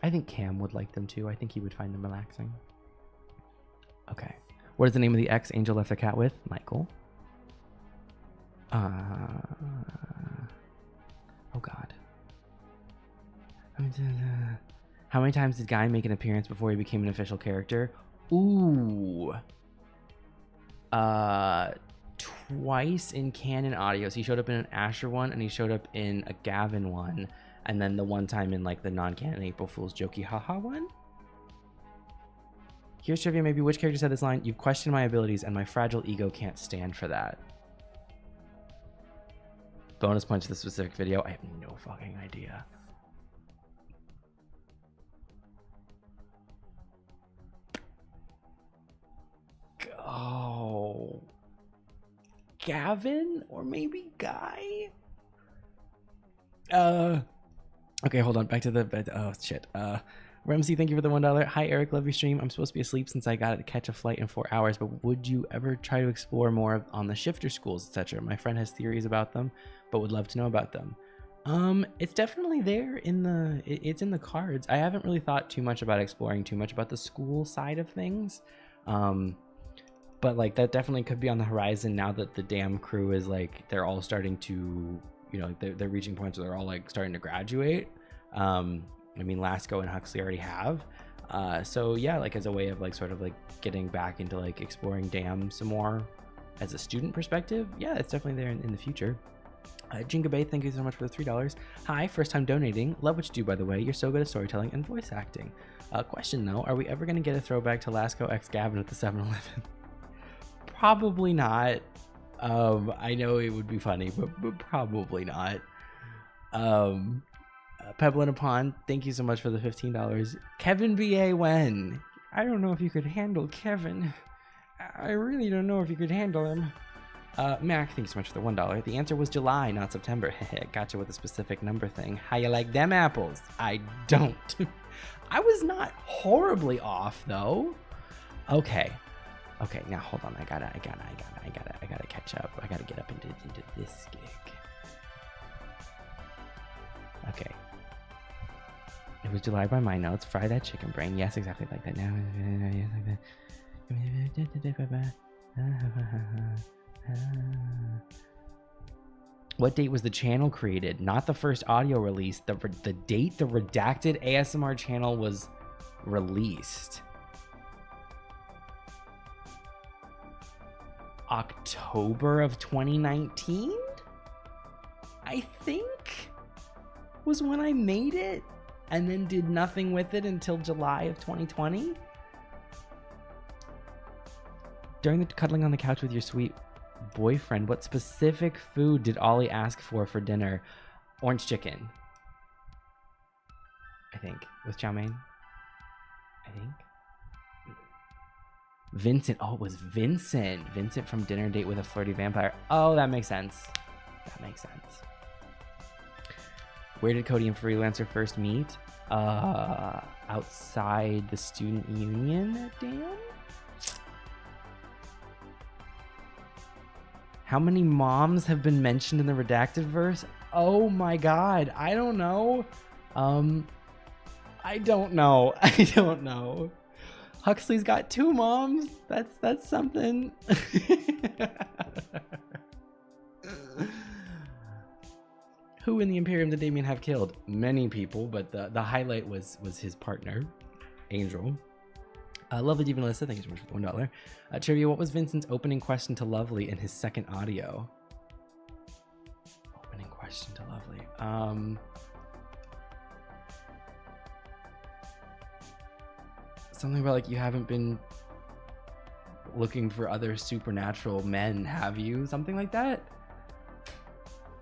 I think Cam would like them too. I think he would find them relaxing. Okay. What is the name of the ex Angel left the cat with? Michael. Oh god. How many times did Guy make an appearance before he became an official character? Ooh. Twice in canon audios. He showed up in an Asher one and he showed up in a Gavin one. And then the one time in like the non-canon April Fool's jokey haha one. Here's trivia, maybe which character said this line? You've questioned my abilities and my fragile ego can't stand for that. Bonus point to the specific video. I have no fucking idea. Oh. Gavin or maybe Guy? Okay, hold on. Back to the oh shit. Ramsey, thank you for the $1. Hi Eric, love your stream. I'm supposed to be asleep since I got to catch a flight in 4 hours, but would you ever try to explore more on the shifter schools, etc.? My friend has theories about them, but would love to know about them. It's definitely there in the it's in the cards. I haven't really thought too much about exploring too much about the school side of things. But like that definitely could be on the horizon now that the damn crew is like they're all starting to, you know, they're reaching points where they're all like starting to graduate. I mean, Lasco and Huxley already have. So yeah, like as a way of like sort of like getting back into like exploring DAM some more as a student perspective. Yeah, it's definitely there in the future. Jinga Bay, thank you so much for the $3. Hi, first time donating. Love what you do, by the way. You're so good at storytelling and voice acting. Question though, are we ever going to get a throwback to Lasco x Gavin at the 7-Eleven? Probably not. I know it would be funny, but probably not. Pebble in a Pond, thank you so much for the $15. Kevin B.A. when? I don't know if you could handle Kevin. I really don't know if you could handle him. Mac, thank you so much for the $1. The answer was July, not September. Gotcha with a specific number thing. How you like them apples? I don't. I was not horribly off though. Okay, now hold on. I gotta catch up. I gotta get up into this gig. Okay. It was July by my notes. Fry that chicken brain. Yes, exactly like that. Now, what date was the channel created? Not the first audio release. The date the redacted ASMR channel was released. October of 2019, I think, was when I made it, and then did nothing with it until July of 2020. During the cuddling on the couch with your sweet boyfriend, what specific food did Ollie ask for dinner? Orange chicken, I think, with chow mein. I think. Vincent. Oh, it was Vincent. Vincent from Dinner Date with a Flirty Vampire. Oh, that makes sense. That makes sense. Where did Cody and Freelancer first meet? Outside the student union, Dan? How many moms have been mentioned in the redacted verse? Oh my god, I don't know. I don't know. I don't know. Huxley's got 2 moms. That's something. Who in the Imperium did Damien have killed? Many people, but the highlight was his partner, Angel. Lovely Diva Melissa, thank you so much for the $1. Trivia, what was Vincent's opening question to Lovely in his second audio? Opening question to Lovely. Something about, like, you haven't been looking for other supernatural men, have you? Something like that?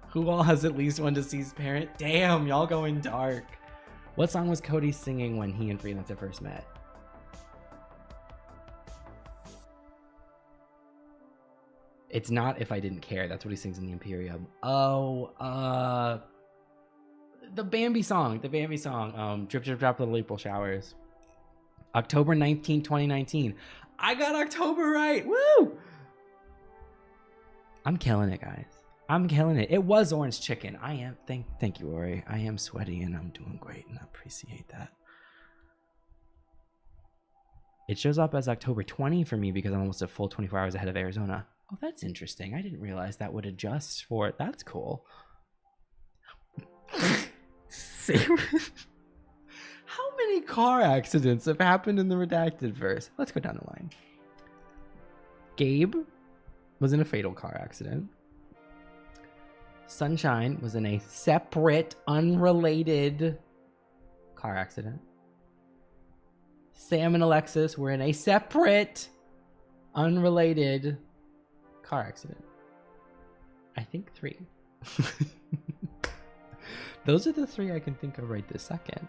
Who all has at least one deceased parent? Damn, y'all going dark. What song was Cody singing when he and Freelancer first met? It's not If I Didn't Care. That's what he sings in the Imperium. Oh, the Bambi song. The Bambi song. Drip, drip, drop, little April showers. October 19, 2019. I got October right. Woo! I'm killing it, guys. I'm killing it. It was orange chicken. I am. Thank you, Ori. I am sweaty and I'm doing great, and I appreciate that. It shows up as October 20 for me because I'm almost a full 24 hours ahead of Arizona. Oh, that's interesting. I didn't realize that would adjust for it. That's cool. How many car accidents have happened in the redacted verse? Let's go down the line. Gabe was in a fatal car accident. Sunshine was in a separate, unrelated car accident. Sam and Alexis were in a separate, unrelated car accident. I think 3. Those are the 3 I can think of right this second.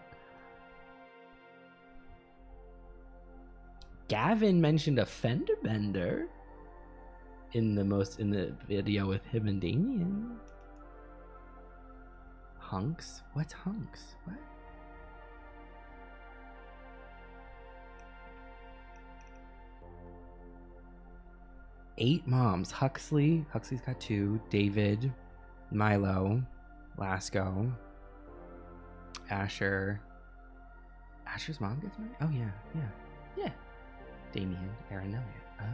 Gavin mentioned a fender bender in the video with him and Damien. Hunks? What's hunks? What? Eight moms. Huxley's got 2. David, Milo, Lasco, Asher. Asher's mom gets married? Oh yeah. Damien, Aaron, Elliot. Oh.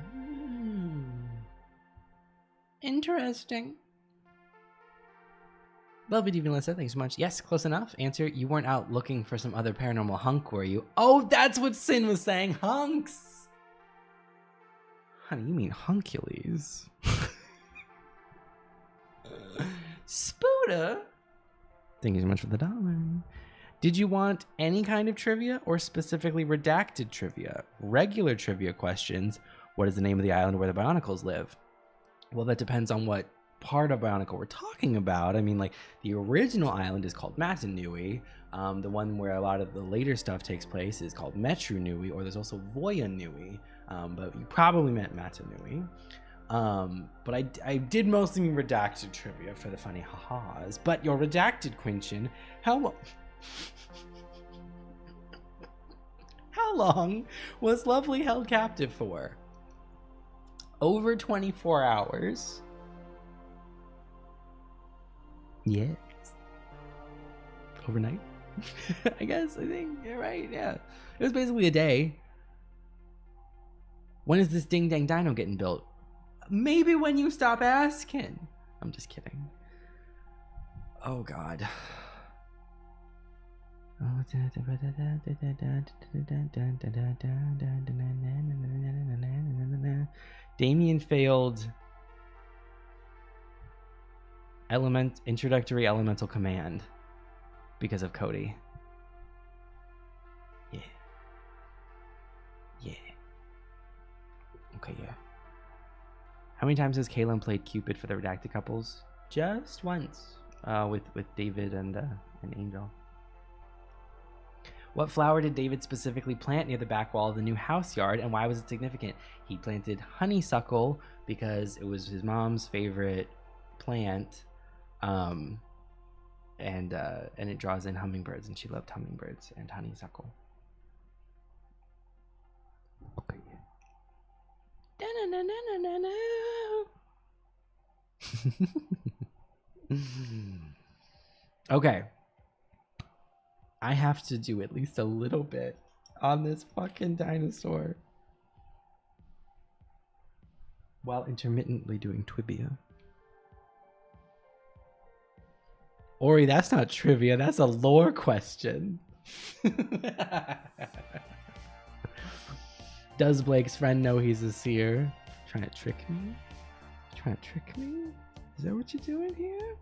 Interesting. Lovely Diva Melissa, thanks so much. Yes, close enough. Answer, you weren't out looking for some other paranormal hunk, were you? Oh, that's what Sin was saying. Hunks. Honey, you mean Huncules. Spooda. Thank you so much for the $1. Did you want any kind of trivia or specifically redacted trivia? Regular trivia questions. What is the name of the island where the Bionicles live? Well, that depends on what part of Bionicle we're talking about. I mean, like, the original island is called Matanui. The one where a lot of the later stuff takes place is called Metru Nui, or there's also Voya Nui. But you probably meant Matanui. But I did mostly mean redacted trivia for the funny ha-has. But your redacted Quinchin, how long was Lovely held captive for? Over 24 hours. Yes. Overnight? I guess, I think, you're right, yeah. It was basically a day. When is this ding dang dino getting built? Maybe when you stop asking. I'm just kidding. Oh God. Damien failed introductory elemental command because of Cody. Yeah. Yeah. Okay, yeah. How many times has Kaylin played Cupid for the redacted couples? Just once. With David and Angel. What flower did David specifically plant near the back wall of the new house yard, and why was it significant? He planted honeysuckle because it was his mom's favorite plant, and it draws in hummingbirds, and she loved hummingbirds and honeysuckle. Okay. Okay. I have to do at least a little bit on this fucking dinosaur while intermittently doing Twibia. Ori, that's not trivia, that's a lore question. Does Blake's friend know he's a seer? Trying to trick me? Trying to trick me? Is that what you're doing here?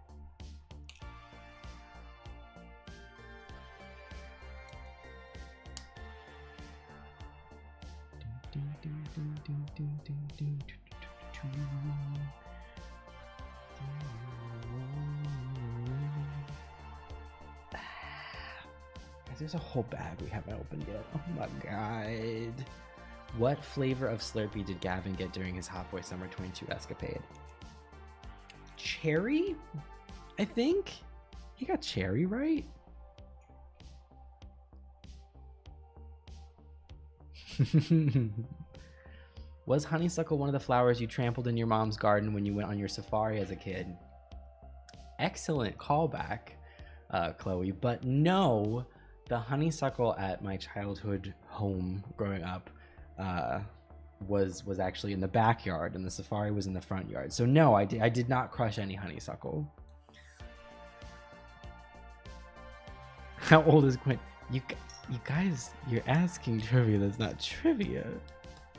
There's a whole bag we haven't opened yet. Oh my god. What flavor of Slurpee did Gavin get during his Hot Boy Summer 22 escapade? Cherry? I think? He got cherry, right? Was honeysuckle one of the flowers you trampled in your mom's garden when you went on your safari as a kid? Excellent callback, Chloe. But no, the honeysuckle at my childhood home growing up was actually in the backyard, and the safari was in the front yard. So no, I did not crush any honeysuckle. How old is Quinn? You guys, you're asking trivia that's not trivia.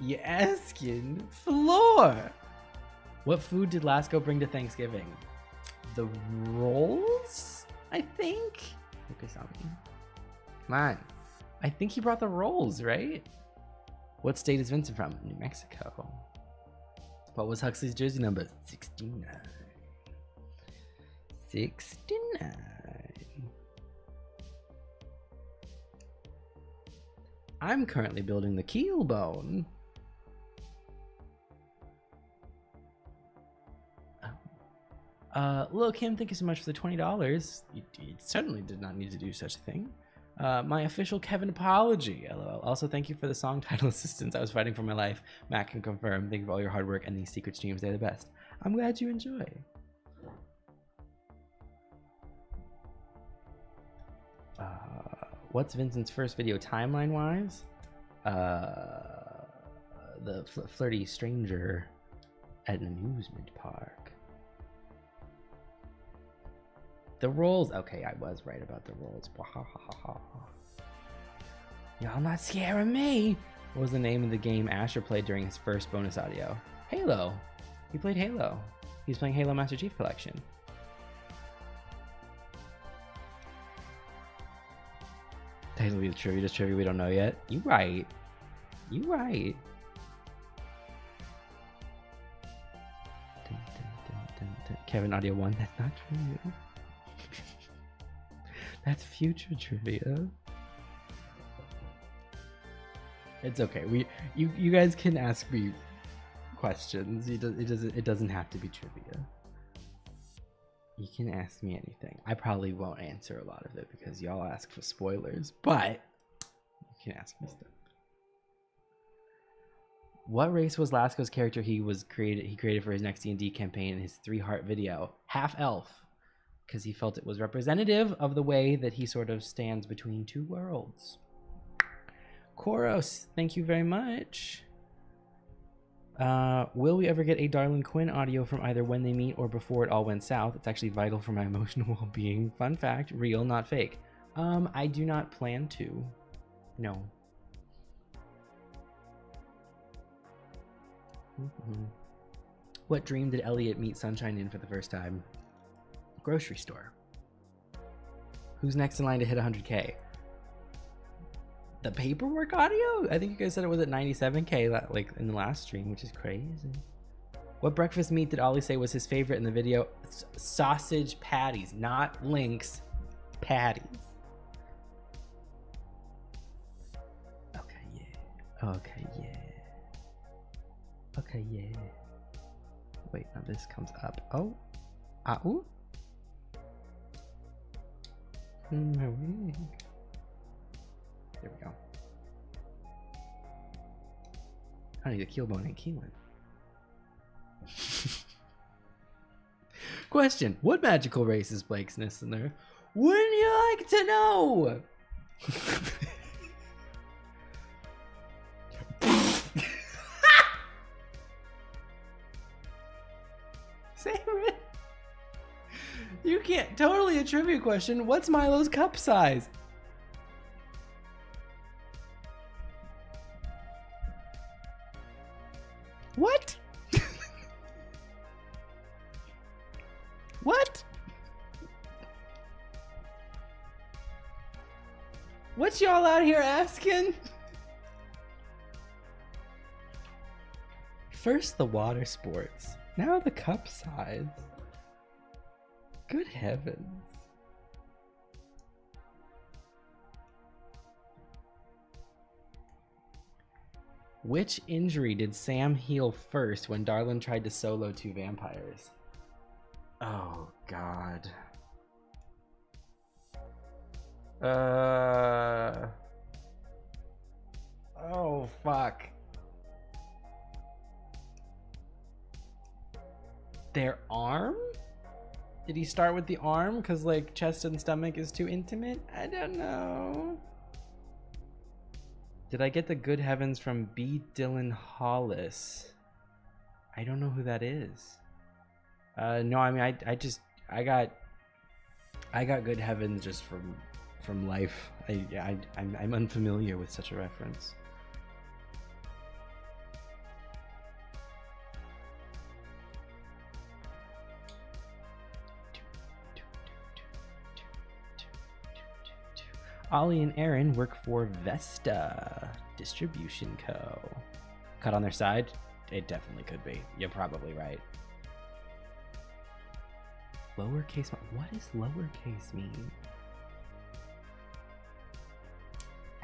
You're asking floor. What food did Lasco bring to Thanksgiving? The rolls, I think. Focus on me. Come on. I think he brought the rolls, right? What state is Vincent from? New Mexico. What was Huxley's jersey number? 69. 69. I'm currently building the keel bone. Lil Kim, thank you so much for the $20. You certainly did not need to do such a thing. My official Kevin apology, LOL. Also, thank you for the song title assistance. I was fighting for my life. Matt can confirm. Thank you for all your hard work and these secret streams. They're the best. I'm glad you enjoy. What's Vincent's first video timeline-wise? The flirty stranger at an amusement park. The rolls. Okay, I was right about the rolls. Y'all not scaring me. What was the name of the game Asher played during his first bonus audio? Halo. He played Halo. He's playing Halo Master Chief Collection. Technically the trivia, just trivia we don't know yet. You right. You right. Kevin Audio 1, that's not trivia. That's future trivia. It's okay. You guys can ask me questions. It doesn't have to be trivia. You can ask me anything. I probably won't answer a lot of it because y'all ask for spoilers, but you can ask me stuff. What race was Lasco's character he created for his next D&D campaign in his 3-heart video? Half elf. Because he felt it was representative of the way that he sort of stands between two worlds. Koros, thank you very much. Will we ever get a Darlin Quinn audio from either when they meet or before it all went south? It's actually vital for my emotional well-being. Fun fact, real, not fake. I do not plan to. No. What dream did Elliot meet Sunshine in for the first time? Grocery store. Who's next in line to hit 100K? The paperwork audio? I think you guys said it was at 97K like in the last stream, which is crazy. What breakfast meat did Ollie say was his favorite in the video? Sausage patties, not links, patties. Okay, yeah. Okay, yeah. Okay, yeah. Wait, now this comes up. Oh. Ooh. My wig. There we go. I need a keelbone and keeling. Question: what magical race is Blake's listener? Wouldn't you like to know? Favorite? You can't. Totally a trivia question. What's Milo's cup size? What? What? What y'all out here asking? First the water sports, now the cup size. Good heavens. Which injury did Sam heal first when Darlin tried to solo 2 vampires? Oh, God. Oh, fuck. Their arm? Did he start with the arm? Because, like, chest and stomach is too intimate? I don't know. Did I get the good heavens from B. Dylan Hollis? I don't know who that is. No, I mean, I got good heavens just from life. I'm unfamiliar with such a reference. Ollie and Aaron work for Vesta Distribution Co. Cut on their side? It definitely could be. You're probably right. Lowercase. What does lowercase mean?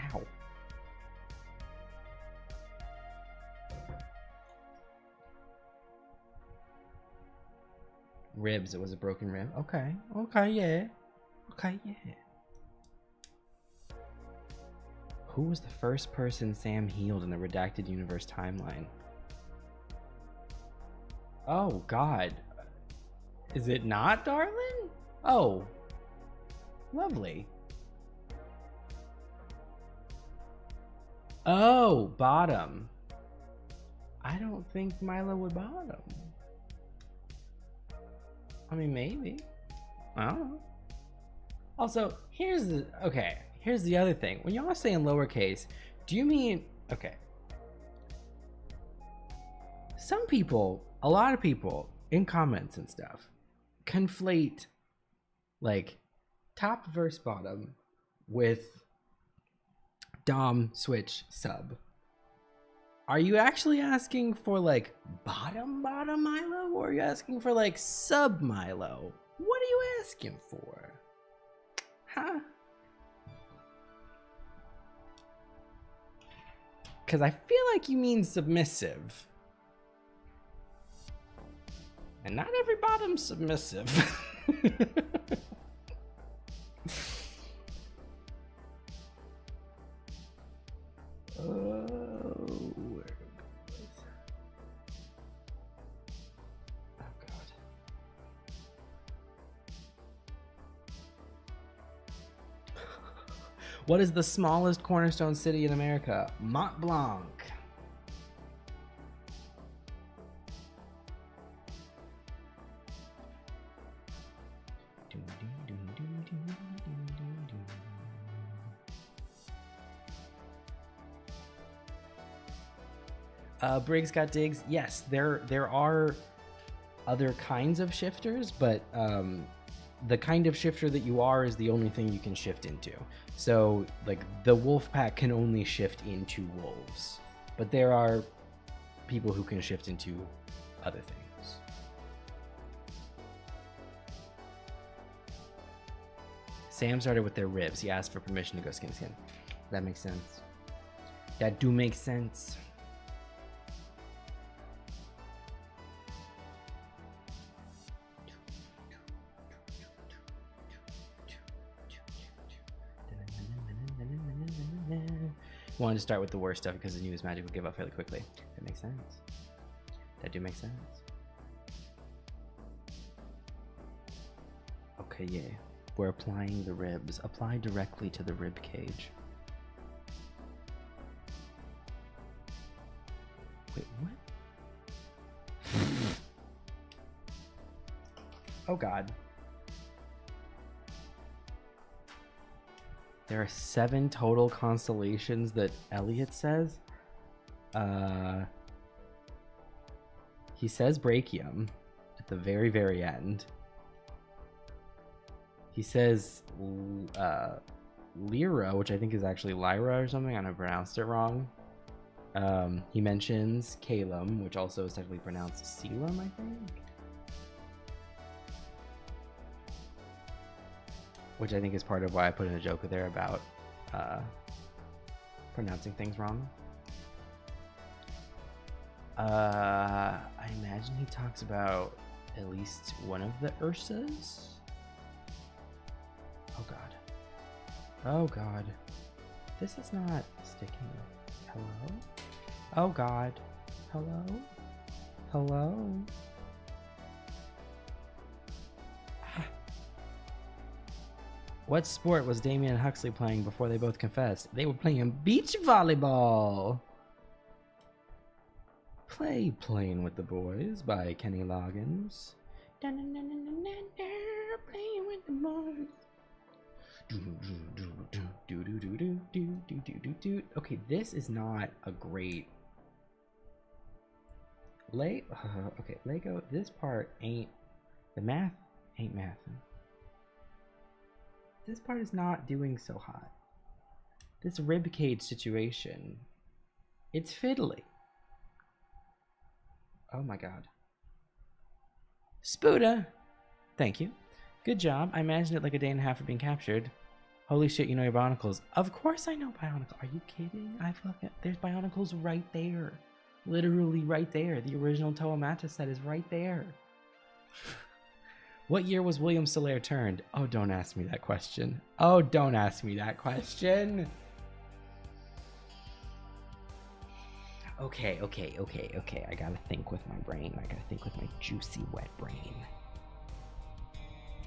Ow. Ribs. It was a broken rib. Okay. Okay, yeah. Okay, yeah. Who was the first person Sam healed in the Redacted Universe timeline? Oh, God. Is it not Darlin? Oh. Lovely. Oh, bottom. I don't think Milo would bottom. I mean, maybe. I don't know. Also, here's the other thing. When y'all are saying lowercase, do you mean, okay. Some people, a lot of people in comments and stuff conflate like top verse bottom with dom switch sub. Are you actually asking for like bottom Milo, or are you asking for like sub Milo? What are you asking for? Huh? Because I feel like you mean submissive. And not every bottom's submissive. Oh, God. What is the smallest cornerstone city in America? Mont Blanc. Briggs got digs. Yes, there are other kinds of shifters, but the kind of shifter that you are is the only thing you can shift into. So like the wolf pack can only shift into wolves, but there are people who can shift into other things. Sam started with their ribs. He asked for permission to go skin to skin. That makes sense. That do make sense. Wanted to start with the worst stuff because the newest magic will give up fairly quickly. That makes sense. That do make sense. Okay, yeah. We're applying the ribs. Apply directly to the rib cage. Wait, what? Oh god. There are 7 total constellations that Elliot says. He says Brachium at the very, very end. He says Lyra, which I think is actually Lyra or something. I pronounced it wrong. He mentions Calum, which also is technically pronounced Selam, I think. Which I think is part of why I put in a joke there about pronouncing things wrong. I imagine he talks about at least one of the Ursas. Oh god. Oh god. This is not sticking. Hello? Oh god. Hello? Hello? What sport was Damien and Huxley playing before they both confessed? They were playing beach volleyball. Playing with the Boys by Kenny Loggins. Playing with the boys. Okay, this is not a great okay, Lego, this part ain't the math ain't mathing. This part is not doing so hot. This ribcage situation, it's fiddly. Oh my god. Spuda! Thank you. Good job. I imagined it like a day and a half of being captured. Holy shit, you know your Bionicles. Of course I know Bionicle. Are you kidding? There's Bionicles right there. Literally right there. The original Toamata set is right there. What year was William Solaire turned? Oh, don't ask me that question. Oh, don't ask me that question. Okay. I gotta think with my brain. I gotta think with my juicy, wet brain.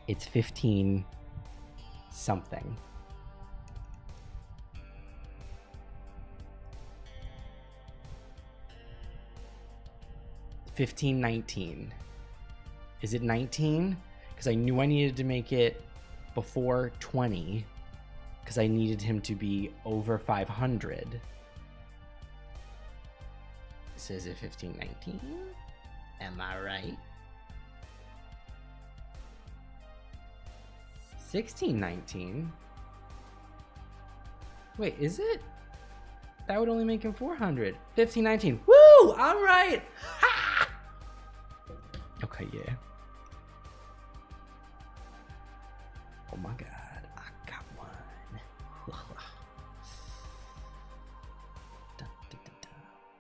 It's 15 something. $15.19. Is it 19? Because I knew I needed to make it before 20. Because I needed him to be over 500. So is it 1519? Am I right? 1619? Wait, is it? That would only make him 400. 1519. Woo! I'm right! Ha! Okay, yeah. Oh my god, I got one.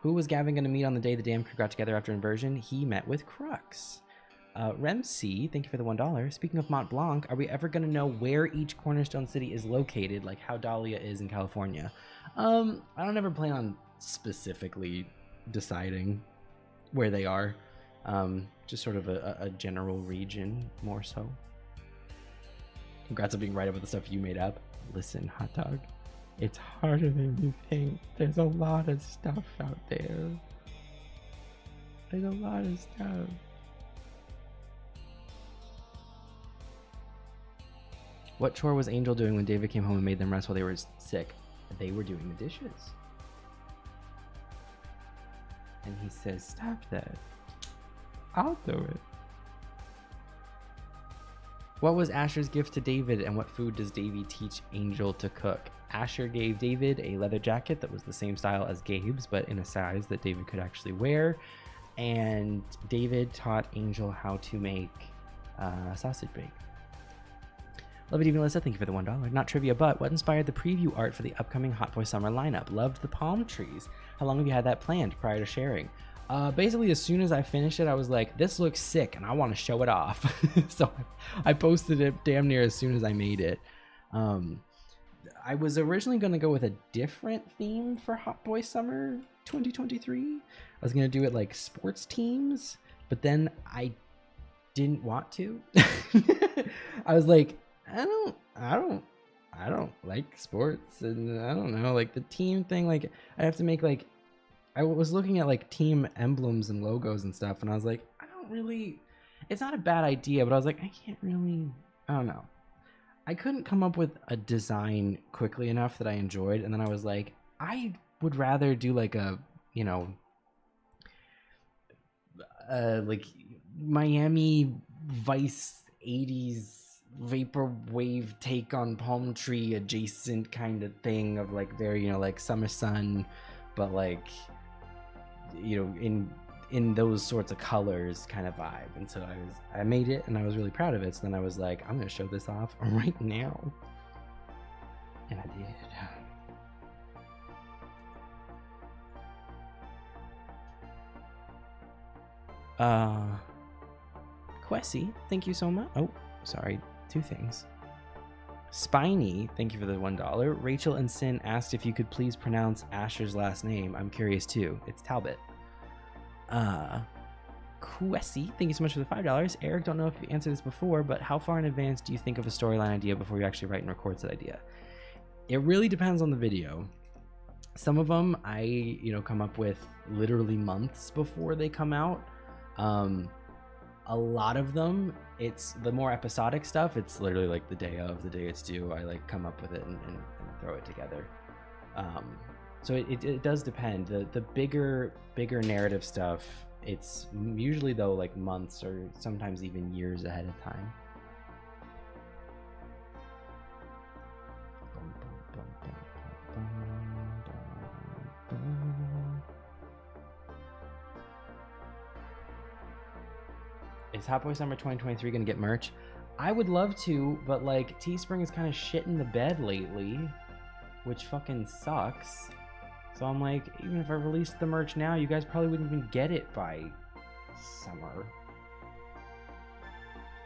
Who was Gavin going to meet on the day the damn crew got together after inversion? He met with Crux. Rem C, thank you for the $1. Speaking of Mont Blanc, are we ever going to know where each cornerstone city is located, like how Dahlia is in California? I don't ever plan on specifically deciding where they are. Just sort of a general region, more so. Congrats on being right about the stuff you made up. Listen, hot dog. It's harder than you think. There's a lot of stuff out there. There's a lot of stuff. What chore was Angel doing when David came home and made them rest while they were sick? They were doing the dishes. And he says, stop that. I'll do it. What was Asher's gift to David, and what food does Davy teach Angel to cook? Asher gave David a leather jacket that was the same style as Gabe's, but in a size that David could actually wear. And David taught Angel how to make sausage bake. Love it, even Melissa. Thank you for the $1. Not trivia, but what inspired the preview art for the upcoming Hot Boy Summer lineup? Loved the palm trees. How long have you had that planned prior to sharing? Basically, as soon as I finished it, I was like, this looks sick, and I want to show it off. So I posted it damn near as soon as I made it. I was originally going to go with a different theme for Hot Boy Summer 2023. I was going to do it like sports teams, but then I didn't want to. I was like, I don't like sports, and I don't know, like the team thing, like I have to make like, I was looking at like team emblems and logos and stuff, and I was like, I don't really, it's not a bad idea, but I was like, I can't really, I don't know. I couldn't come up with a design quickly enough that I enjoyed, and then I was like, I would rather do like a, you know, like Miami Vice 80s vaporwave take on palm tree adjacent kind of thing of like very, you know, like summer sun, but like, you know, in those sorts of colors kind of vibe. And so I made it, and I was really proud of it. So then I was like, I'm gonna show this off right now, and I did. Quessy, thank you so much. Oh, sorry, two things. Spiny, thank you for the $1. Rachel and Sin asked if you could please pronounce Asher's last name. I'm curious too. It's Talbot. Quessy, thank you so much for the $5. Eric, don't know if you answered this before, but how far in advance do you think of a storyline idea before you actually write and record that idea? It really depends on the video. Some of them I, you know, come up with literally months before they come out. A lot of them, it's the more episodic stuff, it's literally like the day it's due, I like come up with it and throw it together. So it does depend. The bigger narrative stuff, it's usually though like months or sometimes even years ahead of time. Is Hot Boy Summer 2023 gonna get merch? I would love to, but like Teespring is kind of shit in the bed lately, which fucking sucks. So I'm like, even if I released the merch now, you guys probably wouldn't even get it by summer.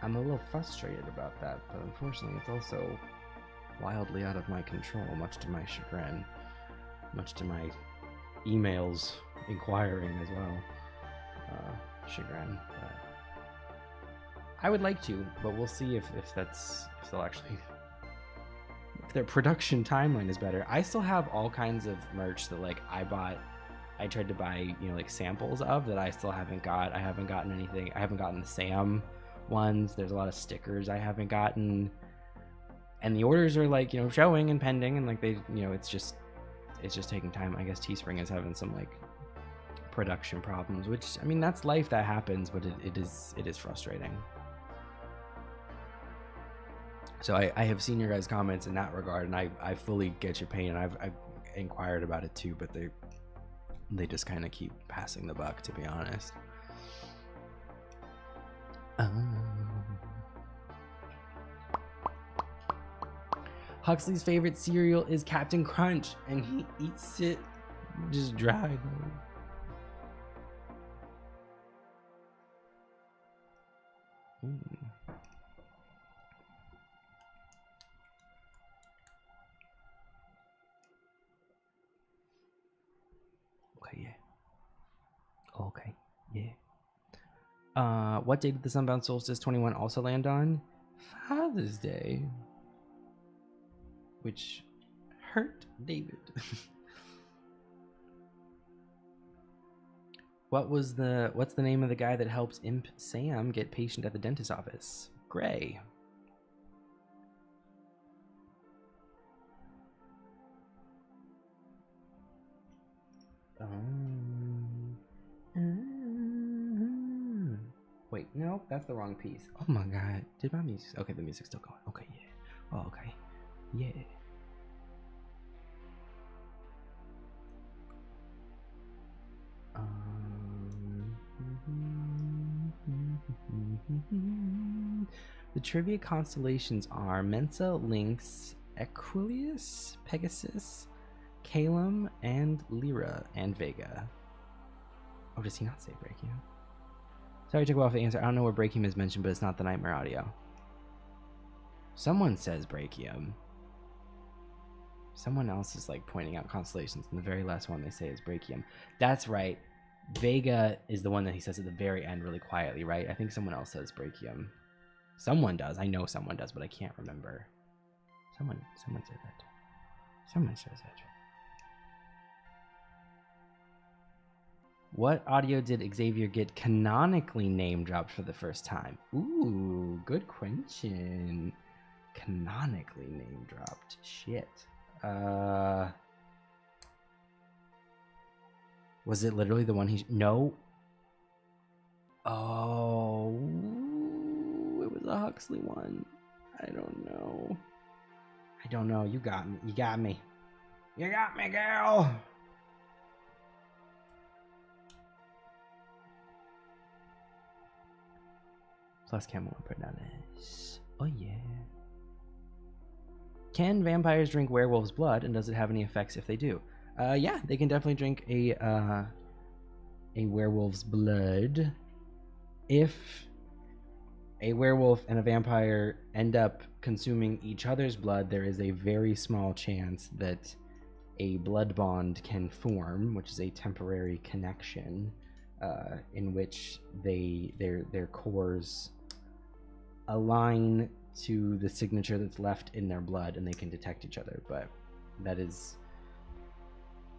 I'm a little frustrated about that, but unfortunately it's also wildly out of my control, much to my chagrin, much to my emails inquiring as well. Chagrin. But I would like to, but we'll see if they'll actually, if their production timeline is better. I still have all kinds of merch that like I tried to buy, you know, like samples of that I still haven't got. I haven't gotten anything. I haven't gotten the Sam ones. There's a lot of stickers I haven't gotten, and the orders are like, you know, showing and pending, and like they, you know, it's just taking time. I guess Teespring is having some like production problems, which, I mean, that's life, that happens, but it is frustrating. So I have seen your guys' comments in that regard, and I fully get your pain, and I've inquired about it too, but they just kind of keep passing the buck, to be honest. Huxley's favorite cereal is Captain Crunch, and he eats it just dry. Okay, yeah. Okay, yeah. What day did the Sunbound Solstice 21 also land on? Father's Day. Which hurt David. What's the name of the guy that helps Imp Sam get patient at the dentist office? Gray. Nope, that's the wrong piece. Oh my god. Did my music... Okay, the music's still going. Okay, yeah. Oh, okay. Yeah. The trivia constellations are Mensa, Lynx, Aquilius, Pegasus, Calum, and Lyra, and Vega. Oh, does he not say Brachium? Sorry, I took a while to answer. I don't know where Brachium is mentioned, but it's not the Nightmare audio. Someone says Brachium. Someone else is like pointing out constellations, and the very last one they say is Brachium. That's right. Vega is the one that he says at the very end really quietly, right? I think someone else says Brachium. Someone does. I know someone does, but I can't remember. Someone says that. Someone says that. What audio did Xavier get canonically name dropped for the first time? Ooh, good question. Canonically name dropped. Shit. Was it literally the one he... No. Oh, it was a Huxley one. I don't know. You got me. You got me. You got me, girl. Plus Camel put down this. Oh yeah. Can vampires drink werewolves' blood, and does it have any effects if they do? Yeah, they can definitely drink a werewolf's blood. If a werewolf and a vampire end up consuming each other's blood, there is a very small chance that a blood bond can form, which is a temporary connection in which their cores align to the signature that's left in their blood, and they can detect each other. But that is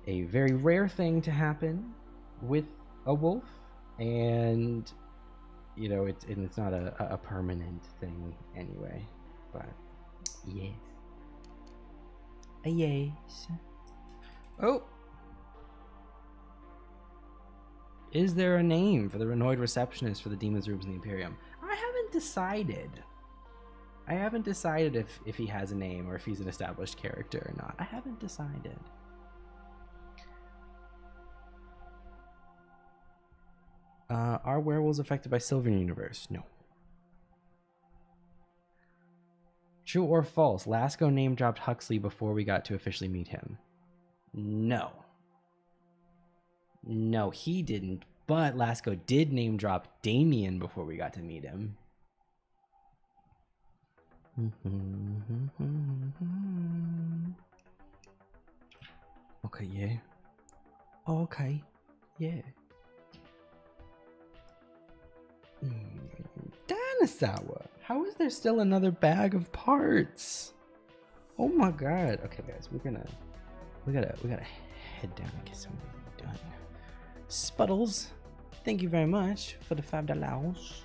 a very rare thing to happen with a wolf, and you know it's not a permanent thing anyway. But yes, yes. Oh, is there a name for the Renoid receptionist for the Demon's Rooms in the Imperium? I haven't decided if he has a name or if he's an established character or not. I haven't decided. Are werewolves affected by Sylvan Universe? No. True or false? Lasco name dropped Huxley before we got to officially meet him. No. No, he didn't. But Lasco did name drop Damien before we got to meet him. Okay, yeah. Oh, okay, yeah. Dinosaur. How is there still another bag of parts? Oh my god. Okay, guys, we gotta head down and get something done. Spuddles, thank you very much for the $5.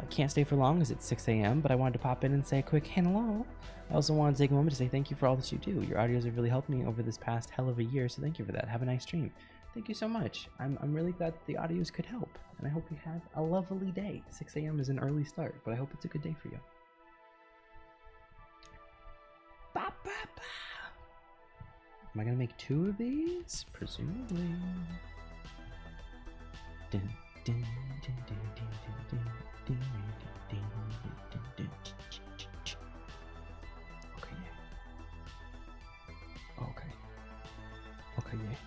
Can't stay for long as it's 6 a.m., but I wanted to pop in and say a quick hello. I also wanted to take a moment to say thank you for all that you do. Your audios have really helped me over this past hell of a year, so thank you for that. Have a nice stream. Thank you so much. I'm really glad that the audios could help, and I hope you have a lovely day. 6 a.m. is an early start, but I hope it's a good day for you. Ba, ba, ba. Am I gonna make 2 of these? Presumably. Dun, dun, dun, dun, dun, dun, dun, dun, dun, dun. Okay, yeah. Okay. Okay, yeah.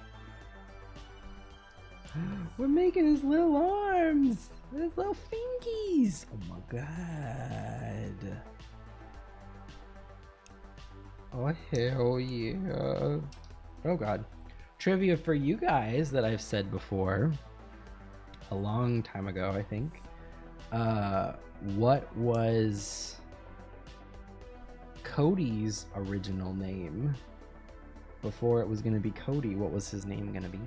We're making his little arms, his little fingies. Oh my god. Oh hell yeah. Oh god. Trivia for you guys that I've said before a long time ago, I think. What was Cody's original name before it was going to be Cody? What was his name going to be?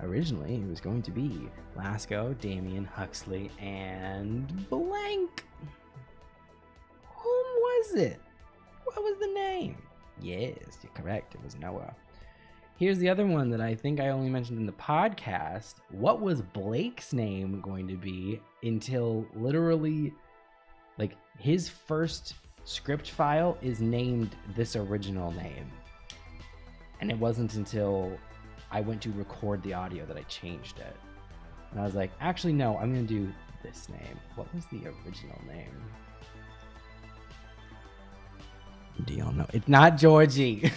Originally, it was going to be Lasco, Damien, Huxley, and blank. Whom was it? What was the name? Yes, you're correct. It was Noah. Here's the other one that I think I only mentioned in the podcast. What was Blake's name going to be until literally, like, his first script file is named this original name. And it wasn't until I went to record the audio that I changed it. And I was like, actually, no, I'm going to do this name. What was the original name? Do y'all know? It's not Georgie.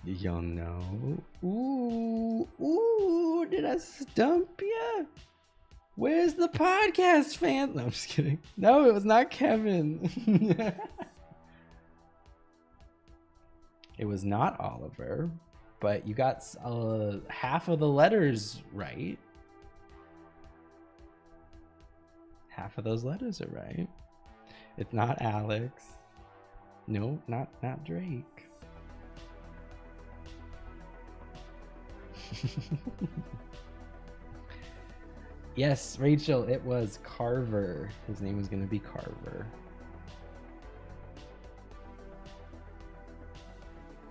Do y'all know? Ooh, did I stump ya? Where's the podcast fans? No, I'm just kidding. No, it was not Kevin. It was not Oliver, but you got half of the letters right. Half of those letters are right. It's not Alex. No, not Drake. Yes, Rachel, it was Carver. His name was going to be Carver.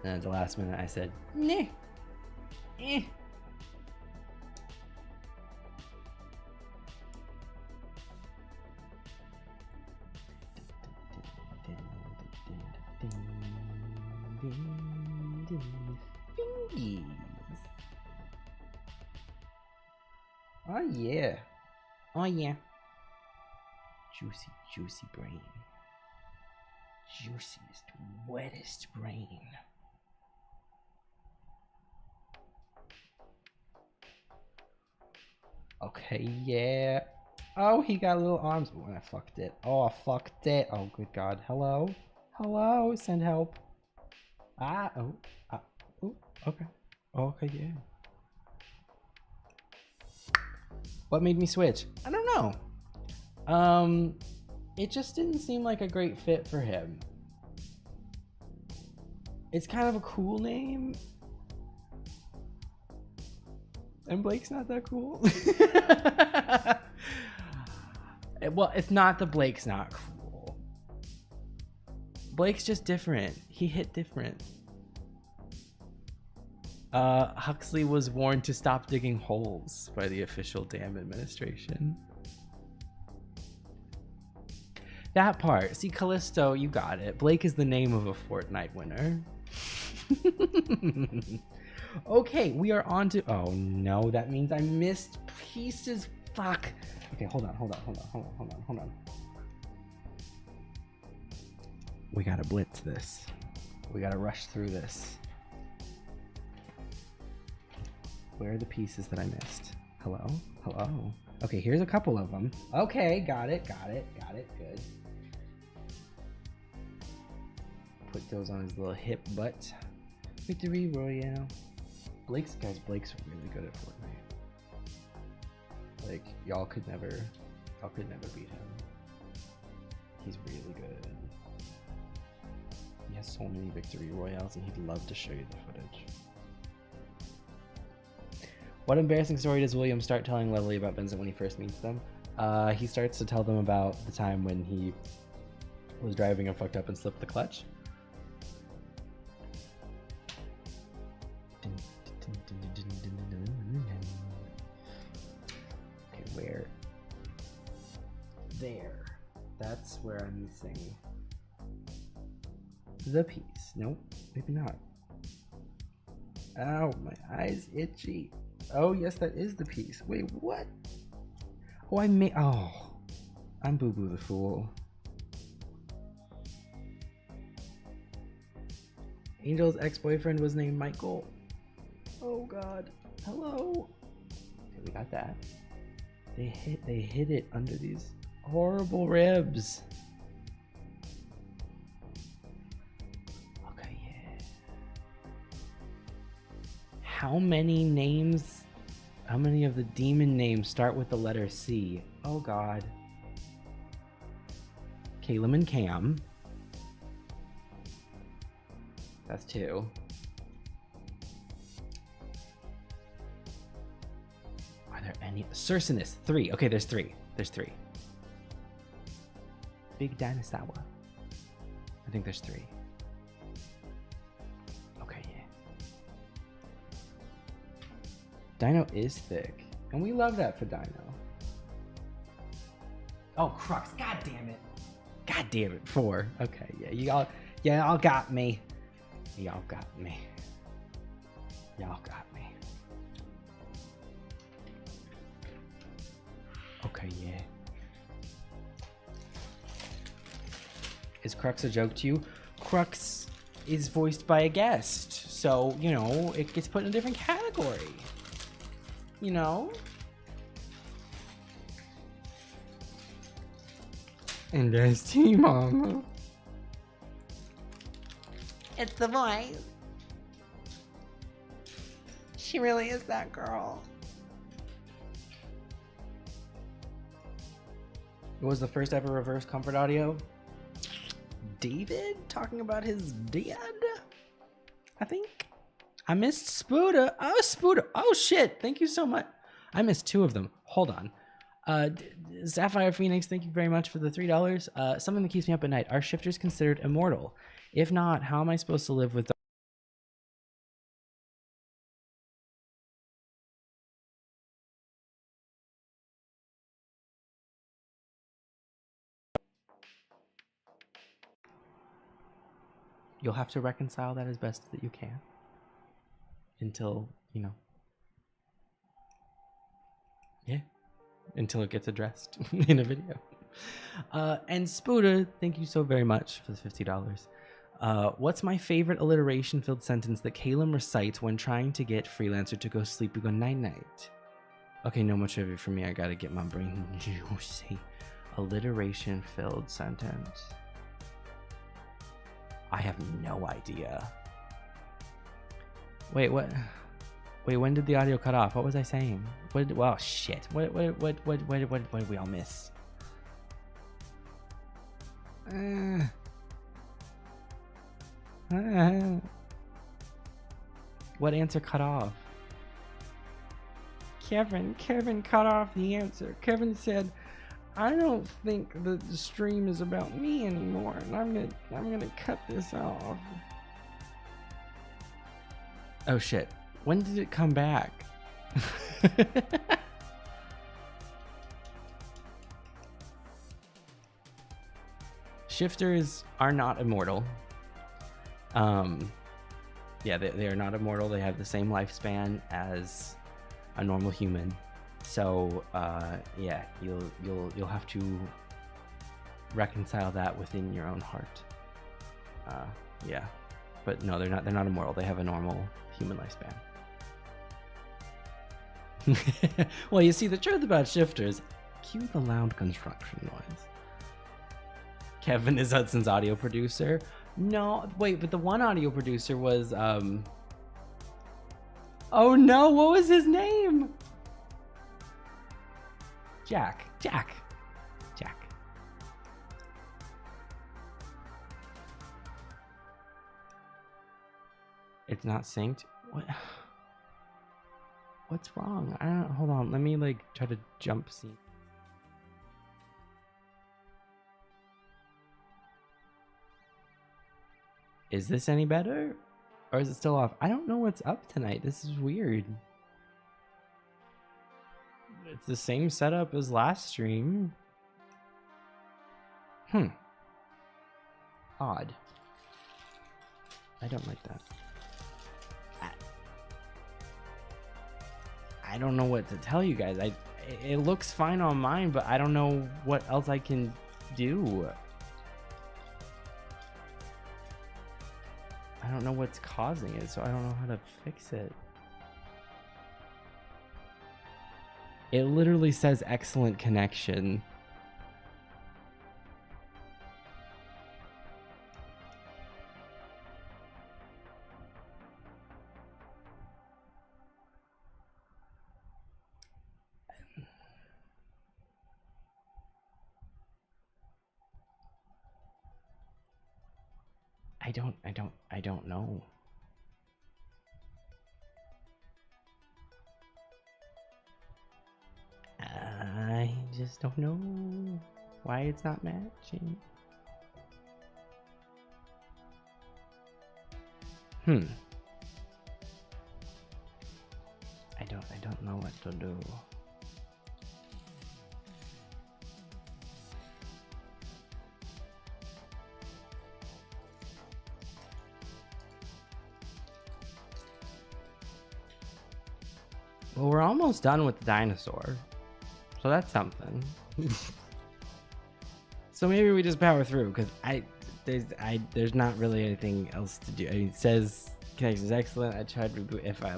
And at the last minute, I said, nah. Eh. Fingies. Oh yeah. Oh yeah. Juicy, juicy brain. Juiciest, wettest brain. Okay, yeah. Oh, he got little arms. Oh, I fucked it. Oh, I fucked it. Oh, good God. Hello? Hello? Send help. Oh, okay. Okay, yeah. What made me switch? I don't know. It just didn't seem like a great fit for him. It's kind of a cool name. And Blake's not that cool. Well, it's not that Blake's not cool. Blake's just different. He hit different. Huxley was warned to stop digging holes by the official dam administration. That part. See, Callisto, you got it. Blake is the name of a Fortnite winner. Okay, we are on to... Oh, no, that means I missed pieces. Fuck. Okay, hold on. We gotta blitz this. We gotta rush through this. Where are the pieces that I missed? Hello? Okay, here's a couple of them. Okay, got it, good. Put those on his little hip butt. Victory Royale. Blake's really good at Fortnite. Like, y'all could never beat him. He's really good. He has so many victory royales and he'd love to show you the footage. What embarrassing story does William start telling Lovely about Vincent when he first meets them? He starts to tell them about the time when he was driving and fucked up and slipped the clutch. Okay, where? There. That's where I'm missing the piece. Nope, maybe not. Ow, my eye's itchy. Oh, yes, that is the piece. Wait, what? Oh, I'm Boo Boo the Fool. Angel's ex-boyfriend was named Michael. Oh, God. Hello. Okay, we got that. They hid it under these horrible ribs. Okay, yeah. How many of the demon names start with the letter C? Oh, God. Caleb and Cam. That's 2. Are there any? Cercinus, 3. Okay, there's 3. Big dinosaur. I think there's 3. Okay, yeah. Dino is thick. And we love that for Dino. Oh, Crux. God damn it. God damn it. 4. Okay, yeah. Y'all got me. Y'all got me. Y'all got me. Okay, yeah. Is Crux a joke to you? Crux is voiced by a guest. So, you know, it gets put in a different category. You know? And there's T-Mama. It's the voice. She really is that girl. What was the first ever reverse comfort audio? David talking about his dad? I think. I missed Spuda. Oh, Spuda. Oh, shit. Thank you so much. I missed 2 of them. Hold on. Sapphire Phoenix, thank you very much for the $3. Something that keeps me up at night. Are shifters considered immortal? If not, how am I supposed to live with the... You'll have to reconcile that as best that you can. Until, you know... Yeah. Until it gets addressed in a video. And Spuda, thank you so very much for the $50. What's my favorite alliteration-filled sentence that Caleb recites when trying to get Freelancer to go sleep and go night-night? Okay, no much of it for me. I gotta get my brain juicy. Alliteration-filled sentence. I have no idea. Wait, what? Wait, when did the audio cut off? What was I saying? What? Well, shit. What did we all miss? What answer cut off? Kevin cut off the answer. Kevin said, I don't think the stream is about me anymore, and I'm gonna cut this off. Oh shit. When did it come back? Shifters are not immortal. Yeah, they are not immortal. They have the same lifespan as a normal human. So yeah, you'll have to reconcile that within your own heart. Yeah, but no, they're not immortal. They have a normal human lifespan. Well, you see, the truth about shifters, cue the loud construction noise. Kevin is Hudson's audio producer. No, wait, but the one audio producer was, oh no, what was his name? Jack. It's not synced? What? What's wrong? I don't, hold on, let me like try to jump scene. Is this any better? Or is it still off? I don't know what's up tonight. This is weird. It's the same setup as last stream. Odd. I don't like that. I don't know what to tell you guys. It looks fine on mine, but I don't know what else I can do. I don't know what's causing it, so I don't know how to fix it. It literally says excellent connection. I don't know. I just don't know why it's not matching. I don't know what to do. Well, we're almost done with the dinosaur, so that's something. So maybe we just power through, because there's not really anything else to do. I mean, it says connection is excellent. I tried to reboot. If I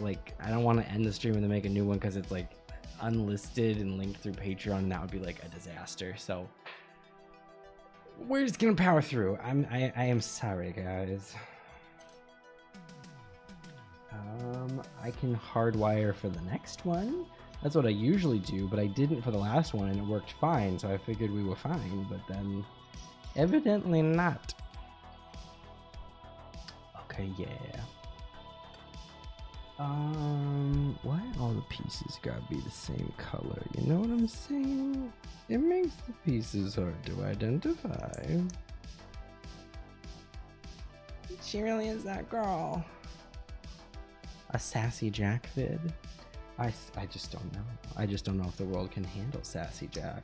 don't want to end the stream and then make a new one because it's like unlisted and linked through Patreon, and that would be like a disaster. So we're just gonna power through. I am sorry, guys. I can hardwire for the next one. That's what I usually do, but I didn't for the last one and it worked fine, so I figured we were fine, but then evidently not. Okay, yeah. Why all the pieces gotta be the same color? You know what I'm saying? It makes the pieces hard to identify. She really is that girl. A sassy Jack vid? I just don't know. I just don't know if the world can handle sassy Jack.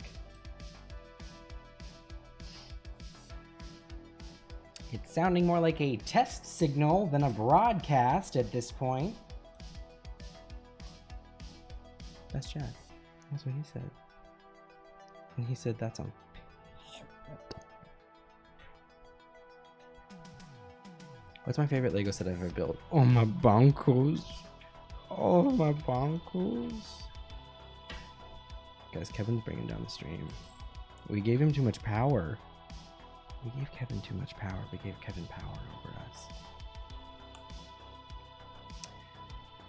It's sounding more like a test signal than a broadcast at this point. That's Jack. That's what he said. And he said that's on. What's my favorite Lego set I've ever built? Oh, my bonkers. Oh, my bonkers. Guys, Kevin's bringing down the stream. We gave him too much power. We gave Kevin too much power. We gave Kevin power over us.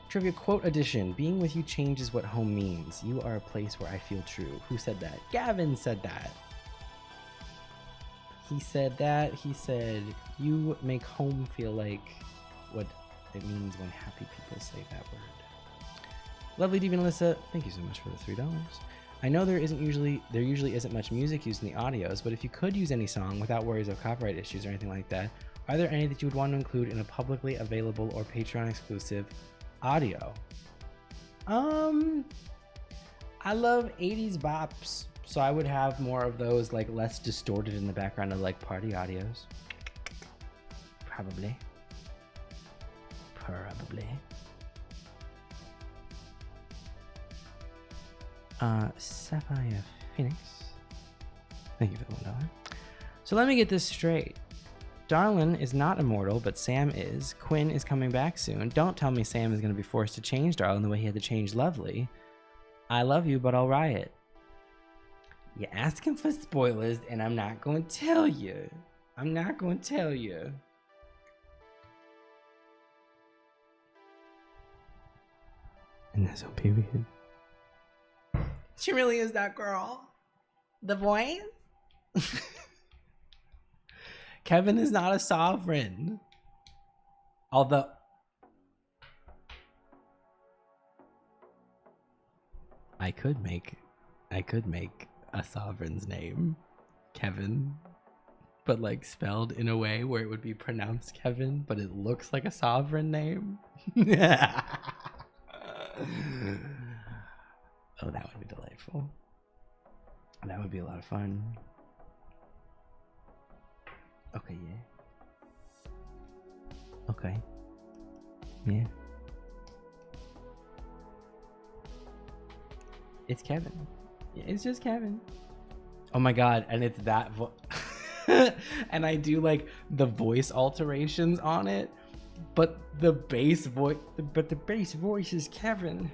Trivia quote edition. Being with you changes what home means. You are a place where I feel true. Who said that? Gavin said that. He said that. He said, you make home feel like what it means when happy people say that word. Lovely Deviant Alyssa, thank you so much for the $3. I know there usually isn't much music used in the audios, but if you could use any song without worries of copyright issues or anything like that, are there any that you would want to include in a publicly available or Patreon exclusive audio? I love 80s bops, so I would have more of those, like less distorted in the background of like party audios. Probably. Sapphire Phoenix. Thank you for the $1. So let me get this straight. Darlin is not immortal, but Sam is. Quinn is coming back soon. Don't tell me Sam is going to be forced to change Darlin the way he had to change Lovely. I love you, but I'll riot. You're asking for spoilers, and I'm not going to tell you. I'm not going to tell you. And that's on period. She really is that girl. The voice? Kevin is not a sovereign. Although... I could make a sovereign's name Kevin, but like spelled in a way where it would be pronounced Kevin, but it looks like a sovereign name. Oh, that would be delightful. That would be a lot of fun. Okay, yeah. Okay. Yeah. It's Kevin. It's just Kevin. Oh my god, and it's that and I do like the voice alterations on it, but the bass voice is Kevin.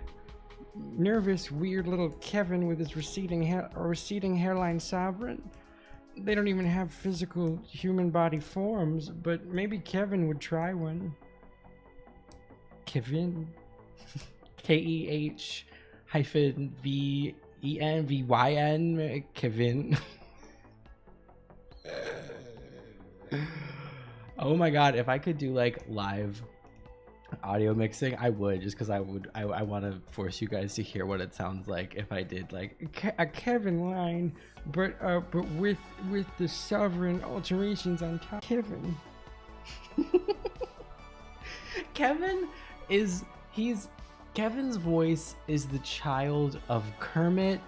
Nervous, weird little Kevin with his receding hairline sovereign. They don't even have physical human body forms, but maybe Kevin would try one. Kevin. KEH-VENVYN. Kevin. Oh my god, if I could do like live audio mixing, I would, just because I want to force you guys to hear what it sounds like if I did like a Kevin line, but with the sovereign alterations on top. Kevin. Kevin Kevin's voice is the child of Kermit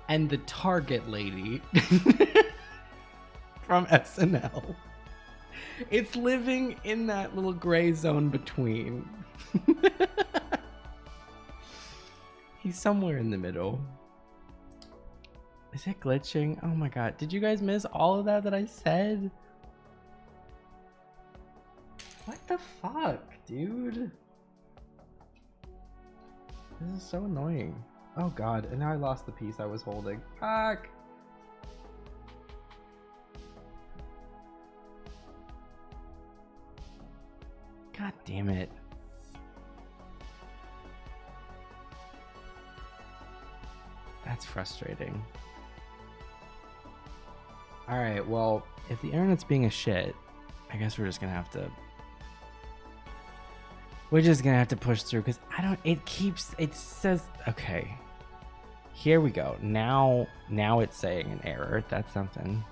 and the Target lady from SNL. It's living in that little gray zone between. He's somewhere in the middle. Is it glitching? Oh my god. Did you guys miss all of that I said? What the fuck, dude? This is so annoying. Oh god, and now I lost the piece I was holding. Fuck! God damn it. That's frustrating. Alright, well, if the internet's being a shit, I guess we're just gonna have to... We're just gonna have to push through, because I don't... It says... Okay. Here we go. Now it's saying an error. That's something.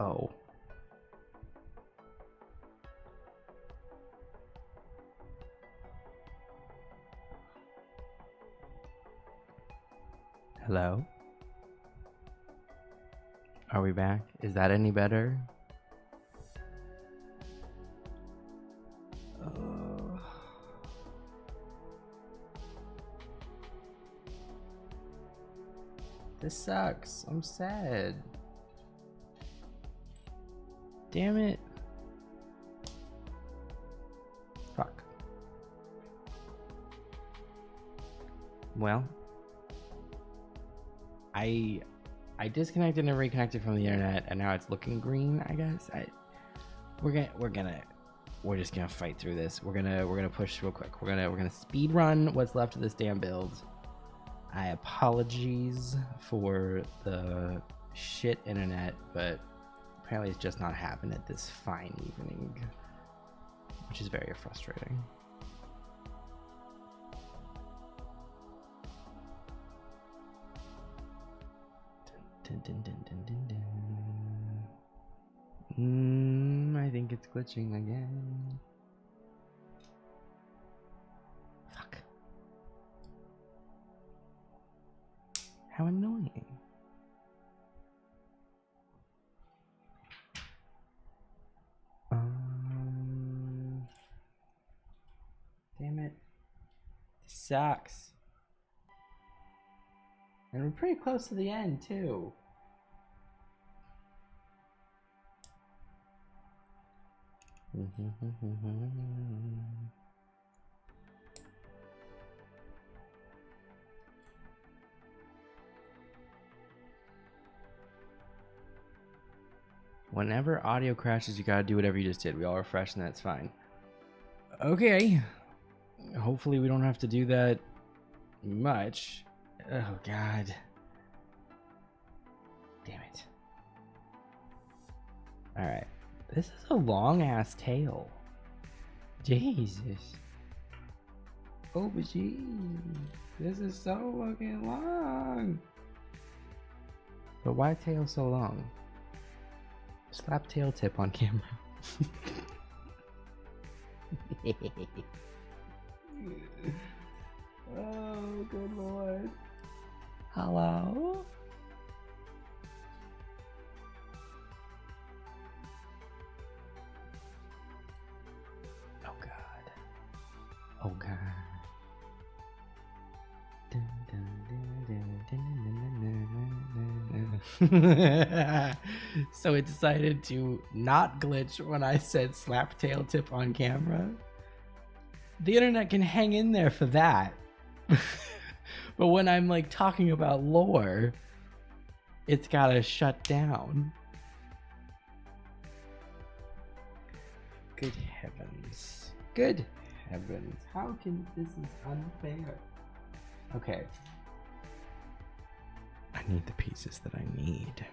Oh. Hello? Are we back? Is that any better? This sucks. I'm sad. Damn it. Fuck. Well, I disconnected and reconnected from the internet, and now it's looking green. I guess we're just gonna fight through this. We're gonna push real quick. We're gonna speed run what's left of this damn build. I apologies for the shit internet, but apparently it's just not happening at this fine evening, which is very frustrating. I think it's glitching again. Fuck. How annoying. Damn it. This sucks. And we're pretty close to the end, too. Whenever audio crashes, you gotta do whatever you just did. We all refresh and that's fine. Okay. Hopefully we don't have to do that much. Oh god. Damn it. Alright. This is a long ass tail. Jesus. Oh geez. This is so fucking long. But why tail so long? Slap tail tip on camera. Oh, good lord. Hello? Oh god. Oh god. Dun, dun, dun, dun, dun, dun, dun, dun. So it decided to not glitch when I said slap tail tip on camera. The internet can hang in there for that. But when I'm like talking about lore, it's gotta shut down. Good heavens. Good heavens. How can this is unfair? Okay. I need the pieces that I need.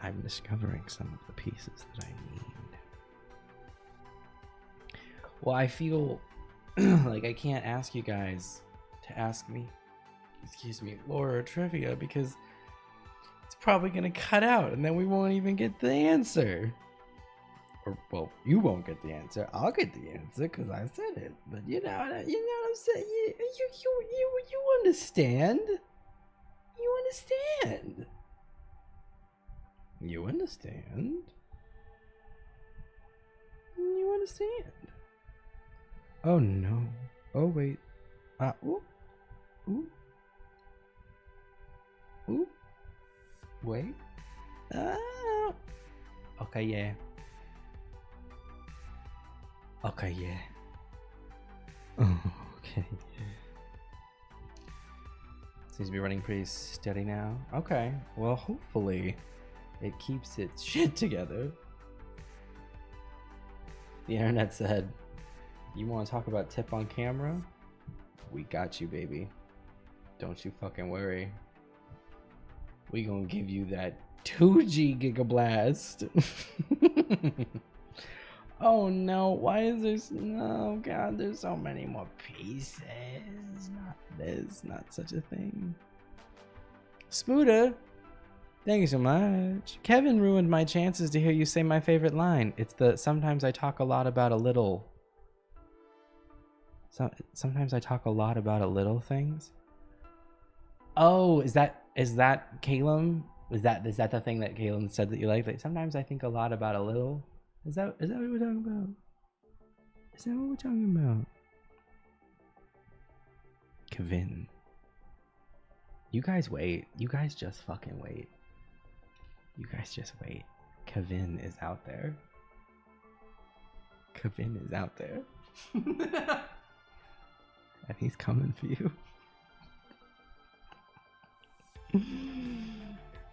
I'm discovering some of the pieces that I need. Well, I feel like I can't ask you guys to ask me, excuse me, lore or trivia because it's probably gonna cut out and then we won't even get the answer. Or, well, you won't get the answer. I'll get the answer because I said it. But you know what I'm saying? You understand? You understand? You understand? You understand? Oh no. Oh wait. Ooh. Ooh. Ooh. Wait. Okay, yeah. Okay, yeah. Okay. Seems to be running pretty steady now. Okay. Well, hopefully it keeps its shit together. The internet said, you want to talk about tip on camera? We got you, baby. Don't you fucking worry. We gonna give you that 2G gigablast. Oh no, why is there no god, there's so many more pieces. Not this, not such a thing. Spooda, thank you so much. Kevin ruined my chances to hear you say my favorite line. It's the sometimes I talk a lot about a little. Sometimes I talk a lot about a little things. Oh, is that Caleb? Is that the thing that Caleb said that you like? Like sometimes I think a lot about a little. Is that what we're talking about? Is that what we're talking about? Kevin. You guys wait. You guys just fucking wait. You guys just wait. Kevin is out there. Kevin is out there. And he's coming for you.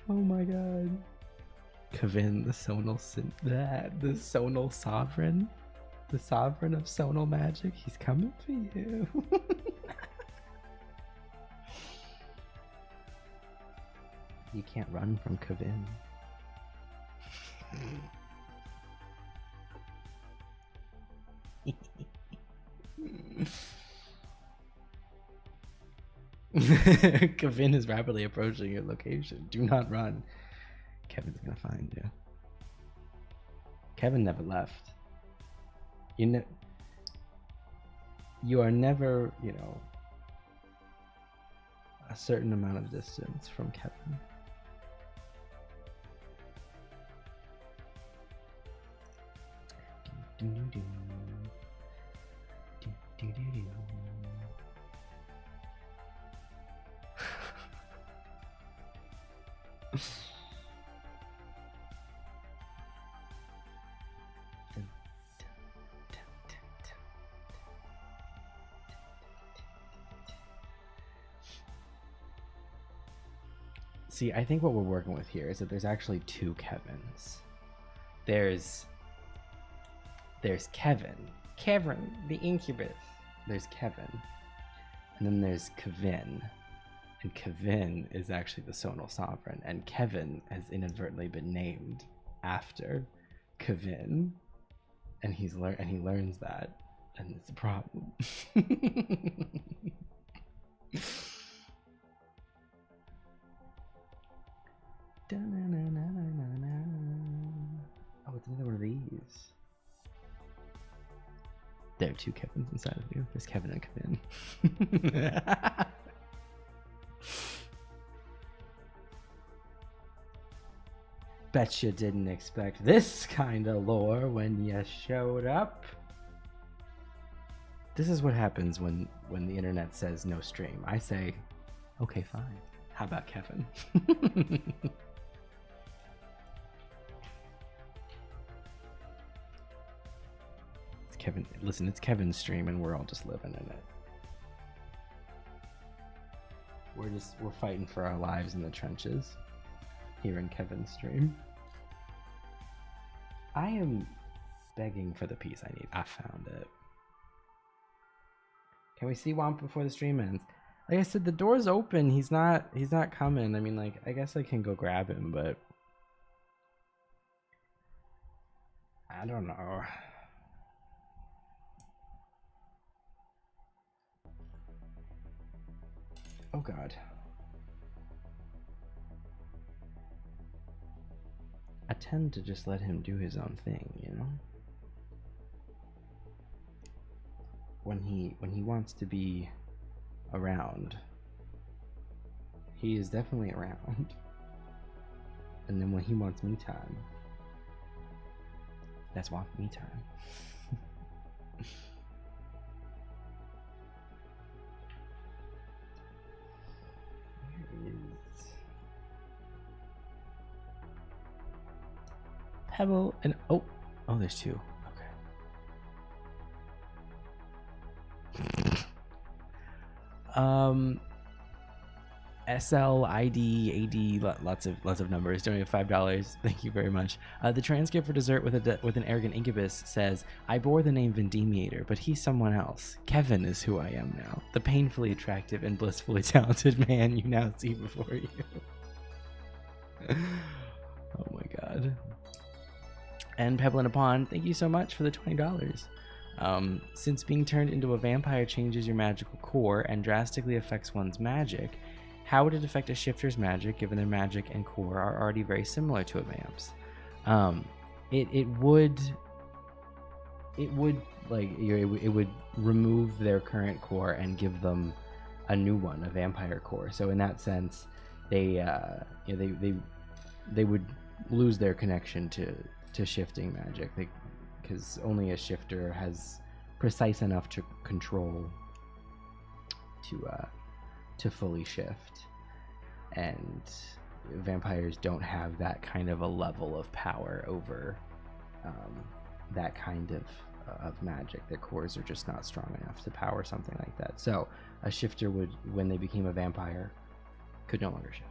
Oh my god. Kevin, the Sonal sovereign. The sovereign of Sonal magic. He's coming for you. You can't run from Kevin. Kevin is rapidly approaching your location. Do not run. Kevin's gonna find you. Kevin never left. You are never, a certain amount of distance from Kevin. See, I think what we're working with here is that there's actually two Kevins. There's Kevin, the incubus. There's Kevin, and then there's Kevin, and Kevin is actually the Sonal sovereign, and Kevin has inadvertently been named after Kevin, and he learns that, and it's a problem. Oh, it's another one of these. There are two Kevins inside of you. There's Kevin and Kevin. Bet you didn't expect this kind of lore when you showed up. This is what happens when the internet says no stream. I say, okay, fine. How about Kevin? Kevin, listen, it's Kevin's stream and we're all just living in it. We're fighting for our lives in the trenches here in Kevin's stream. I am begging for the piece I need. I found it. Can we see Womp before the stream ends? Like I said, the door's open. He's not coming. I mean, like, I guess I can go grab him, but I don't know. Oh God. I tend to just let him do his own thing, you know? When he wants to be around, he is definitely around. And then when he wants me time, that's want me time. Where is Pebble and oh, there's two. Okay. SL, ID, AD, lots of numbers. Donated $5. Thank you very much. The transcript for dessert with an arrogant incubus says, "I bore the name Vendimiator, but he's someone else. Kevin is who I am now. The painfully attractive and blissfully talented man you now see before you." Oh my God. And Pebble in a Pond, thank you so much for the $20. Since being turned into a vampire changes your magical core and drastically affects one's magic, how would it affect a shifter's magic given their magic and core are already very similar to a vamp's? It would remove their current core and give them a new one, a vampire core. So in that sense, they would lose their connection to shifting magic, because only a shifter has precise enough to control to fully shift, and vampires don't have that kind of a level of power over that kind of magic. Their cores are just not strong enough to power something like that. So a shifter would, when they became a vampire, could no longer shift.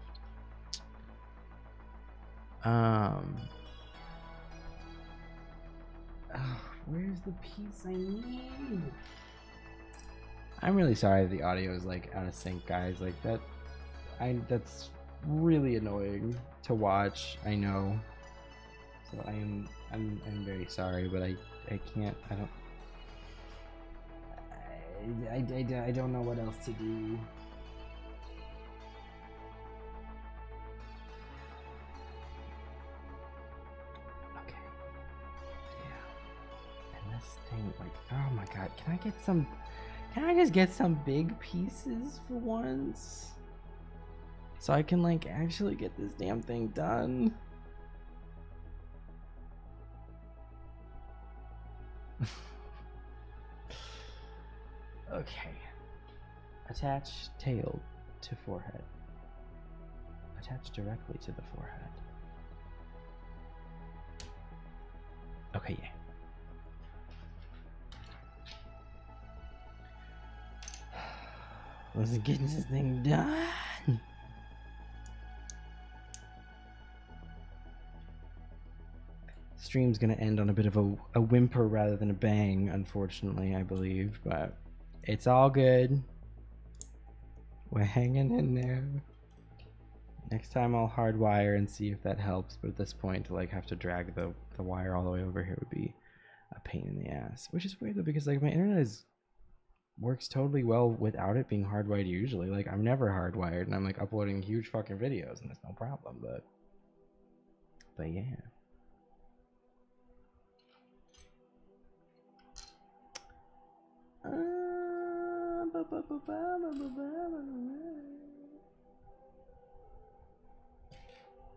Where's the piece I need? I'm really sorry the audio is like out of sync, guys. Like that, that's really annoying to watch. I know. So I'm very sorry, but I can't. I don't know what else to do. Okay. Yeah. And this thing, like, oh my God, can I just get some big pieces for once? So I can like actually get this damn thing done. Okay. Attach tail to forehead. Attach directly to the forehead. Okay, yeah. Let's get this thing done. Stream's gonna end on a bit of a whimper rather than a bang, unfortunately, I believe, but it's all good. We're hanging in there. Next time I'll hardwire and see if that helps, but at this point to like have to drag the wire all the way over here would be a pain in the ass. Which is weird though, because like my internet works totally well without it being hardwired usually. Like I'm never hardwired and I'm like uploading huge fucking videos and there's no problem, but yeah.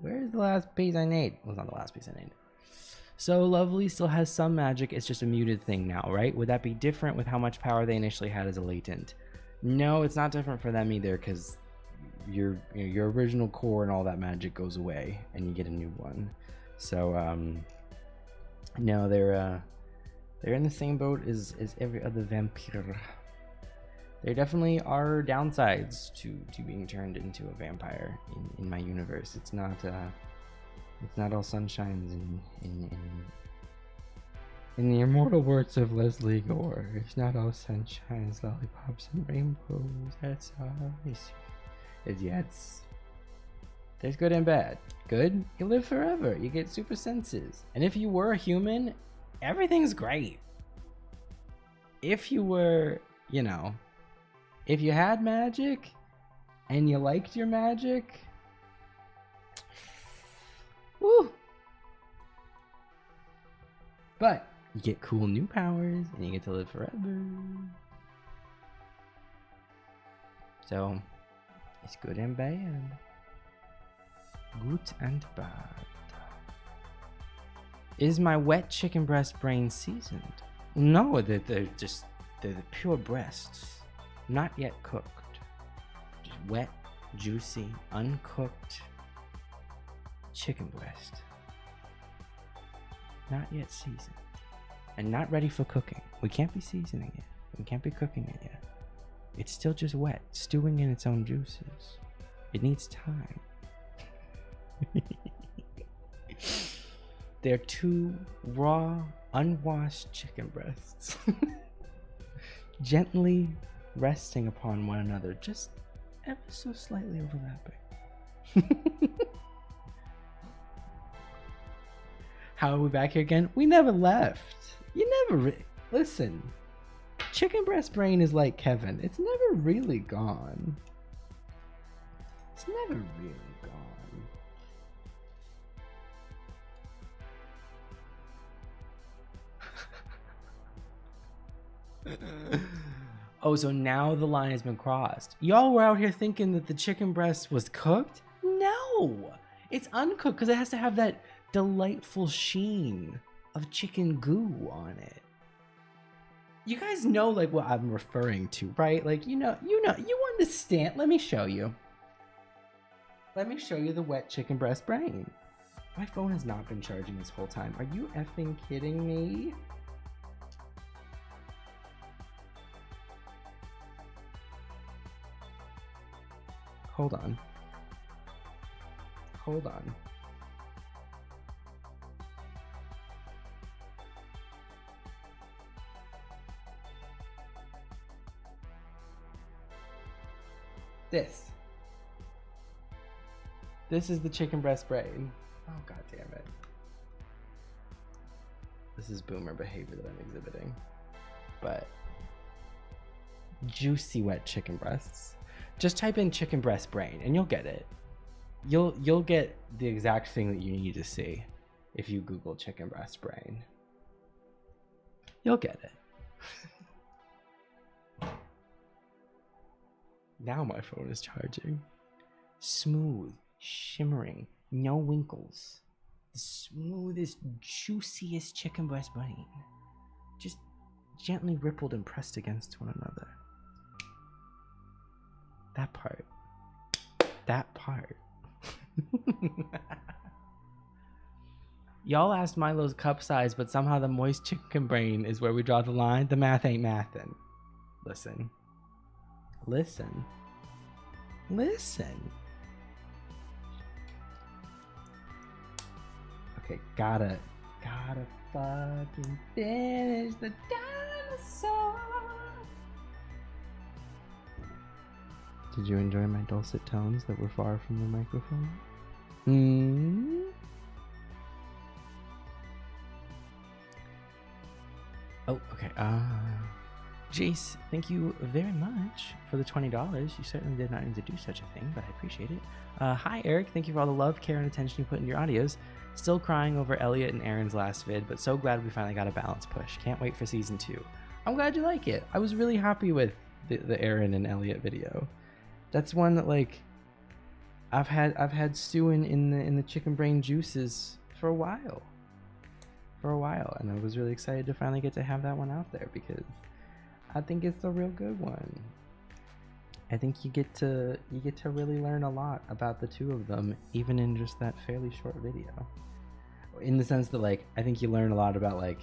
Where's the last piece I need? Well, it's not the last piece I need. So Lovely still has some magic, it's just a muted thing now, right? Would that be different with how much power they initially had as a latent? No, it's not different for them either, because your original core and all that magic goes away and you get a new one. So no, they're in the same boat as every other vampire. There definitely are downsides to being turned into a vampire in my universe. It's not all sunshines in the immortal words of Leslie Gore. It's not all sunshines, lollipops, and rainbows. That's all. There's good and bad. Good, you live forever. You get super senses. And if you were a human, everything's great. If you were, if you had magic, and you liked your magic. Woo! But you get cool new powers and you get to live forever. So it's good and bad. Good and bad. Is my wet chicken breast brain seasoned? No, they're the pure breasts, not yet cooked. Just wet, juicy, uncooked chicken breast. Not yet seasoned. And not ready for cooking. We can't be seasoning it. We can't be cooking it yet. It's still just wet, stewing in its own juices. It needs time. They're two raw, unwashed chicken breasts. Gently resting upon one another, just ever so slightly overlapping. How are we back here again? We never left. You never listen. Chicken breast brain is like Kevin. It's never really gone. It's never really gone. Oh, so now the line has been crossed. Y'all were out here thinking that the chicken breast was cooked? No! It's uncooked because it has to have that delightful sheen of chicken goo on it. You guys know like what I'm referring to, right? Like you understand. Let me show you. Let me show you the wet chicken breast brain. My phone has not been charging this whole time. Are you effing kidding me? Hold on. Hold on. This is the chicken breast brain. Oh, god damn it. This is boomer behavior that I'm exhibiting. But juicy wet chicken breasts. Just type in chicken breast brain and you'll get it. You'll get the exact thing that you need to see if you Google chicken breast brain. You'll get it. Now my phone is charging. Smooth, shimmering, no winkles. The smoothest, juiciest chicken breast brain. Just gently rippled and pressed against one another. That part. That part. Y'all asked Milo's cup size, but somehow the moist chicken brain is where we draw the line. The math ain't mathin'. Listen. Listen. Listen. Okay, gotta fucking finish the dinosaur. Did you enjoy my dulcet tones that were far from the microphone? Oh, okay. Jace, thank you very much for the $20. You certainly did not need to do such a thing, but I appreciate it. Hi, Eric. Thank you for all the love, care, and attention you put in your audios. Still crying over Elliot and Aaron's last vid, but so glad we finally got a balance push. Can't wait for season 2. I'm glad you like it. I was really happy with the Aaron and Elliot video. That's one that like I've had stewing in the chicken brain juices for a while. And I was really excited to finally get to have that one out there because I think it's a real good one. I think you get to really learn a lot about the two of them, even in just that fairly short video. In the sense that like I think you learn a lot about like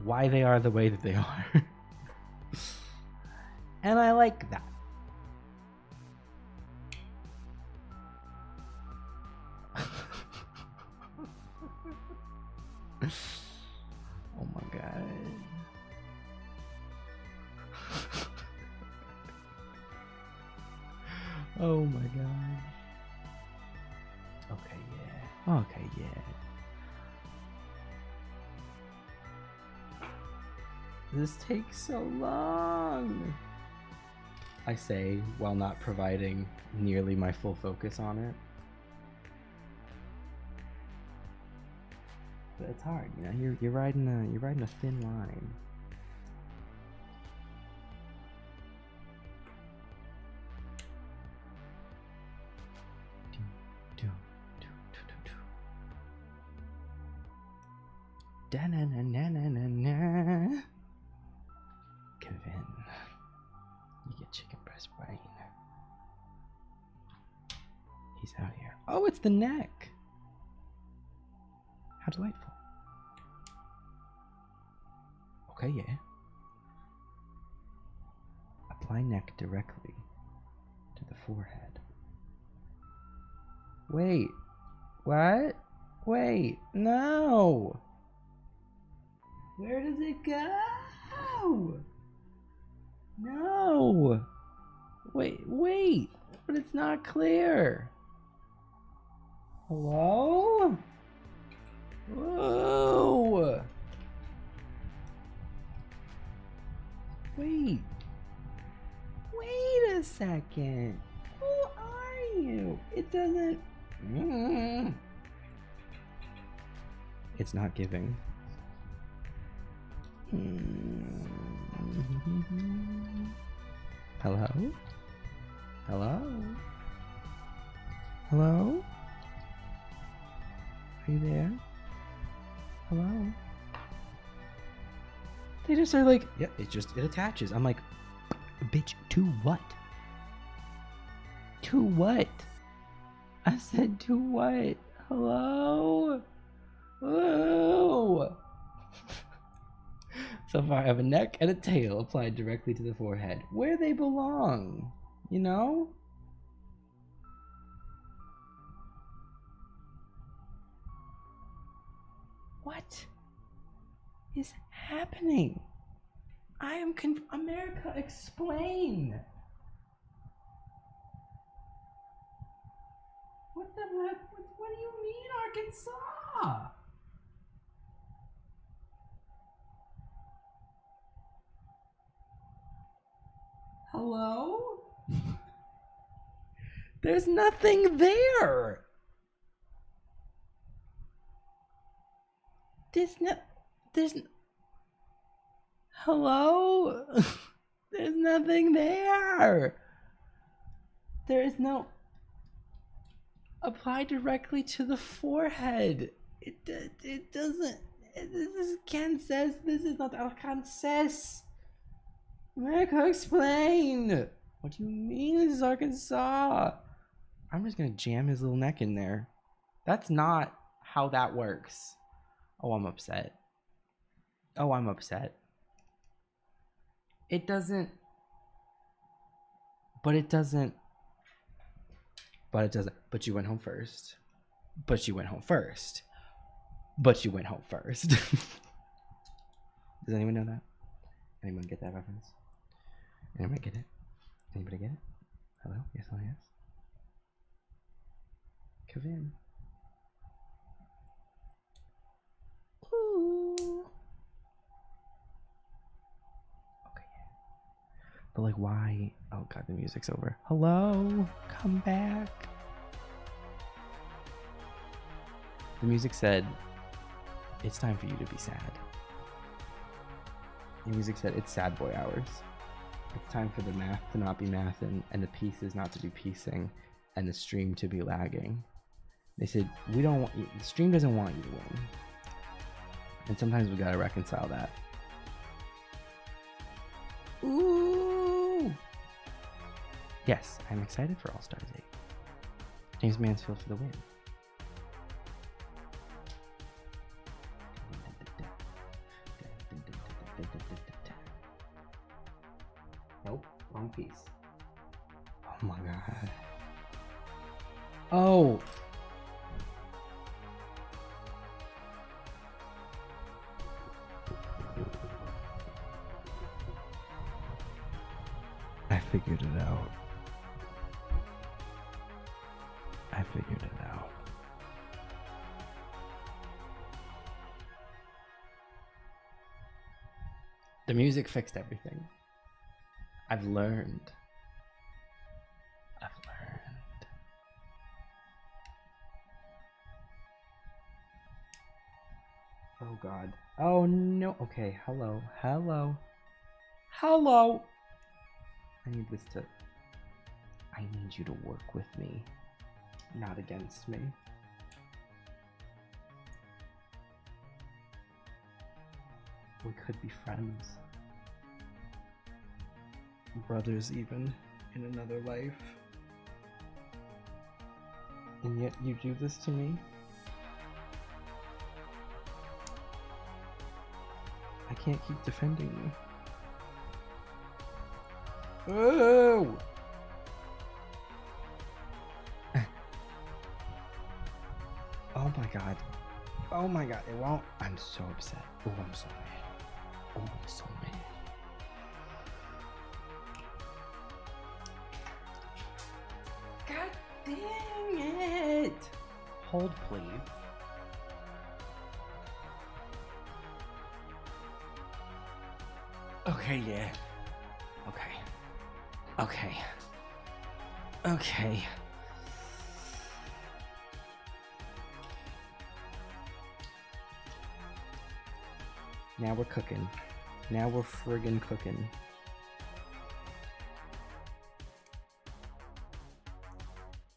why they are the way that they are. And I like that. Oh my god. Oh my god. Okay, yeah. Okay, yeah. This takes so long. I say while not providing nearly my full focus on it. But it's hard, you know. You're riding a thin line. Da-na-na-na-na-na-na. Kevin, you get chicken breast brain. He's out here. Oh, it's the neck. How delightful. Okay, yeah. Apply neck directly to the forehead. Wait. What? Wait. No. Where does it go? No. Wait. But it's not clear. Hello? Whoa. Wait a second. Who are you? It doesn't. It's not giving. Hello? Hello? Hello? Are you there? Hello? They just are like, yeah, it attaches. I'm like, bitch, to what? To what? I said, to what? Hello? Oh. So far, I have a neck and a tail applied directly to the forehead, where they belong, you know? What is happening? I am America, explain! What the heck? What do you mean, Arkansas? Hello? There's nothing there. Hello? There's nothing there. There is no. Apply directly to the forehead. It doesn't. This is Kansas. This is not Arkansas. America, explain. What do you mean this is Arkansas? I'm just gonna jam his little neck in there. That's not how that works. Oh, I'm upset. Oh, I'm upset. It doesn't. But it doesn't. But it doesn't. But you went home first. But you went home first. But you went home first. Does anyone know that? Anyone get that reference? Anyone get it? Anybody get it? Hello? Yes, hello, yes. Kevin. Ooh. Okay, yeah. But like, why? Oh god, the music's over. Hello? Come back. The music said, it's time for you to be sad. The music said, it's sad boy hours. It's time for the math to not be mathing, and the pieces not to be piecing, and the stream to be lagging. They said, we don't want you, the stream doesn't want you to win. And sometimes we gotta reconcile that. Ooh! Yes, I'm excited for All Stars 8. James Mansfield for the win. Nope, wrong piece. Oh my god. Oh! I figured it out. I figured it out. The music fixed everything. I've learned. Oh god. Oh no. Okay, hello. Hello. Hello. I need this to... I need you to work with me, not against me. We could be friends. Brothers even, in another life. And yet you do this to me? I can't keep defending you. Oh! Oh my god. Oh my god, it won't. I'm so upset. Oh, I'm so mad. Oh, I'm so mad. God dang it! Hold, please. Okay, yeah. Okay. Okay. Okay. Now we're cooking. Now we're friggin' cooking.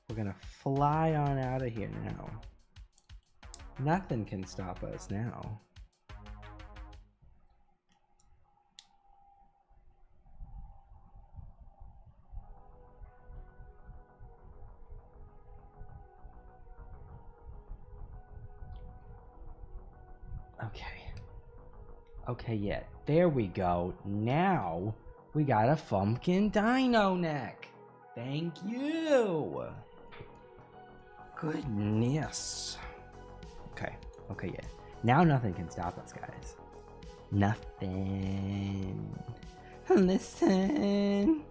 We're gonna fly on out of here now. Nothing can stop us now. Okay. Okay, yeah. There we go. Now we got a fumpkin dino neck. Thank you. Goodness. Okay. Okay, yeah. Now nothing can stop us, guys. Nothing. Listen.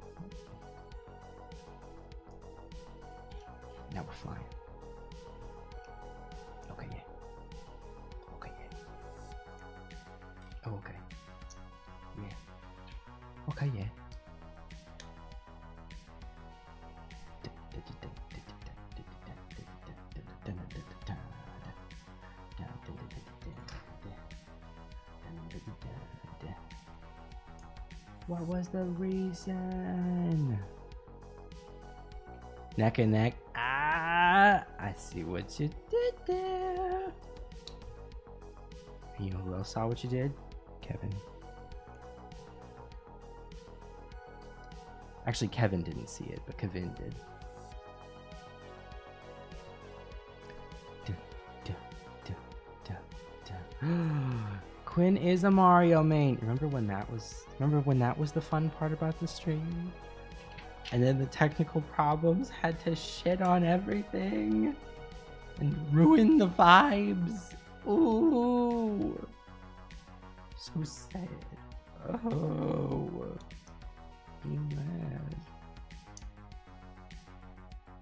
Now we're flying. Okay, yeah. Okay, yeah. Oh, okay. Yeah. Okay, yeah. What was the reason? Neck and neck. Ah, I see what you did there. You know who else saw what you did? Kevin. Actually, Kevin didn't see it, but Kevin did. Quinn is a Mario main. Remember when that was the fun part about the stream? And then the technical problems had to shit on everything and ruin the vibes. Ooh. So sad. Oh. I'm mad.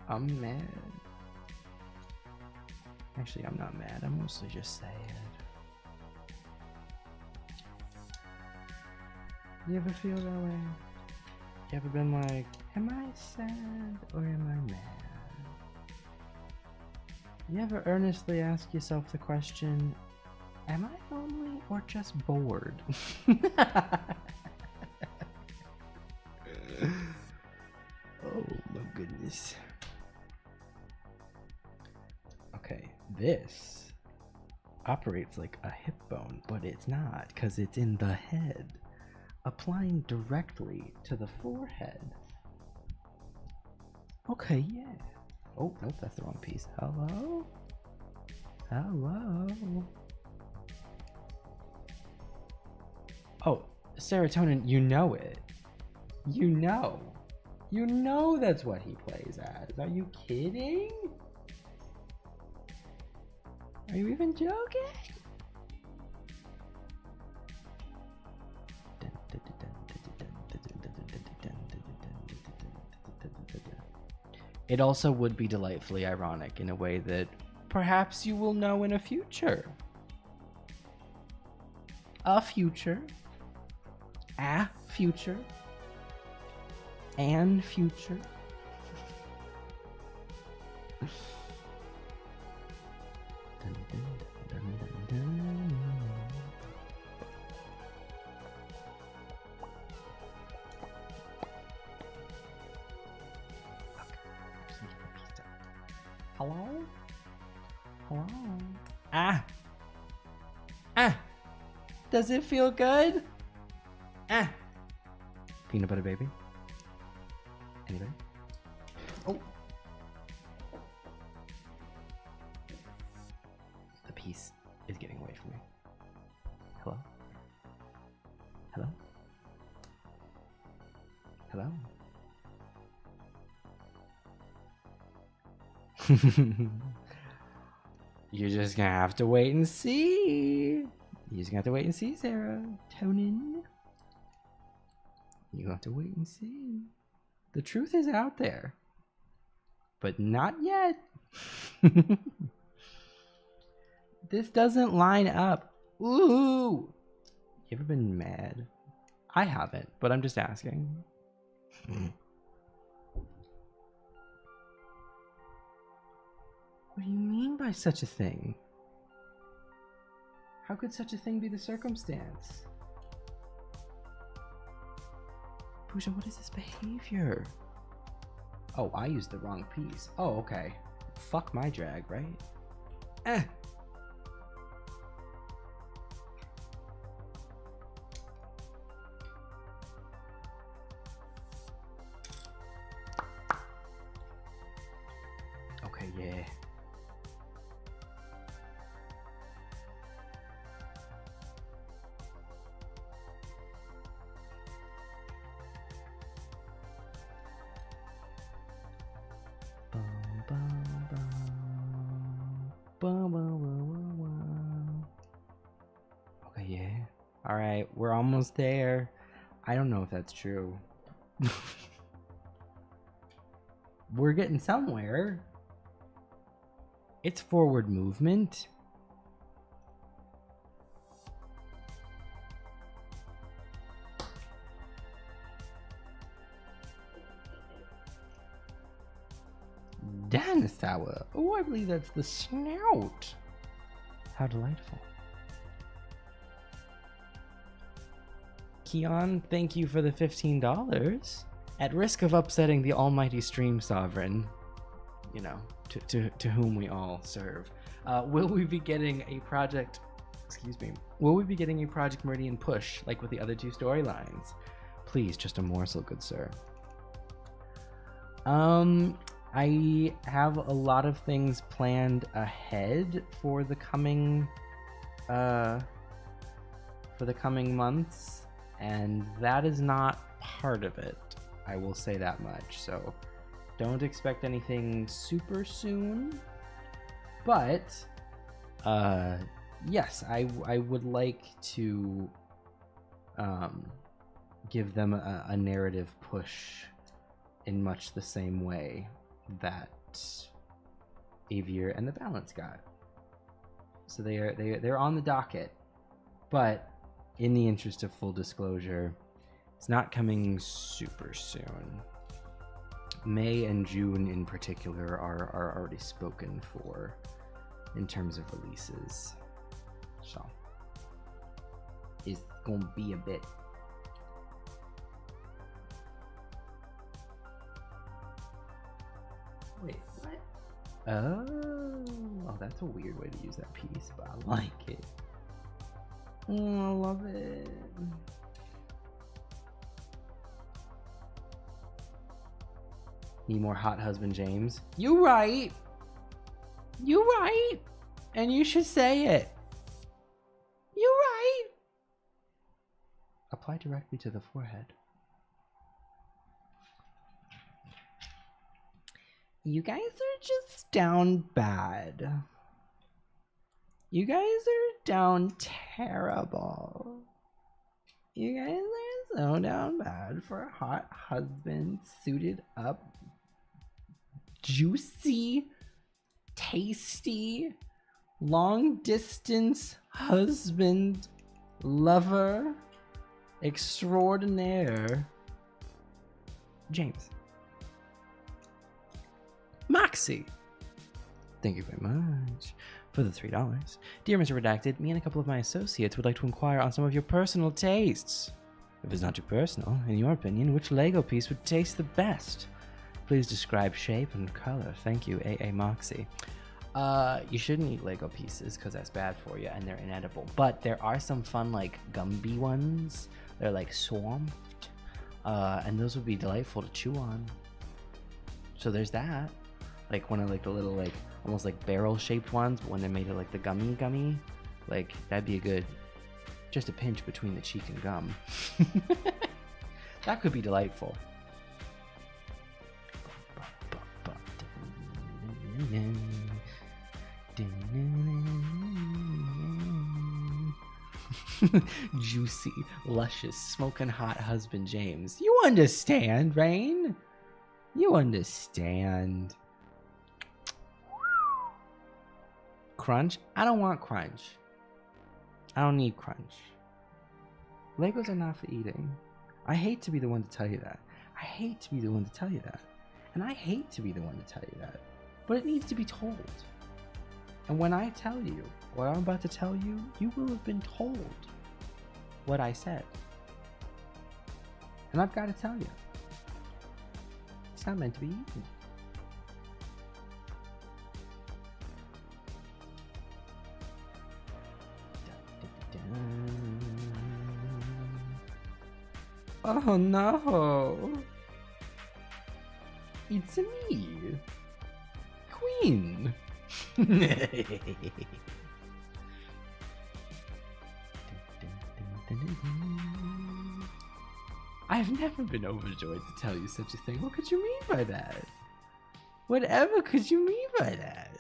I'm mad. Actually, I'm not mad. I'm mostly just sad. You ever feel that way? You ever been like, am I sad or am I mad? You ever earnestly ask yourself the question, am I lonely or just bored? Oh my goodness. Okay, this operates like a hip bone, but it's not because it's in the head, applying directly to the forehead. Okay, yeah. Oh, nope, that's the wrong piece. Hello? Hello? Oh, serotonin, you know it. You know. You know that's what he plays as. Are you kidding? Are you even joking? It also would be delightfully ironic in a way that perhaps you will know in a future. A future. A future. And future. Dun, dun, dun, dun, dun. Ah! Does it feel good? Ah! Peanut butter baby? Anybody? Oh! The piece is getting away from me. Hello? Hello? Hello? You're just gonna have to wait and see. You're just gonna have to wait and see, Sarah. Tonin. You have to wait and see. The truth is out there. But not yet. This doesn't line up. Ooh. You ever been mad? I haven't, but I'm just asking. What do you mean by such a thing? How could such a thing be the circumstance? Pooja, what is this behavior? Oh, I used the wrong piece. Oh, okay. Fuck my drag, right? Eh. Okay, yeah. Okay, yeah. All right, we're almost there. I don't know if that's true. We're getting somewhere. It's forward movement. Dinosaur. Oh, I believe that's the snout. How delightful. Keon, thank you for the $15. At risk of upsetting the almighty stream sovereign, you know, to whom we all serve, will we be getting a project, will we be getting a Project Meridian push like with the other two storylines? Please, just a morsel, good sir. I have a lot of things planned ahead for the coming months, and that is not part of it. I will say that much. So don't expect anything super soon, but yes, I would like to give them a narrative push in much the same way that Avier and the Balance got. So they're on the docket, but in the interest of full disclosure, it's not coming super soon. May and June in particular are already spoken for in terms of releases, so it's gonna be a bit. Wait, what? Oh, that's a weird way to use that piece, but I like it. Oh, I love it. Need more hot husband, James. You right. You right. And you should say it. You right. Apply directly to the forehead. You guys are just down bad. You guys are down terrible. You guys are so down bad for a hot husband, suited up, juicy, tasty, long distance husband, lover, extraordinaire, James. Moxie, thank you very much for the $3. Dear Mr. Redacted, me and a couple of my associates would like to inquire on some of your personal tastes. If it's not too personal, in your opinion, which Lego piece would taste the best? Please describe shape and color. Thank you, AA Moxie. You shouldn't eat Lego pieces because that's bad for you and they're inedible. But there are some fun like Gumby ones. They're like swamped, and those would be delightful to chew on. So there's that. Like one of like the little like almost like barrel shaped ones, but when they made it like the gummy, like that'd be a good, just a pinch between the cheek and gum. That could be delightful. Juicy, luscious, smoking hot husband James. You understand, Rain? You understand. Crunch? I don't want crunch. I don't need crunch. Legos are not for eating. I hate to be the one to tell you that. I hate to be the one to tell you that. And I hate to be the one to tell you that. But it needs to be told. And when I tell you what I'm about to tell you, you will have been told what I said. And I've got to tell you. It's not meant to be eaten. Oh no! It's me, Queen. I've never been overjoyed to tell you such a thing. What could you mean by that? Whatever could you mean by that?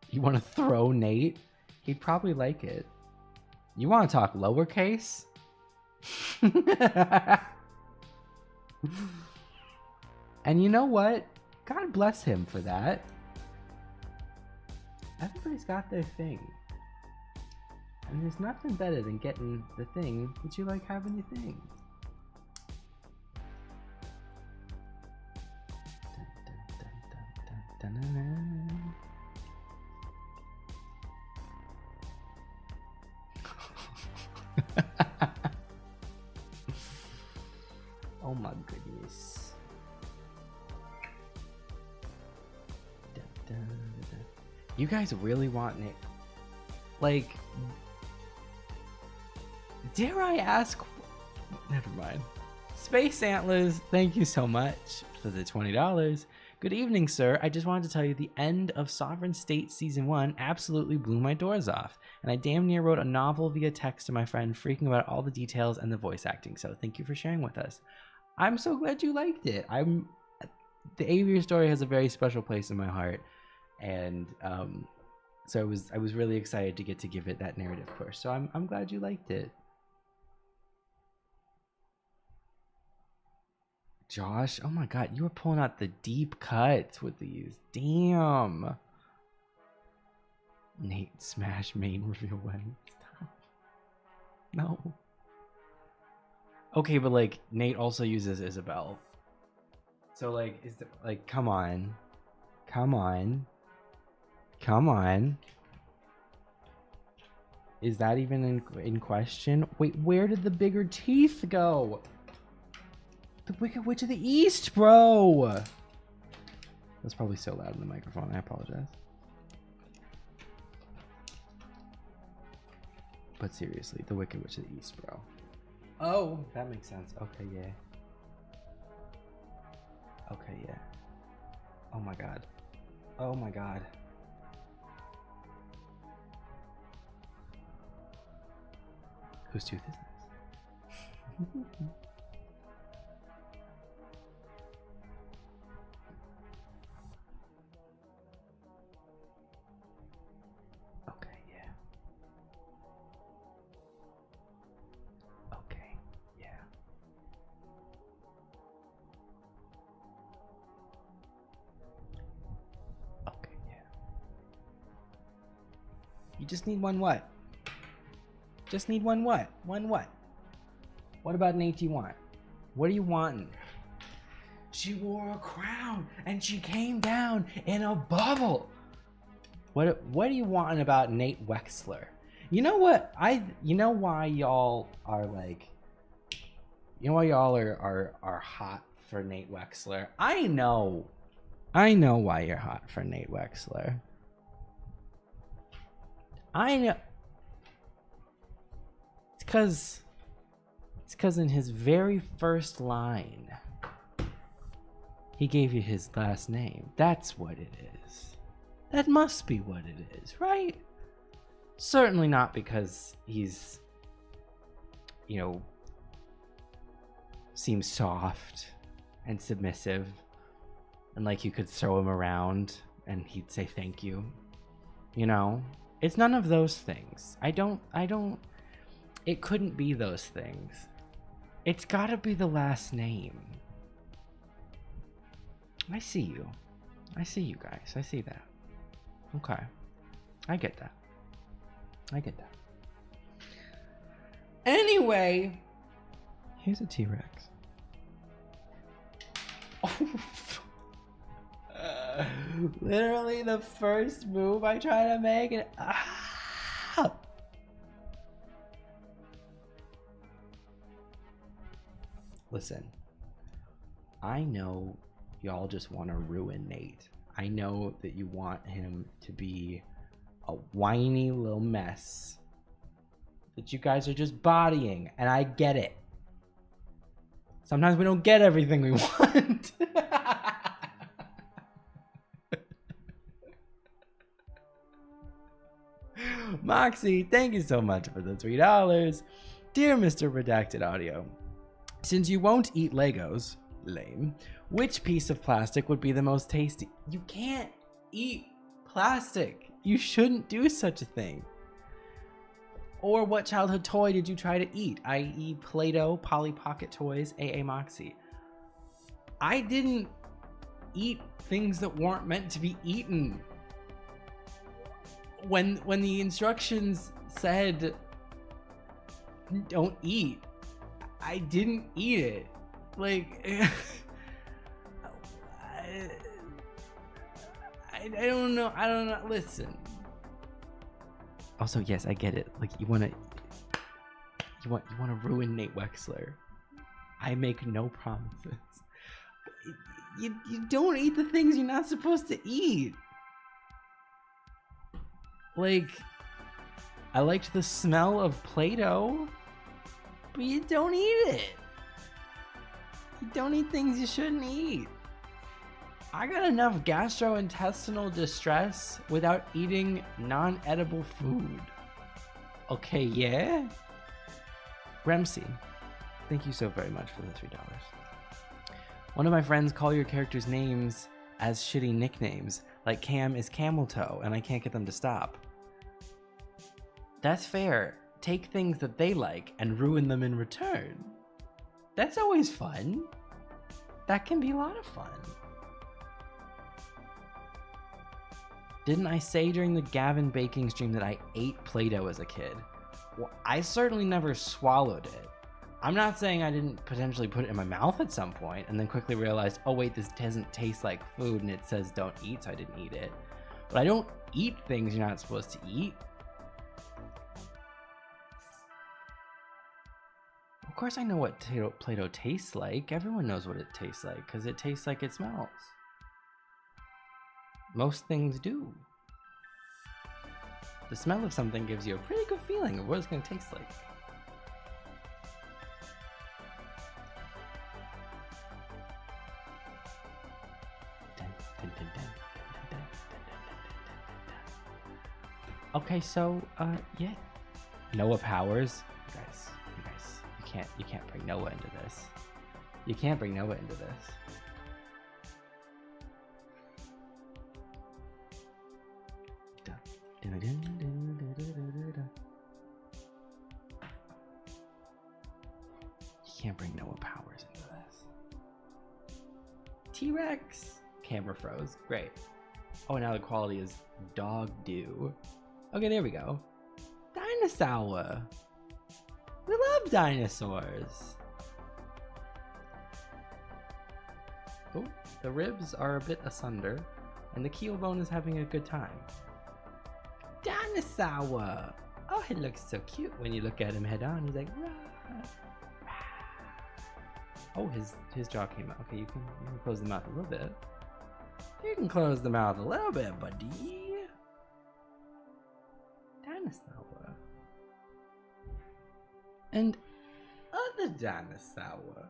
You want to throw Nate? He'd probably like it. You want to talk lowercase? And you know what? God bless him for that. Everybody's got their thing. And there's nothing better than getting the thing that you like having your thing. Dun, dun, dun, dun, dun. Oh my goodness. Dun, dun, dun. You guys really want Nick? Like, dare I ask? Never mind. Space Antlers, thank you so much for the $20. Good evening, sir. I just wanted to tell you the end of Sovereign State Season 1 absolutely blew my doors off. And I damn near wrote a novel via text to my friend, freaking about all the details and the voice acting. So thank you for sharing with us. I'm so glad you liked it. The Aviary story has a very special place in my heart. And so I was really excited to get to give it that narrative push. So I'm glad you liked it. Josh, oh my god, you were pulling out the deep cuts with these. Damn. Nate smash main reveal wedding. Stop. No. Okay, but like Nate also uses Isabel. So like is the, like come on. Come on. Come on. Is that even in question? Wait, where did the bigger teeth go? The Wicked Witch of the East, bro! That's probably so loud in the microphone. I apologize. But seriously, the Wicked Witch of the East, bro. Oh, that makes sense. Okay, yeah. Okay, yeah. Oh my god. Oh my god. Whose tooth is this? You just need one what? Just need one what? One what? What about Nate do you want? What are you wanting? She wore a crown and she came down in a bubble. What are you wanting about Nate Wexler? You know what? You know why y'all are like, you know why y'all are hot for Nate Wexler. I know why you're hot for Nate Wexler. I know. It's because in his very first line, he gave you his last name. That's what it is. That must be what it is, right? Certainly not because he's, you know, seems soft and submissive and like you could throw him around and he'd say thank you. You know, it's none of those things. It couldn't be those things. It's gotta be the last name. I see you. I see you guys. I see that. Okay. I get that. Anyway, here's a T-Rex. Literally the first move I try to make and Listen, I know y'all just want to ruin Nate. I know that you want him to be a whiny little mess that you guys are just bodying, and I get it. Sometimes we don't get everything we want. Moxie, thank you so much for the $3. Dear Mr. Redacted Audio, since you won't eat Legos, lame, which piece of plastic would be the most tasty? You can't eat plastic. You shouldn't do such a thing. Or what childhood toy did you try to eat? I.e. Play-Doh, Polly Pocket Toys, AA Moxie. I didn't eat things that weren't meant to be eaten. When the instructions said don't eat, I didn't eat it. Like, I don't know. Listen. Also, yes, I get it. Like, you want to ruin Nate Wexler. I make no promises. You don't eat the things you're not supposed to eat. Like, I liked the smell of Play-Doh, but you don't eat it. You don't eat things you shouldn't eat. I got enough gastrointestinal distress without eating non-edible food. Okay, yeah? Remsey, thank you so very much for the $3. One of my friends call your characters' names as shitty nicknames, like Cam is Camel Toe, and I can't get them to stop. That's fair. Take things that they like and ruin them in return. That's always fun. That can be a lot of fun. Didn't I say during the Gavin baking stream that I ate Play-Doh as a kid? Well, I certainly never swallowed it. I'm not saying I didn't potentially put it in my mouth at some point and then quickly realized, oh wait, this doesn't taste like food and it says don't eat, so I didn't eat it. But I don't eat things you're not supposed to eat. Of course I know what Play-Doh tastes like. Everyone knows what it tastes like because it tastes like it smells. Most things do. The smell of something gives you a pretty good feeling of what it's going to taste like. Okay, so yeah, Noah Powers, you guys, you can't bring Noah into this. You can't bring Noah into this. You can't bring Noah Powers into this. T-Rex. Camera froze. Great. Oh, now the quality is dog do. Okay, there we go. Dinosaur. We love dinosaurs. Oh, the ribs are a bit asunder, and the keel bone is having a good time. Dinosaur. Oh, he looks so cute when you look at him head on. He's like, rah, rah. Oh, his jaw came out. Okay, you can close the mouth a little bit. You can close the mouth a little bit, buddy. Dinosaur. And other dinosaur.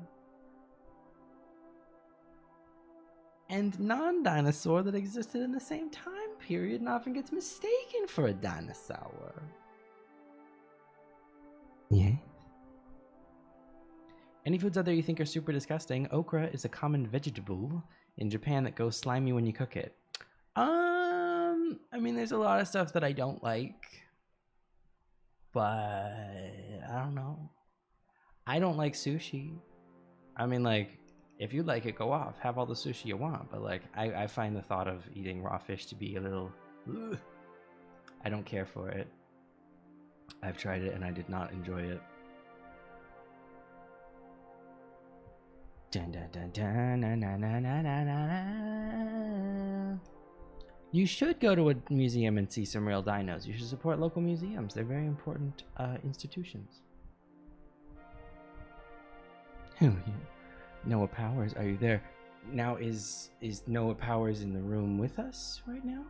And non-dinosaur that existed in the same time period and often gets mistaken for a dinosaur. Yeah. Any foods out there you think are super disgusting? Okra is a common vegetable in Japan that goes slimy when you cook it. I mean, there's a lot of stuff that I don't like, but I don't know. I don't like sushi. I mean, like, if you like it, go off. Have all the sushi you want. But, like, I find the thought of eating raw fish to be a little... Ugh. I don't care for it. I've tried it and I did not enjoy it. Dun, dun, dun, dun, na, na, na, na, na, na. You should go to a museum and see some real dinos. You should support local museums. They're very important institutions. Noah Powers, are you there? Now, is Noah Powers in the room with us right now?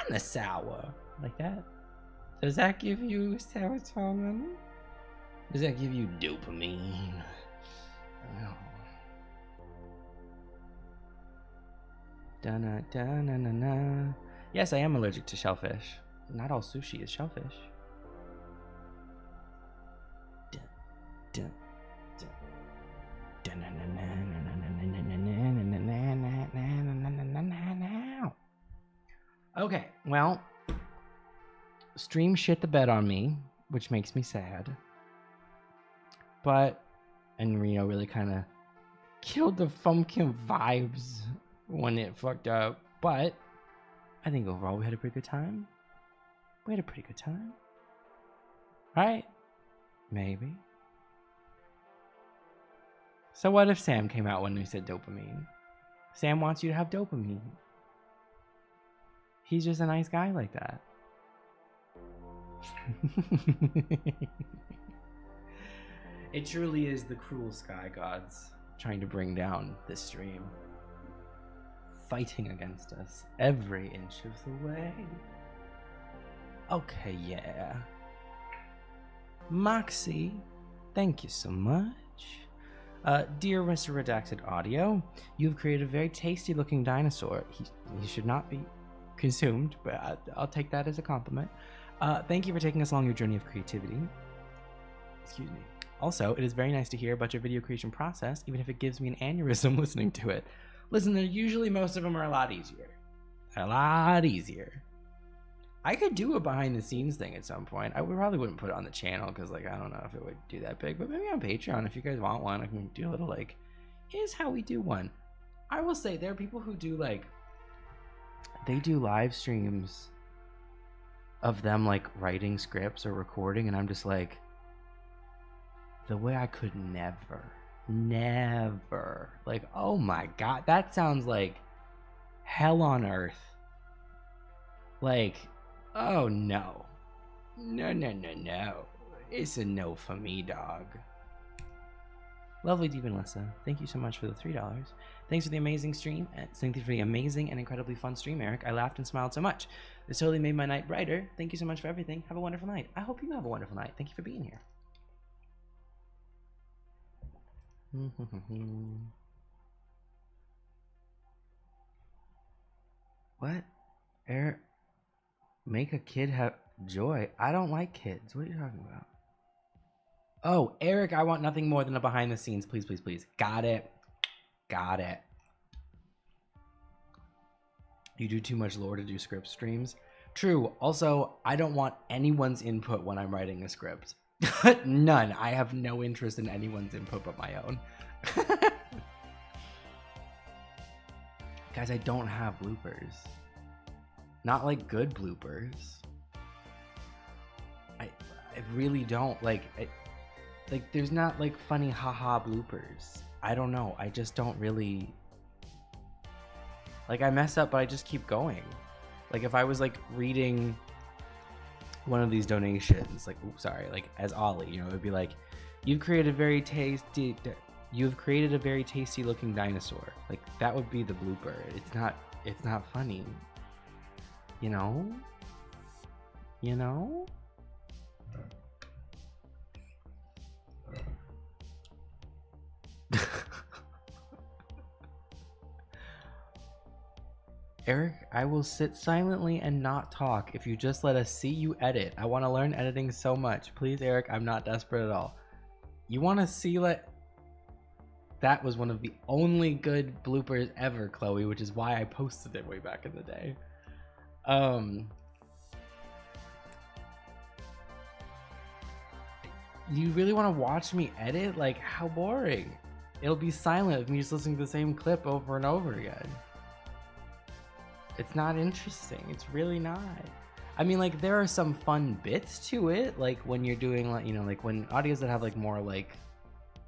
Dinosaur. Like that? Does that give you serotonin? Does that give you dopamine? Oh. Da-na-da-na-na-na. Yes, I am allergic to shellfish. Not all sushi is shellfish. Okay, well, stream shit the bed on me, which makes me sad. But, and Reno really kind of killed the Fumpkin vibes when it fucked up. But, I think overall we had a pretty good time. Right? Maybe. So what if Sam came out when we said dopamine? Sam wants you to have dopamine. He's just a nice guy like that. It truly is the cruel sky gods trying to bring down this stream. Fighting against us every inch of the way. Okay, yeah. Moxie, thank you so much. Dear Mr. Redacted Audio, you've created a very tasty looking dinosaur. He should not be consumed, but I'll take that as a compliment. Thank you for taking us along your journey of creativity. Excuse me. Also, it is very nice to hear about your video creation process, even if it gives me an aneurysm listening to it. Listen, usually most of them are a lot easier. I could do a behind the scenes thing at some point. I probably wouldn't put it on the channel because, like, I don't know if it would do that big, but maybe on Patreon, if you guys want one, I can do a little, like, here's how we do one. I will say there are people who do, like, they do live streams of them, like, writing scripts or recording, and I'm just like, the way I could never, like, oh my god, that sounds like hell on earth. Like, oh no. No. It's a no for me, dog. Lovely Deep and Lissa, thank you so much for the $3. Thanks for the amazing stream, and thank you for the amazing and incredibly fun stream, Eric. I laughed and smiled so much. This totally made my night brighter. Thank you so much for everything. Have a wonderful night. I hope you have a wonderful night. Thank you for being here. What? Eric, make a kid have joy. I don't like kids. What are you talking about? Oh, Eric, I want nothing more than a behind the scenes. Please, please, please. Got it. You do too much lore to do script streams. True. Also, I don't want anyone's input when I'm writing a script. None. I have no interest in anyone's input but my own. Guys, I don't have bloopers. Not like good bloopers. I really don't. Like there's not like funny haha bloopers. I don't know. I just don't really... Like, I mess up, but I just keep going. Like, if I was like reading one of these donations, like, oops, sorry, like as Ollie, you know, it would be like, you've created a very tasty looking dinosaur. Like that would be the blooper. It's not funny. You know? You know? Eric, I will sit silently and not talk if you just let us see you edit. I want to learn editing so much. Please, Eric, I'm not desperate at all. You want to see that was one of the only good bloopers ever, Chloe, which is why I posted it way back in the day. You really want to watch me edit? Like, how boring. It'll be silent with me just listening to the same clip over and over again. It's not interesting. It's really not. I mean, like, there are some fun bits to it, like when you're doing, like, you know, like when audios that have like more like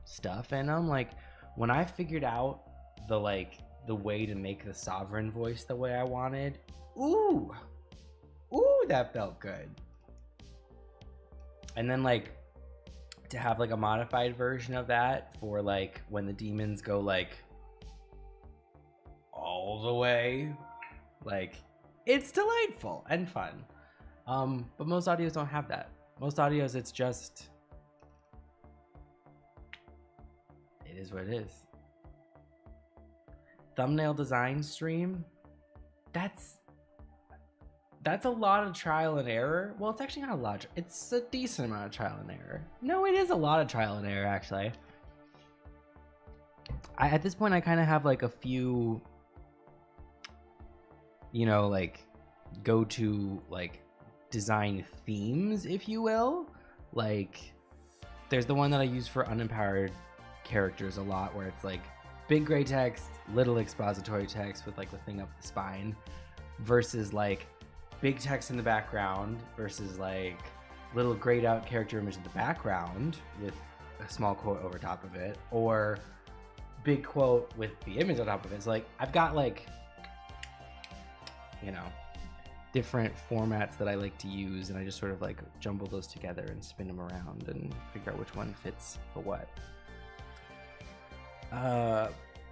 stuff in them. Like when I figured out the way to make the sovereign voice the way I wanted, ooh, that felt good. And then like to have like a modified version of that for like when the demons go like all the way. Like, it's delightful and fun. But most audios don't have that. Most audios, it's just, it is what it is. Thumbnail design stream, that's a lot of trial and error. Well, it's actually not a lot. It's a decent amount of trial and error. No, it is a lot of trial and error, actually. At this point, I kind of have like a few, you know, like go to like design themes, if you will. Like there's the one that I use for unempowered characters a lot, where it's like big gray text, little expository text with like the thing up the spine, versus like big text in the background versus like little grayed out character image in the background with a small quote over top of it, or big quote with the image on top of it. So like I've got like, you know, different formats that I like to use, and I just sort of like jumble those together and spin them around and figure out which one fits for what.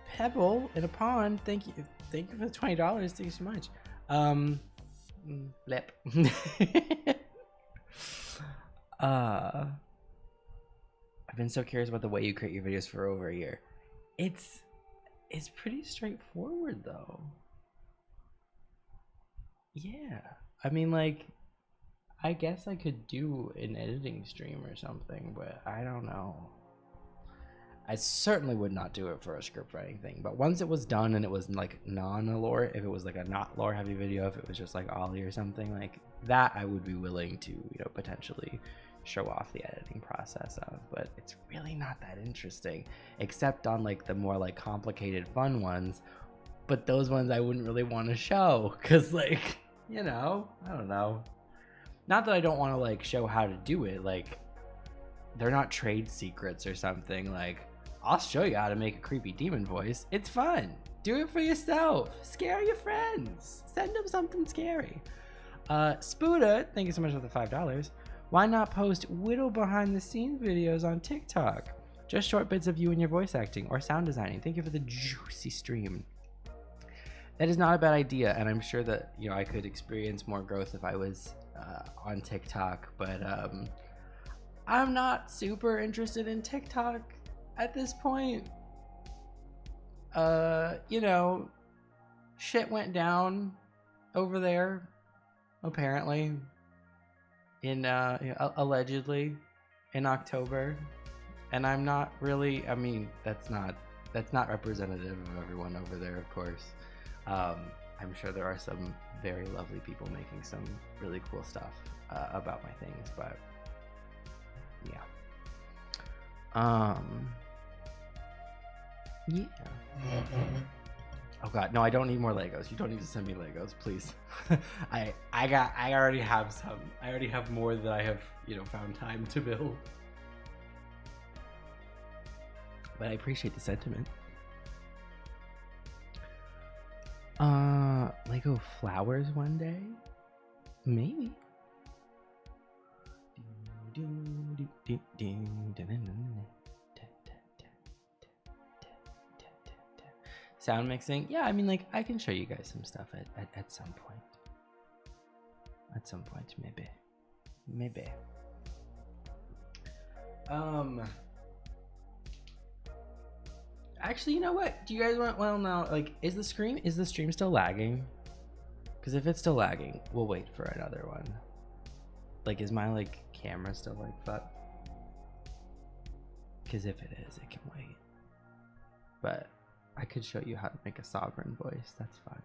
Pebble in a pond, thank you for the $20. Thank you so much. Blip. I've been so curious about the way you create your videos for over a year. It's pretty straightforward though. Yeah, I mean, like, I guess I could do an editing stream or something, but I don't know. I certainly would not do it for a script writing thing, but once it was done and it was like non-lore, if it was like a not lore heavy video, if it was just like Ollie or something like that, I would be willing to, you know, potentially show off the editing process of, but it's really not that interesting, except on like the more like complicated fun ones. But those ones I wouldn't really want to show, because like, you know, I don't know. Not that I don't want to like show how to do it, like they're not trade secrets or something. Like, I'll show you how to make a creepy demon voice. It's fun. Do it for yourself. Scare your friends. Send them something scary. Spuda, thank you so much for the $5. Why not post Whittle behind the scenes videos on TikTok? Just short bits of you and your voice acting or sound designing. Thank you for the juicy stream. That is not a bad idea, and I'm sure that, you know, I could experience more growth if I was on TikTok, but I'm not super interested in TikTok at this point. You know, shit went down over there, apparently, in allegedly in October, and I'm not really, I mean, that's not representative of everyone over there, of course. I'm sure there are some very lovely people making some really cool stuff about my things, but yeah. Yeah. Oh god, no, I don't need more Legos. You don't need to send me Legos, please. I already have some. I already have more that I have, you know, found time to build. But I appreciate the sentiment. Lego flowers one day? Maybe. Sound mixing, yeah, I mean, like, I can show you guys some stuff at some point. At some point, maybe. Actually, you know what? Do you guys want? Well, now, like, is the stream still lagging? Because if it's still lagging, we'll wait for another one. Like, is my like camera still like fuck? Because if it is, it can wait. But I could show you how to make a sovereign voice. That's fine.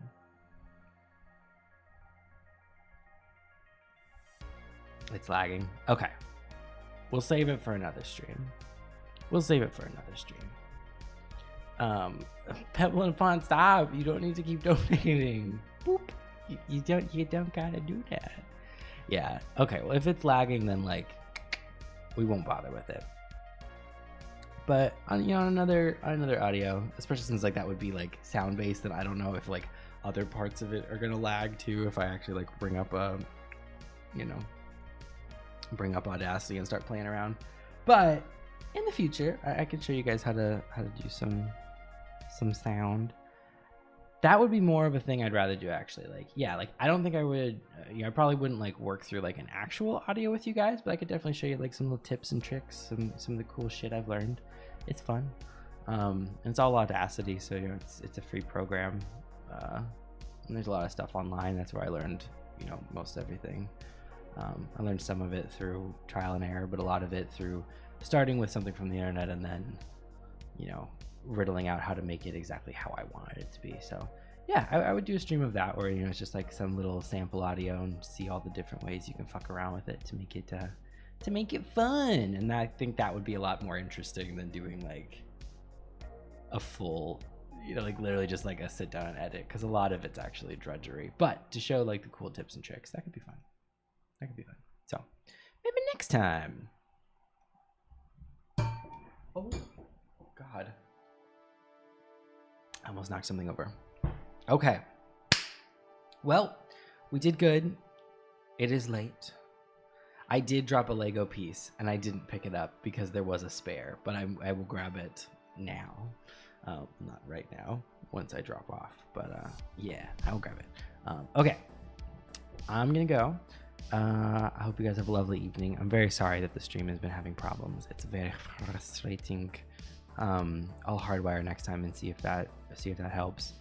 It's lagging. Okay. We'll save it for another stream. Pebble and Pond, stop. You don't need to keep donating. Boop. You don't gotta do that. Yeah. Okay. Well, if it's lagging, then like we won't bother with it. But on another audio, especially since like that would be like sound based, and I don't know if like other parts of it are gonna lag too if I actually like bring up Audacity and start playing around. But in the future, I can show you guys how to do some sound. That would be more of a thing I'd rather do actually. Like, yeah, like I don't think I would, I probably wouldn't like work through like an actual audio with you guys, but I could definitely show you like some little tips and tricks, some of the cool shit I've learned. It's fun. And it's all Audacity, so it's a free program. And there's a lot of stuff online. That's where I learned, most everything. I learned some of it through trial and error, but a lot of it through starting with something from the internet and then, riddling out how to make it exactly how I wanted it to be. So yeah, I would do a stream of that where, it's just like some little sample audio and see all the different ways you can fuck around with it to make it fun. And I think that would be a lot more interesting than doing like a full, like literally just like a sit down and edit, because a lot of it's actually drudgery. But to show like the cool tips and tricks, that could be fun. So maybe next time. Oh God. I almost knocked something over. Okay. Well, we did good. It is late. I did drop a Lego piece and I didn't pick it up because there was a spare, but I will grab it now. Not right now, once I drop off, but yeah, I will grab it. Okay. I'm gonna go. I hope you guys have a lovely evening. I'm very sorry that the stream has been having problems. It's very frustrating. I'll hardwire next time and see if that helps.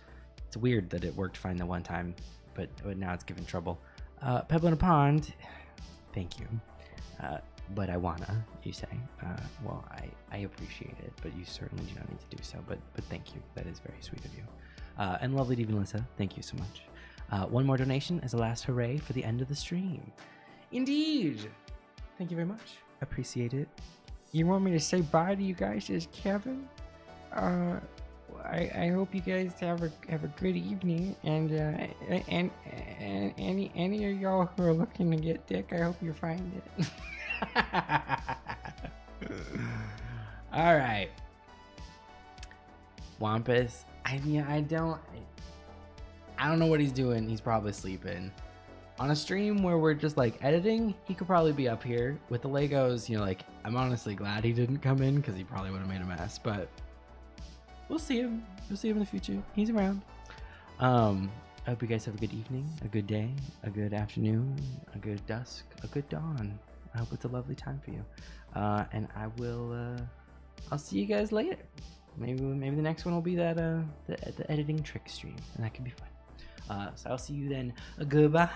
It's weird that it worked fine the one time, but now it's giving trouble. Pebble in a Pond, thank you. But I wanna, you say. Well, I appreciate it, but you certainly do not need to do so. But thank you. That is very sweet of you. And lovely Diva Melissa, thank you so much. One more donation as a last hooray for the end of the stream. Indeed. Thank you very much. Appreciate it. You want me to say bye to you guys as Kevin? I hope you guys have a good evening, and any of y'all who are looking to get dick, I hope you find it. All right, Wampus. I don't know what he's doing. He's probably sleeping. On a stream where we're just like editing, he could probably be up here with the Legos. Like, I'm honestly glad he didn't come in because he probably would have made a mess, but we'll see him. We'll see him in the future. He's around. I hope you guys have a good evening, a good day, a good afternoon, a good dusk, a good dawn. I hope it's a lovely time for you. And I'll see you guys later. Maybe the next one will be that the editing trick stream, and that could be fun. So I'll see you then. Goodbye.